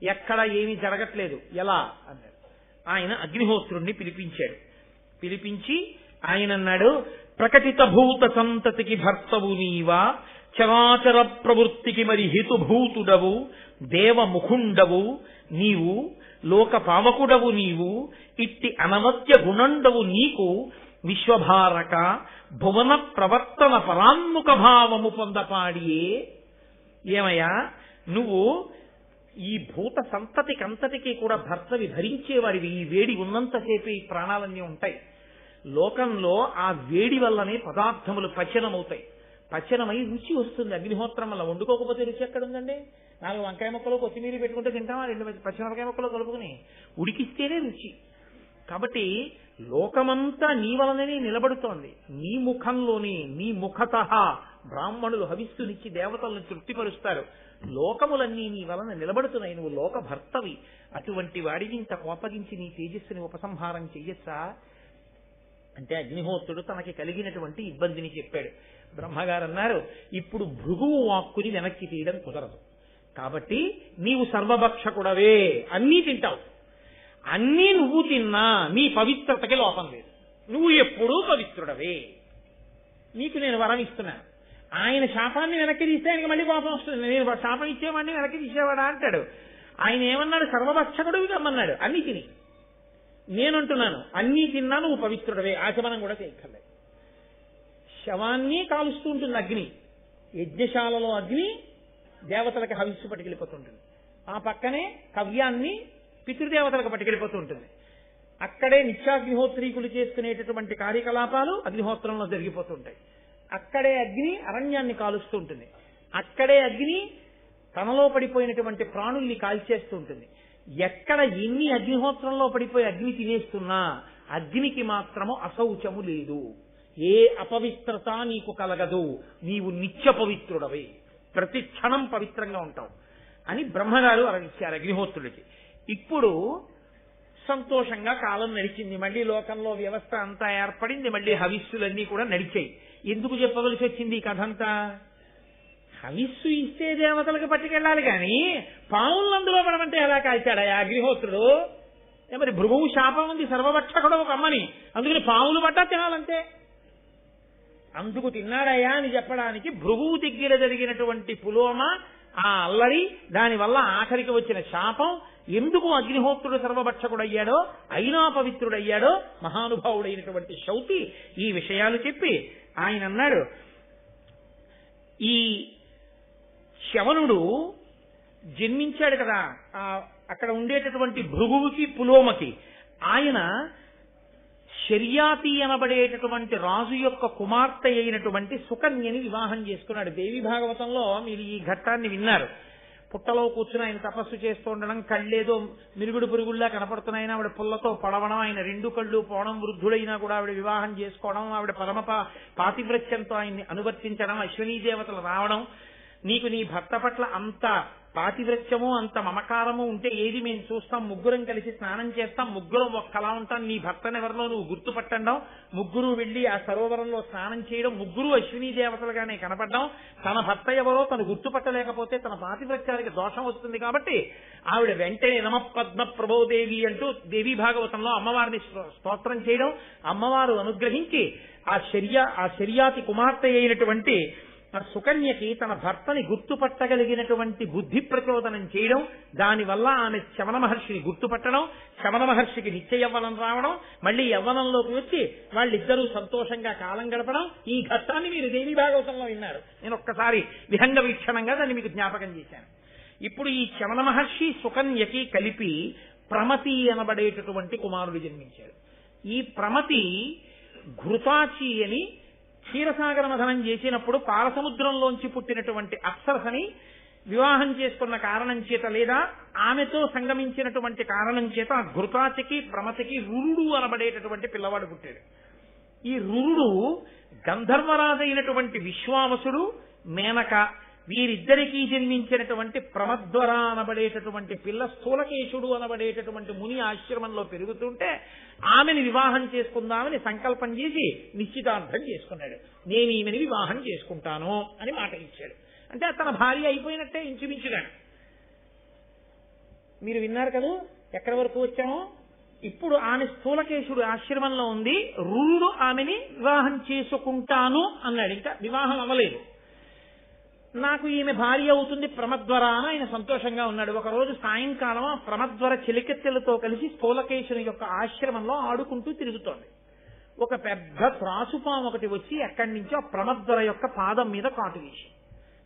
ఎక్కడ ఏమీ జరగట్లేదు, ఎలా అన్నాడు. ఆయన అగ్నిహోత్రుణ్ణి పిలిపించాడు. పిలిపించి ఆయన అన్నాడు, ప్రకటిత భూత సంతతికి భర్తవు నీవా, చరాచర ప్రవృత్తికి మరి హితుభూతుడవు, దేవముఖుండవు నీవు, లోక పావకుడవు నీవు, ఇట్టి అనవద్య గుణండవు నీకు విశ్వభారక భువన ప్రవర్తన పరాన్ముఖ భావము పొందపాడియే. ఏమయ్యా, నువ్వు ఈ భూత సంతతికంతటికీ కూడా భర్తవి భరించేవాడివి. ఈ వేడి ఉన్నంతసేపు ఈ ప్రాణాలన్నీ ఉంటాయి. లోకంలో ఆ వేడి వల్లనే పదార్థములు పచనమవుతాయి. పచనమై రుచి వస్తుంది. అగ్నిహోత్రం వల్ల వండుకోకపోతే రుచి ఎక్కడుందండి? 4 వంకాయ ముక్కలు కొత్తిమీర పెట్టుకుంటే తింటామా? 2 పచ్చిమిరకాయ ముక్కలు కలుపుకుని ఉడికిస్తేనే రుచి. కాబట్టి లోకమంతా నీ వలననే నిలబడుతోంది. నీ ముఖంలోనే, నీ ముఖతః బ్రాహ్మణులు హవిస్సునిచ్చి దేవతలను తృప్తిపరుస్తారు. లోకములన్నీ నీ వలన నిలబడుతున్నాయి. నువ్వు లోక భర్తవి. అటువంటి వాడిని ఇంత కోపగించి నీ తేజస్సుని ఉపసంహారం చెయ్యొచ్చా అంటే అగ్నిహోత్రుడు తనకి కలిగినటువంటి ఇబ్బందిని చెప్పాడు. బ్రహ్మగారు అన్నారు, ఇప్పుడు భృగువు వాక్కుని వెనక్కి తీయడం కుదరదు. కాబట్టి నీవు సర్వభక్షకుడవే, అన్నీ తింటావు. అన్నీ నువ్వు తిన్నా నీ పవిత్రతకి లోపం లేదు. నువ్వు ఎప్పుడూ పవిత్రుడవే. నీకు నేను వరం ఇస్తున్నాను. ఆయన శాపాన్ని వెనక్కి తీస్తే ఆయనకి మళ్ళీ కోపం వస్తుంది. నేను శాపం ఇచ్చేవాడిని వెనక్కి తీసేవాడా అంటాడు. ఆయన ఏమన్నాడు? సర్వభక్షకుడివి కమ్మన్నాడు. అన్నీ తిని. నేనంటున్నాను, అన్నీ తిన్నా నువ్వు పవిత్రుడవే, ఆచమనం కూడా చేయక్కర్లేదు. శవాన్ని కాలుస్తూ ఉంటుంది అగ్ని. యజ్ఞశాలలో అగ్ని దేవతలకు హవిస్సు పట్టుకెళ్ళిపోతుంటుంది. ఆ పక్కనే కవ్యాన్ని పితృదేవతలకు పట్టుకెళ్ళిపోతూ ఉంటుంది. అక్కడే నిత్యాగ్నిహోత్రీకులు చేసుకునేటటువంటి కార్యకలాపాలు అగ్నిహోత్రంలో జరిగిపోతుంటాయి. అక్కడే అగ్ని అరణ్యాన్ని కాలుస్తూ ఉంటుంది. అక్కడే అగ్ని తనలో పడిపోయినటువంటి ప్రాణుల్ని కాల్చేస్తూ ఉంటుంది. ఎక్కడ ఎన్ని అగ్నిహోత్రంలో పడిపోయి అగ్ని తినేస్తున్నా అగ్నికి మాత్రము అశౌచము లేదు. ఏ అపవిత్రత నీకు కలగదు. నీవు నిత్య పవిత్రుడవే, ప్రతి క్షణం పవిత్రంగా ఉంటావు అని బ్రహ్మగారు అలా ఇచ్చారు అగ్నిహోత్రుడికి. ఇప్పుడు సంతోషంగా కాలం నడిచింది. మళ్ళీ లోకంలో వ్యవస్థ అంతా ఏర్పడింది. మళ్ళీ హవిస్సులన్నీ కూడా నడిచాయి. ఎందుకు చెప్పవలసి వచ్చింది ఈ కథ అంతా? హవిస్సు ఇస్తే దేవతలకు పట్టుకెళ్ళాలి కానీ పావులను అందులో పడమంటే ఎలా కాల్చాడా అగ్నిహోత్రుడు? మరి భృగువు శాపం ఉంది, సర్వభక్షకుడు ఒక అమ్మని, అందుకని పావులు పట్టా తినాలంతే. అందుకు తిన్నాడయ్యా అని చెప్పడానికి భృగువు దగ్గర జరిగినటువంటి పులోమ, ఆ అల్లరి, దానివల్ల ఆఖరికి వచ్చిన శాపం, ఎందుకు అగ్నిహోత్రుడు సర్వభక్షకుడయ్యాడో, అయినా పవిత్రుడయ్యాడో మహానుభావుడైనటువంటి శౌతి ఈ విషయాలు చెప్పి ఆయన అన్నాడు, ఈ శవనుడు జన్మించాడు కదా అక్కడ ఉండేటటువంటి భృగువుకి పులోమకి, ఆయన శర్యాతి అనబడేటటువంటి రాజు యొక్క కుమార్తె అయినటువంటి సుకన్యని వివాహం చేసుకున్నాడు. దేవి భాగవతంలో మీరు ఈ ఘట్టాన్ని విన్నారు. పుట్టలో కూర్చుని ఆయన తపస్సు చేస్తూ ఉండడం, కళ్ళేదో మిరుగుడు పురుగుల్లా కనపడుతున్నాయని ఆవిడ పుల్లతో పడవడం, ఆయన రెండు కళ్ళు పోవడం, వృద్ధుడైనా కూడా ఆవిడ వివాహం చేసుకోవడం, ఆవిడ పరమ పాతివ్రత్యంతో ఆయన్ని అనువర్తించడం, అశ్వినీ దేవతలు రావడం, నీకు నీ భర్త పట్ల అంత పాతివ్రత్యము అంత మమకారము ఉంటే ఏది మేము చూస్తాం, ముగ్గురం కలిసి స్నానం చేస్తాం, ముగ్గురం ఒక్కలా ఉంటాం, నీ భర్తనెవరినో నువ్వు గుర్తుపట్టడం, ముగ్గురు వెళ్లి ఆ సరోవరంలో స్నానం చేయడం, ముగ్గురు అశ్వినీ దేవతలుగానే కనపడడం, తన భర్త ఎవరో తను గుర్తుపట్టలేకపోతే తన పాతివ్రత్యానికి దోషం వస్తుంది కాబట్టి ఆవిడ వెంటనే నమ పద్మ ప్రభోదేవి అంటూ దేవీ భాగవతంలో అమ్మవారిని స్తోత్రం చేయడం, అమ్మవారు అనుగ్రహించి ఆ శర్యాతి కుమార్తె అయినటువంటి సుకన్యకి తన భర్తని గుర్తుపట్టగలిగినటువంటి బుద్ధి ప్రచోదనం చేయడం, దానివల్ల ఆమె శమన మహర్షిని గుర్తుపట్టడం, శమన మహర్షికి నిత్య యవ్వనం రావడం, మళ్లీ యవ్వనంలోకి వచ్చి వాళ్ళిద్దరూ సంతోషంగా కాలం గడపడం, ఈ ఘట్టాన్ని మీరు దేవీ భాగవతంలో విన్నారు. నేను ఒక్కసారి విహంగ వీక్షణంగా దాన్ని మీకు జ్ఞాపకం చేశాను. ఇప్పుడు ఈ శమన మహర్షి సుకన్యకి కలిపి ప్రమతి అనబడేటటువంటి కుమారుడు జన్మించాడు. ఈ ప్రమతి ఘృతాచి అని క్షీరసాగర మథనం చేసినప్పుడు పాలసముద్రంలోంచి పుట్టినటువంటి అప్సరసని వివాహం చేసుకున్న కారణం చేత లేదా ఆమెతో సంగమించినటువంటి కారణం చేత ఆ ఘృతాచికి ప్రమతికి రురుడు అనబడేటటువంటి పిల్లవాడు పుట్టాడు. ఈ రురుడు గంధర్వరాజైనటువంటి విశ్వావసుడు, మేనక వీరిద్దరికీ జన్మించినటువంటి ప్రమద్వర అనబడేటటువంటి పిల్ల స్థూలకేశుడు అనబడేటటువంటి ముని ఆశ్రమంలో పెరుగుతుంటే ఆమెని వివాహం చేసుకుందామని సంకల్పం చేసి నిశ్చితార్థం చేసుకున్నాడు. నేను ఈమెని వివాహం చేసుకుంటాను అని మాట ఇచ్చాడు. అంటే తన భార్య అయిపోయినట్టే ఇంచుమించుగా. మీరు విన్నారు కదా ఎక్కడి వరకు వచ్చామో. ఇప్పుడు ఆమె స్థూలకేశుడు ఆశ్రమంలో ఉంది, రురుడు ఆమెని వివాహం చేసుకుంటాను అన్నాడు. ఇంకా వివాహం అవ్వలేదు. నాకు ఈమె భార్య అవుతుంది ప్రమద్వర అని ఆయన సంతోషంగా ఉన్నాడు. ఒకరోజు సాయంకాలం ఆ ప్రమద్వర చిలికెత్తెలతో కలిసి స్థూలకేశుని యొక్క ఆశ్రమంలో ఆడుకుంటూ తిరుగుతోంది. ఒక పెద్ద త్రాసుపాము ఒకటి వచ్చి ఎక్కడి నుంచో ప్రమద్వర యొక్క పాదం మీద కాటు వేసి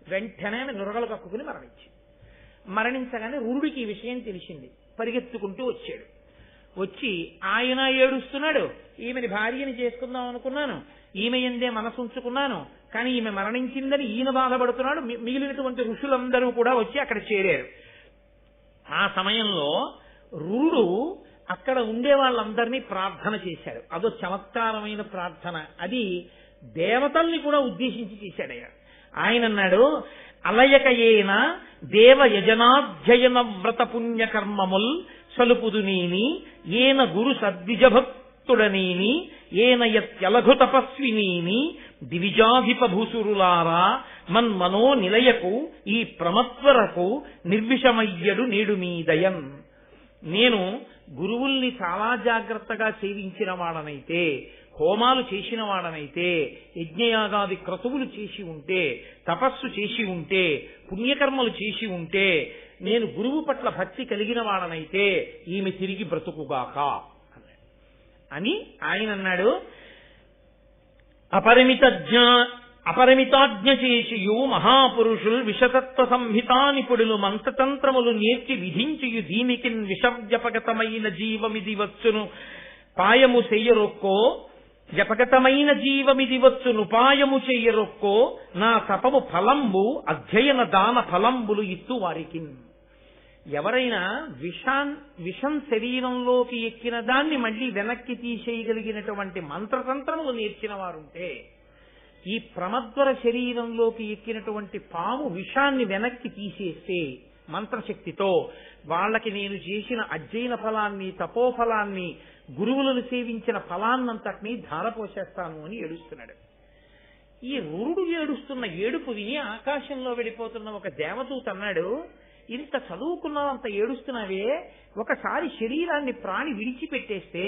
వెంటనే నురగలు కక్కుకుని మరణించగానే రురుడికి ఈ విషయం తెలిసింది. పరిగెత్తుకుంటూ వచ్చాడు. వచ్చి ఆయన ఏడుస్తున్నాడు, ఈమెని భార్యని చేసుకుందాం అనుకున్నాను, ఈమె ఎందే మనసుంచుకున్నాను, కానీ ఈమె మరణించిందని ఈయన బాధపడుతున్నాడు. మిగిలినటువంటి ఋషులందరూ కూడా వచ్చి అక్కడ చేరారు. ఆ సమయంలో రురుడు అక్కడ ఉండే వాళ్ళందరినీ ప్రార్థన చేశాడు. అదో చమత్కారమైన ప్రార్థన. అది దేవతల్ని కూడా ఉద్దేశించి చేశాడు. ఆయన అన్నాడు, అలయకయేన దేవ యజనాధ్యయన వ్రత పుణ్యకర్మముల్ సలుపుదునీని ఏన గురు సద్విజభక్తుడనీని ఏన యత్యలఘు తపస్వినీని దివిజాధిపభూసురులారా మన్మనో నిలయకు ఈ ప్రమత్వరకు నిర్విషమయ్యడు నేడు మీదయన్. నేను గురువుల్ని చాలా జాగ్రత్తగా సేవించిన వాడనైతే, హోమాలు చేసిన వాడనైతే, యజ్ఞయాగాది క్రతువులు చేసి ఉంటే, తపస్సు చేసి ఉంటే, పుణ్యకర్మలు చేసి ఉంటే, నేను గురువు పట్ల భక్తి కలిగిన వాడనైతే ఈమె తిరిగి బ్రతుకుగాక అని ఆయన అన్నాడు. అపరిమితాజ్ఞ చేసియు మహాపురుషుల్ విషతత్వ సంహితా నిపుడులు మంత్రతంత్రములు నేర్చి విధించియు దీనికి విషవ్యపగతమైన జీవమిది వచ్చును పాయము చెయ్యరొక్కో, వ్యపగతమైన జీవమిది వచ్చును పాయము చెయ్యరొక్కో, నా తపము ఫలంబు అధ్యయన దాన ఫలంబులు ఇత్తు వారికి. ఎవరైనా విషం శరీరంలోకి ఎక్కిన దాన్ని మళ్లీ వెనక్కి తీసేయగలిగినటువంటి మంత్రతంత్రములు నేర్చిన వారుంటే, ఈ ప్రమద్వర శరీరంలోకి ఎక్కినటువంటి పాము విషాన్ని వెనక్కి తీసేస్తే మంత్రశక్తితో వాళ్ళకి నేను చేసిన అధ్యయన ఫలాన్ని, తపోఫలాన్ని, గురువులను సేవించిన ఫలాన్నంతటినీ ధారపోసేస్తాను అని ఏడుస్తున్నాడు. ఈ రురుడు ఏడుస్తున్న ఏడుపు విని ఆకాశంలో వెళ్ళిపోతున్న ఒక దేవదూత అన్నాడు, ఇంత చదువుకున్నంత ఏడుస్తున్నావే, ఒకసారి శరీరాన్ని ప్రాణి విడిచిపెట్టేస్తే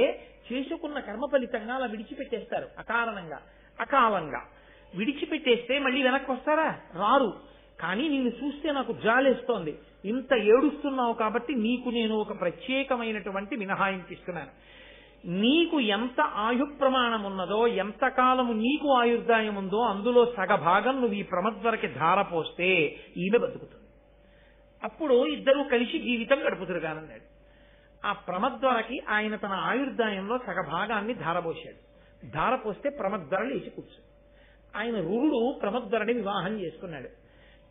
చేసుకున్న కర్మ ఫలితంగా అలా విడిచిపెట్టేస్తారు అకారణంగా, అకాలంగా విడిచిపెట్టేస్తే మళ్ళీ వెనక్కి వస్తారా? రారు. కానీ నిన్ను చూస్తే నాకు జాలేస్తోంది. ఇంత ఏడుస్తున్నావు కాబట్టి నీకు నేను ఒక ప్రత్యేకమైనటువంటి మినహాయింపు ఇస్తున్నాను. నీకు ఎంత ఆయు ప్రమాణం ఉన్నదో, ఎంత కాలము నీకు ఆయుర్దాయం ఉందో అందులో సగభాగం నువ్వు ఈ ప్రమద్వరకి ధారపోస్తే ఈమె బతుకుతుంది. అప్పుడు ఇద్దరూ కలిసి జీవితం గడుపుతురు కానన్నాడు. ఆ ప్రమద్వరకి ఆయన తన ఆయుర్దాయంలో సగభాగాన్ని ధారపోశాడు. ధారపోస్తే ప్రమద్వర లేచి కూర్చు. ఆయన రురుడు ప్రమద్వరని వివాహం చేసుకున్నాడు.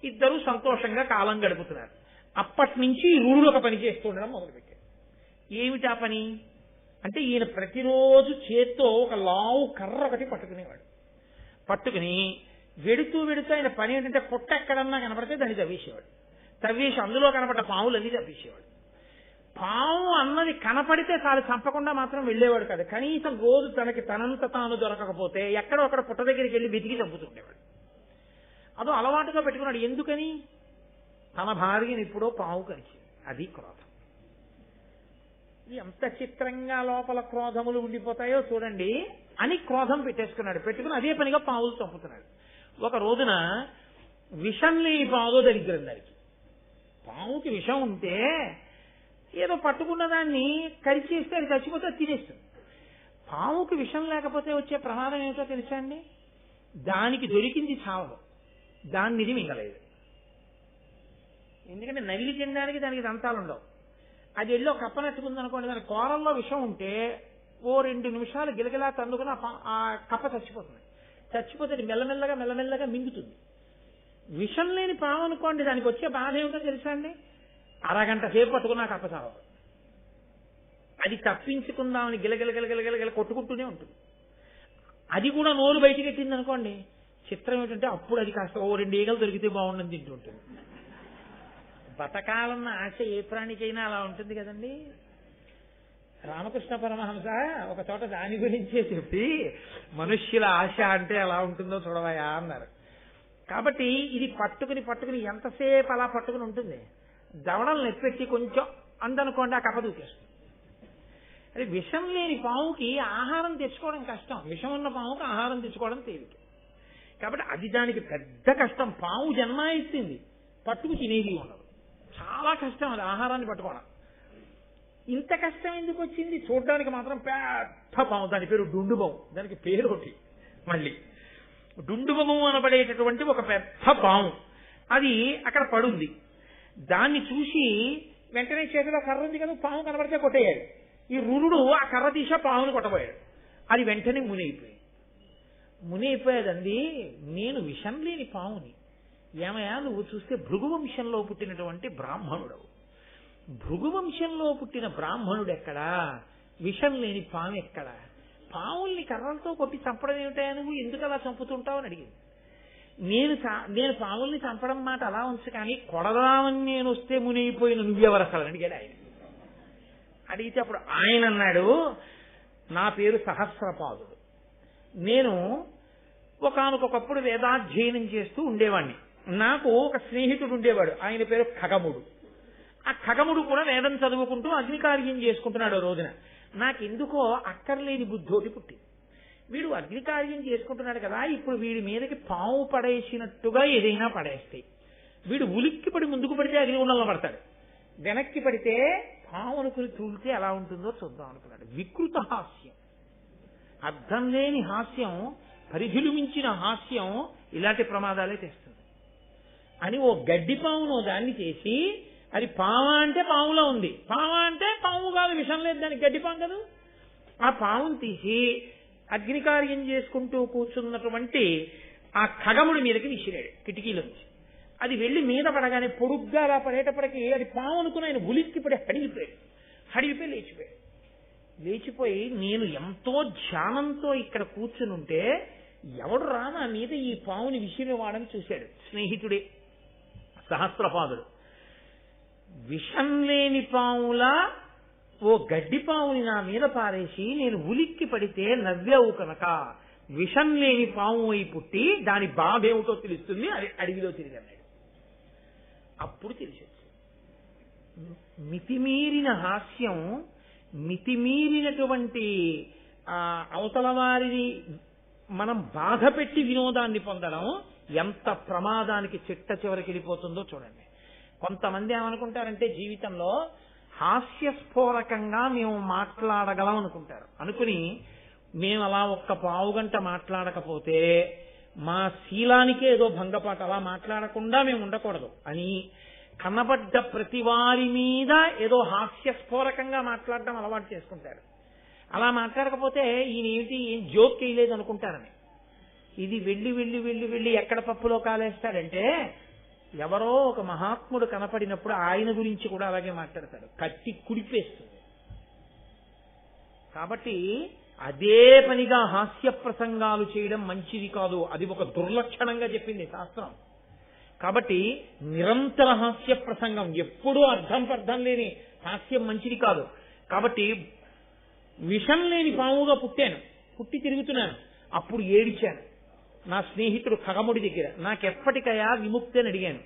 ఇద్దరూ సంతోషంగా కాలం గడుపుతున్నారు. అప్పటి నుంచి రురుడు ఒక పని చేస్తుండడం మొదలుపెట్టాడు. ఏమిటా పని అంటే, ఈయన ప్రతిరోజు చేత్తో ఒక లావు కర్ర ఒకటి పట్టుకునేవాడు. పట్టుకుని వెడుతూ ఆయన పని ఏంటంటే, పొట్ట ఎక్కడన్నా కనపడితే దాన్ని తవ్వేసేవాడు. తవ్వేసి అందులో కనపడ్డ పావులన్నీ తవ్వేసేవాడు. పాము అన్నది కనపడితే చాలు, చంపకుండా మాత్రం వెళ్ళేవాడు కాదు. కనీసం రోజు తనకి తనంత తాను దొరకకపోతే ఎక్కడో అక్కడ పుట్ట దగ్గరికి వెళ్ళి వెతికి చంపుతుండేవాడు. అదో అలవాటుగా పెట్టుకున్నాడు. ఎందుకని? తన భార్యని ఎప్పుడో పాము కరిచింది. అది క్రోధం. ఎంత చిత్రంగా లోపల క్రోధములు ఉండిపోతాయో చూడండి అని క్రోధం పెట్టేసుకున్నాడు. పెట్టుకుని అదే పనిగా పావులు చంపుతున్నాడు. ఒక రోజున విషం లేని పావులో దరిద్రం దానికి. పావుకి విషం ఉంటే ఏదో పట్టుకున్న దాన్ని కరిచేస్తే అది చచ్చిపోతే తినేస్తుంది. పావుకి విషం లేకపోతే వచ్చే ప్రమాదం ఏమిటో తెలుసా అండి? దానికి దొరికింది చావదు, దాన్ని ఇది మింగలేదు. ఎందుకంటే నవిలి తినడానికి దానికి దంతాలు ఉండవు. అది వెళ్ళి ఒక కప్పనెట్టుకుంది అనుకోండి, దాని కూరల్లో విషం ఉంటే ఓ 2 నిమిషాలు గిలగిలా తన్నుకుని ఆ కప్ప చచ్చిపోతుంది. చచ్చిపోతే అది మెల్లమెల్లగా మింగుతుంది. విషం లేని పాము అనుకోండి, దానికి వచ్చే బాధ ఏమిటో తెలుసా అండి? అరగంట సేపు పట్టుకున్నా కప్ప చావదు. అది తప్పించుకుందామని గిలగిల కొట్టుకుంటూనే ఉంటుంది. అది కూడా నోరు బయటికి ఎట్టింది అనుకోండి, చిత్రం ఏమిటంటే అప్పుడు అది కాస్త ఓ 2 ఈగలు దొరికితే బాగుండని తింటుంటుంది. బతకాలన్న ఆశ ఏ ప్రాణికైనా అలా ఉంటుంది కదండి. రామకృష్ణ పరమహంస ఒక చోట దాని గురించే చెప్పి, మనుష్యుల ఆశ అంటే ఎలా ఉంటుందో చూడవయా అన్నారు. కాబట్టి ఇది పట్టుకుని ఎంతసేపు అలా పట్టుకుని ఉంటుంది. దవడలు నెప్పెట్టి కొంచెం అందనుకోండి, ఆ కప్ప దూకేస్తుంది. అది విషం లేని పావుకి ఆహారం తెచ్చుకోవడం కష్టం, విషం ఉన్న పావుకి ఆహారం తెచ్చుకోవడం తేలిక. కాబట్టి అది దానికి పెద్ద కష్టం. పావు జన్మ ఇస్తుంది, పట్టుకు తినేది ఉండదు. చాలా కష్టం అది ఆహారాన్ని పట్టుకోవడం. ఇంత కష్టం ఎందుకు వచ్చింది? చూడడానికి మాత్రం పెద్ద పాము, దాని పేరు డుండుబం. దానికి పేరు ఒకటి మళ్ళీ డుండుబము అనబడేటటువంటి ఒక పెద్ద పాము. అది అక్కడ పడుంది. దాన్ని చూసి వెంటనే చేతిలో కర్ర ఉంది కదా, పాము కనబడితే కొట్టేయాడు. ఈ రురుడు ఆ కర్ర తీసా పాముని కొట్టబోయాడు. అది వెంటనే మునిగిపోయేదండి. నేను విషం లేని పాముని. ఏమయ్యా, నువ్వు చూస్తే భృగువంశంలో పుట్టినటువంటి బ్రాహ్మణుడవు. భృగువంశంలో పుట్టిన బ్రాహ్మణుడు ఎక్కడా? విషం లేని పాము ఎక్కడా? పాముల్ని కర్రలతో కొట్టి చంపడం ఏమిటాయా, నువ్వు ఎందుకు అలా చంపుతుంటావు అని అడిగింది. నేను పాముల్ని చంపడం మాట అలా ఉంచు, కానీ కొడదామని నేను వస్తే మునిగిపోయిన నువ్వెవరు అసలు అడిగాడు ఆయన. అడిగితే అప్పుడు ఆయన అన్నాడు, నా పేరు సహస్రపాదుడు. నేను ఒకానొకప్పుడు వేదాధ్యయనం చేస్తూ ఉండేవాడిని. నాకు ఒక స్నేహితుడు ఉండేవాడు, ఆయన పేరు ఖగముడు. ఆ ఖగముడు కూడా వేదం చదువుకుంటూ అగ్నికార్యం చేసుకుంటున్నాడు. రోజున నాకెందుకో అక్కర్లేని బుద్ధోటి పుట్టింది. వీడు అగ్నికార్యం చేసుకుంటున్నాడు కదా, ఇప్పుడు వీడి మీదకి పాము పడేసినట్టుగా ఏదైనా పడేస్తాయి. వీడు ఉలిక్కి ముందుకు పడితే అగ్నిగుండంలో పడతాడు, వెనక్కి పడితే పాము అనుకుని తూలితే ఎలా ఉంటుందో చూద్దాం అనుకున్నాడు. వికృత హాస్యం, అర్థం లేని హాస్యం, పరిధులు మించిన హాస్యం ఇలాంటి ప్రమాదాలే తెస్తుంది అని ఓ గడ్డి పామును దాన్ని చేసి, అది పాము అంటే పాములో ఉంది, పాము అంటే పాము కాదు, విషం లేదు దానికి, గడ్డి పాము కదా. ఆ పామును తీసి అగ్నికార్యం చేసుకుంటూ కూర్చున్నటువంటి ఆ ఖగముడి మీదకి విసిరాడు కిటికీలోంచి. అది వెళ్లి మీద పడగానే పొడుగ్గా అలా పడేటప్పటికి అది పాము అనుకుని ఆయన ఉలిక్కి పడి హడిలిపోయి లేచిపోయి నేను ఎంతో ధ్యానంతో ఇక్కడ కూర్చునుంటే ఎవడు రా నా మీద ఈ పాముని విసిరివాడని చూశాడు. స్నేహితుడే సహస్రపాదుడు. విషం లేని పాములా ఓ గడ్డి పాముని నా మీద పారేసి నేను ఉలిక్కి పడితే నవ్వావు కనుక విషం లేని పాము అయి పుట్టి దాని బాధ ఏమిటో తెలుస్తుంది. అది అడవిలో తిరిగి అన్నాడు. అప్పుడు తెలిసి మితిమీరిన హాస్యం, మితిమీరినటువంటి అవతల వారిని మనం బాధ పెట్టి వినోదాన్ని పొందడం ఎంత ప్రమాదానికి చిట్ట చివరికి వెళ్ళిపోతుందో చూడండి. కొంతమంది ఏమనుకుంటారంటే జీవితంలో హాస్యస్ఫోరకంగా మేము మాట్లాడగలం అనుకుంటారు. అనుకుని మేము అలా ఒక్క పావుగంట మాట్లాడకపోతే మా శీలానికే ఏదో భంగపాటు, అలా మాట్లాడకుండా మేము ఉండకూడదు అని కనబడ్డ ప్రతి వారి మీద ఏదో హాస్యస్ఫోరకంగా మాట్లాడడం అలవాటు చేసుకుంటారు. అలా మాట్లాడకపోతే ఈయనేమిటి ఏం జోక్ వేయలేదు అనుకుంటారని. ఇది వెళ్ళి వెళ్ళి వెళ్ళి వెళ్ళి ఎక్కడ పప్పులో కాలేస్తాడంటే ఎవరో ఒక మహాత్ముడు కనపడినప్పుడు ఆయన గురించి కూడా అలాగే మాట్లాడతాడు, కట్టి కుడిపేస్తుంది. కాబట్టి అదే పనిగా హాస్య ప్రసంగాలు చేయడం మంచిది కాదు, అది ఒక దుర్లక్షణంగా చెప్పింది శాస్త్రం. కాబట్టి నిరంతర హాస్య ప్రసంగం, ఎప్పుడూ అర్థం లేని హాస్యం మంచిది కాదు. కాబట్టి విషం లేని పాముగా పుట్టి తిరుగుతున్నాను. అప్పుడు ఏడిచాను నా స్నేహితుడు ఖగముడి దగ్గర, నాకెప్పటికయా విముక్తి అని అడిగాను.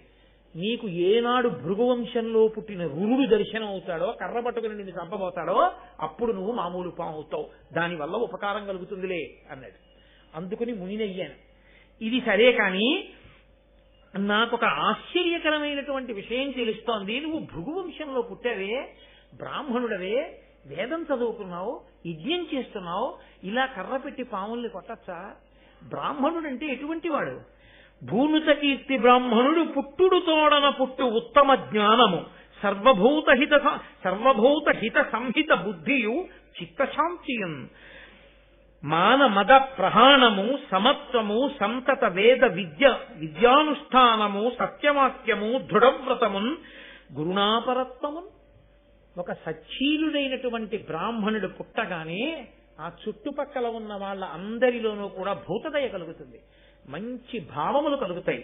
నీకు ఏనాడు భృగువంశంలో పుట్టిన రురుడు దర్శనం అవుతాడో, కర్ర పట్టుకుని నిన్ను చంపబోతాడో అప్పుడు నువ్వు మామూలు పాము అవుతావు, దానివల్ల ఉపకారం కలుగుతుందిలే అన్నాడు. అందుకుని మునినయ్యాను. ఇది సరే కానీ నాకొక ఆశ్చర్యకరమైనటువంటి విషయం తెలుస్తోంది. నువ్వు భృగువంశంలో పుట్టావే, బ్రాహ్మణుడవే, వేదం చదువుకున్నావు, యజ్ఞం చేస్తున్నావు, ఇలా కర్ర పెట్టి పాముల్ని కొట్టచ్చా? బ్రాహ్మణుడంటే ఎటువంటి వాడు? భూనుత కీర్తి బ్రాహ్మణుడు పుట్టుడు తోడన పుట్టు ఉత్తమ జ్ఞానము సర్వభూత హిత సంహిత బుద్ధియు చిత్తశాంతియున్ మాన మద ప్రహాణము సమత్వము సంతత వేద విద్యానుష్ఠానము సత్యవాక్యము దృఢవ్రతమున్ గురుణాపరత్వమున్. ఒక సచ్చీలుడైనటువంటి బ్రాహ్మణుడు పుట్టగానే ఆ చుట్టుపక్కల ఉన్న వాళ్ళ అందరిలోనూ కూడా భూతదయ కలుగుతుంది, మంచి భావములు కలుగుతాయి,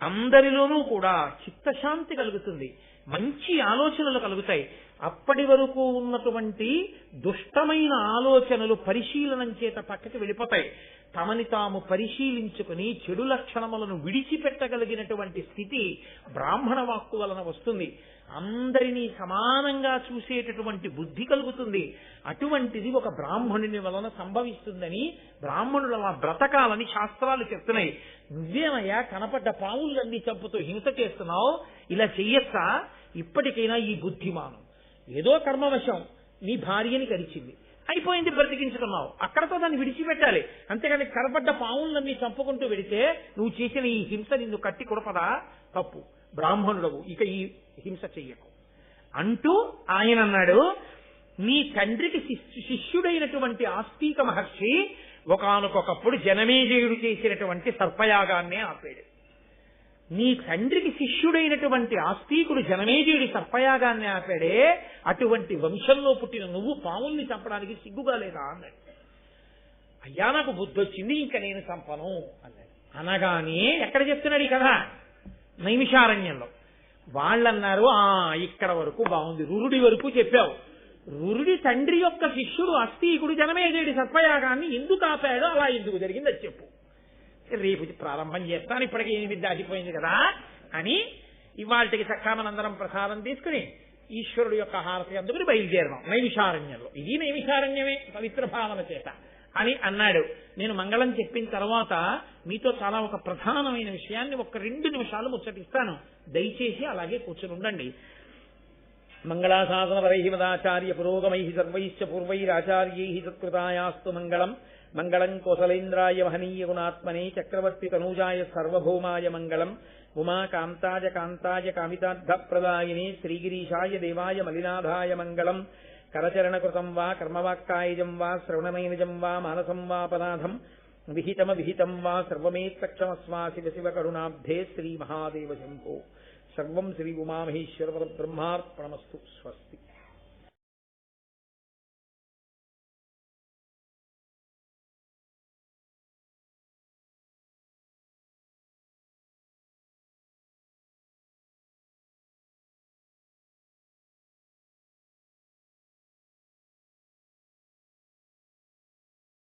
అందరిలోనూ కూడా చిత్తశాంతి కలుగుతుంది, మంచి ఆలోచనలు కలుగుతాయి. అప్పటి వరకు ఉన్నటువంటి దుష్టమైన ఆలోచనలు పరిశీలనం చేత పక్కకి వెళ్ళిపోతాయి. తమని తాము పరిశీలించుకుని చెడు లక్షణములను విడిచిపెట్టగలిగినటువంటి స్థితి బ్రాహ్మణ వాక్కు వలన వస్తుంది. అందరినీ సమానంగా చూసేటటువంటి బుద్ధి కలుగుతుంది. అటువంటిది ఒక బ్రాహ్మణుని వలన సంభవిస్తుందని, బ్రాహ్మణుడు అలా బ్రతకాలని శాస్త్రాలు చెప్తున్నాయి. నువ్వేమయ్యా కనపడ్డ పావులన్నీ చంపుతూ హింస చేస్తున్నావు, ఇలా చెయ్యొచ్చా? ఇప్పటికైనా ఈ బుద్ధిమానం, ఏదో కర్మవశం నీ భార్యని కరిచింది, అయిపోయింది, బ్రతికించుకున్నావు, అక్కడతో దాన్ని విడిచిపెట్టాలి. అంతేగాని కనపడ్డ పావులన్నీ చంపుకుంటూ వెడితే నువ్వు చేసిన ఈ హింస నిన్ను కట్టి కొడపదా? తప్పు, బ్రాహ్మణుడవు, ఇక ఈ హింస చెయ్యకు అంటూ ఆయన అన్నాడు. నీ తండ్రికి శిష్యుడైనటువంటి ఆస్తిక మహర్షి ఒకానొకప్పుడు జనమేజయుడు చేసినటువంటి సర్పయాగాన్నే ఆపాడు. నీ తండ్రికి శిష్యుడైనటువంటి ఆస్తికుడు జనమేజయుడి సర్పయాగాన్ని ఆపాడే, అటువంటి వంశంలో పుట్టిన నువ్వు పాముల్ని చంపడానికి సిగ్గుగా లేదా అన్నాడు. అయ్యా నాకు బుద్ధి వచ్చింది, ఇంకా నేను చంపను అన్నాడు. అనగానే ఎక్కడ చెప్తున్నాడు కదా? నైమిషారణ్యంలో. వాళ్ళన్నారు, ఇక్కడ వరకు బాగుంది, రురుడి వరకు చెప్పావు. రురుడి తండ్రి యొక్క శిష్యుడు అస్తికుడు జనమేజయుడి సర్పయాగాన్ని ఎందుకు ఆపాడో, అలా ఎందుకు జరిగింది అది చెప్పు. రేపు ప్రారంభం చేస్తాను, ఇప్పటికే 8 దాటిపోయింది కదా అని ఇవాళకి సక్కామనందరం ప్రసాదం తీసుకుని ఈశ్వరుడు యొక్క హారతి అందుకుని బయలుదేరదాం నైమిషారణ్యంలో. ఇది నైమిషారణ్యమే పవిత్ర భావన చేత అని అన్నాడు. నేను మంగళం చెప్పిన తర్వాత మీతో చాలా ఒక ప్రధానమైన విషయాన్ని 1-2 నిమిషాలు ముచ్చటిస్తాను, దయచేసి అలాగే కూర్చుని ఉండండి. మంగళాసాసన వరై మదాచార్య పురోగమై సర్వైశ్చ పూర్వైరాచార్యై సత్కృతాయాస్తు మంగళం. మంగళం కోసలేంద్రాయ మహనీయ గుణాత్మనే చక్రవర్తి తనూజాయ సార్వభౌమాయ మంగళం. ఉమాకాంతాయ కాంతాయ కామితార్థప్రదాయినే శ్రీగిరీశాయ దేవాయ మలినాథాయ మంగళం. కరచరణకృతం వా కర్మవాక్కాయజం వా శ్రవణమైనజం వా మానసం వా పరాధం విహితం వా సర్వమేత్తక్షమస్వా శివ శివ కరుణాబ్ధే శ్రీ మహాదేవ శంభో. సర్వం శ్రీ ఉమామహేశ్వర పరబ్రహ్మార్పణమస్తు. స్వస్తి.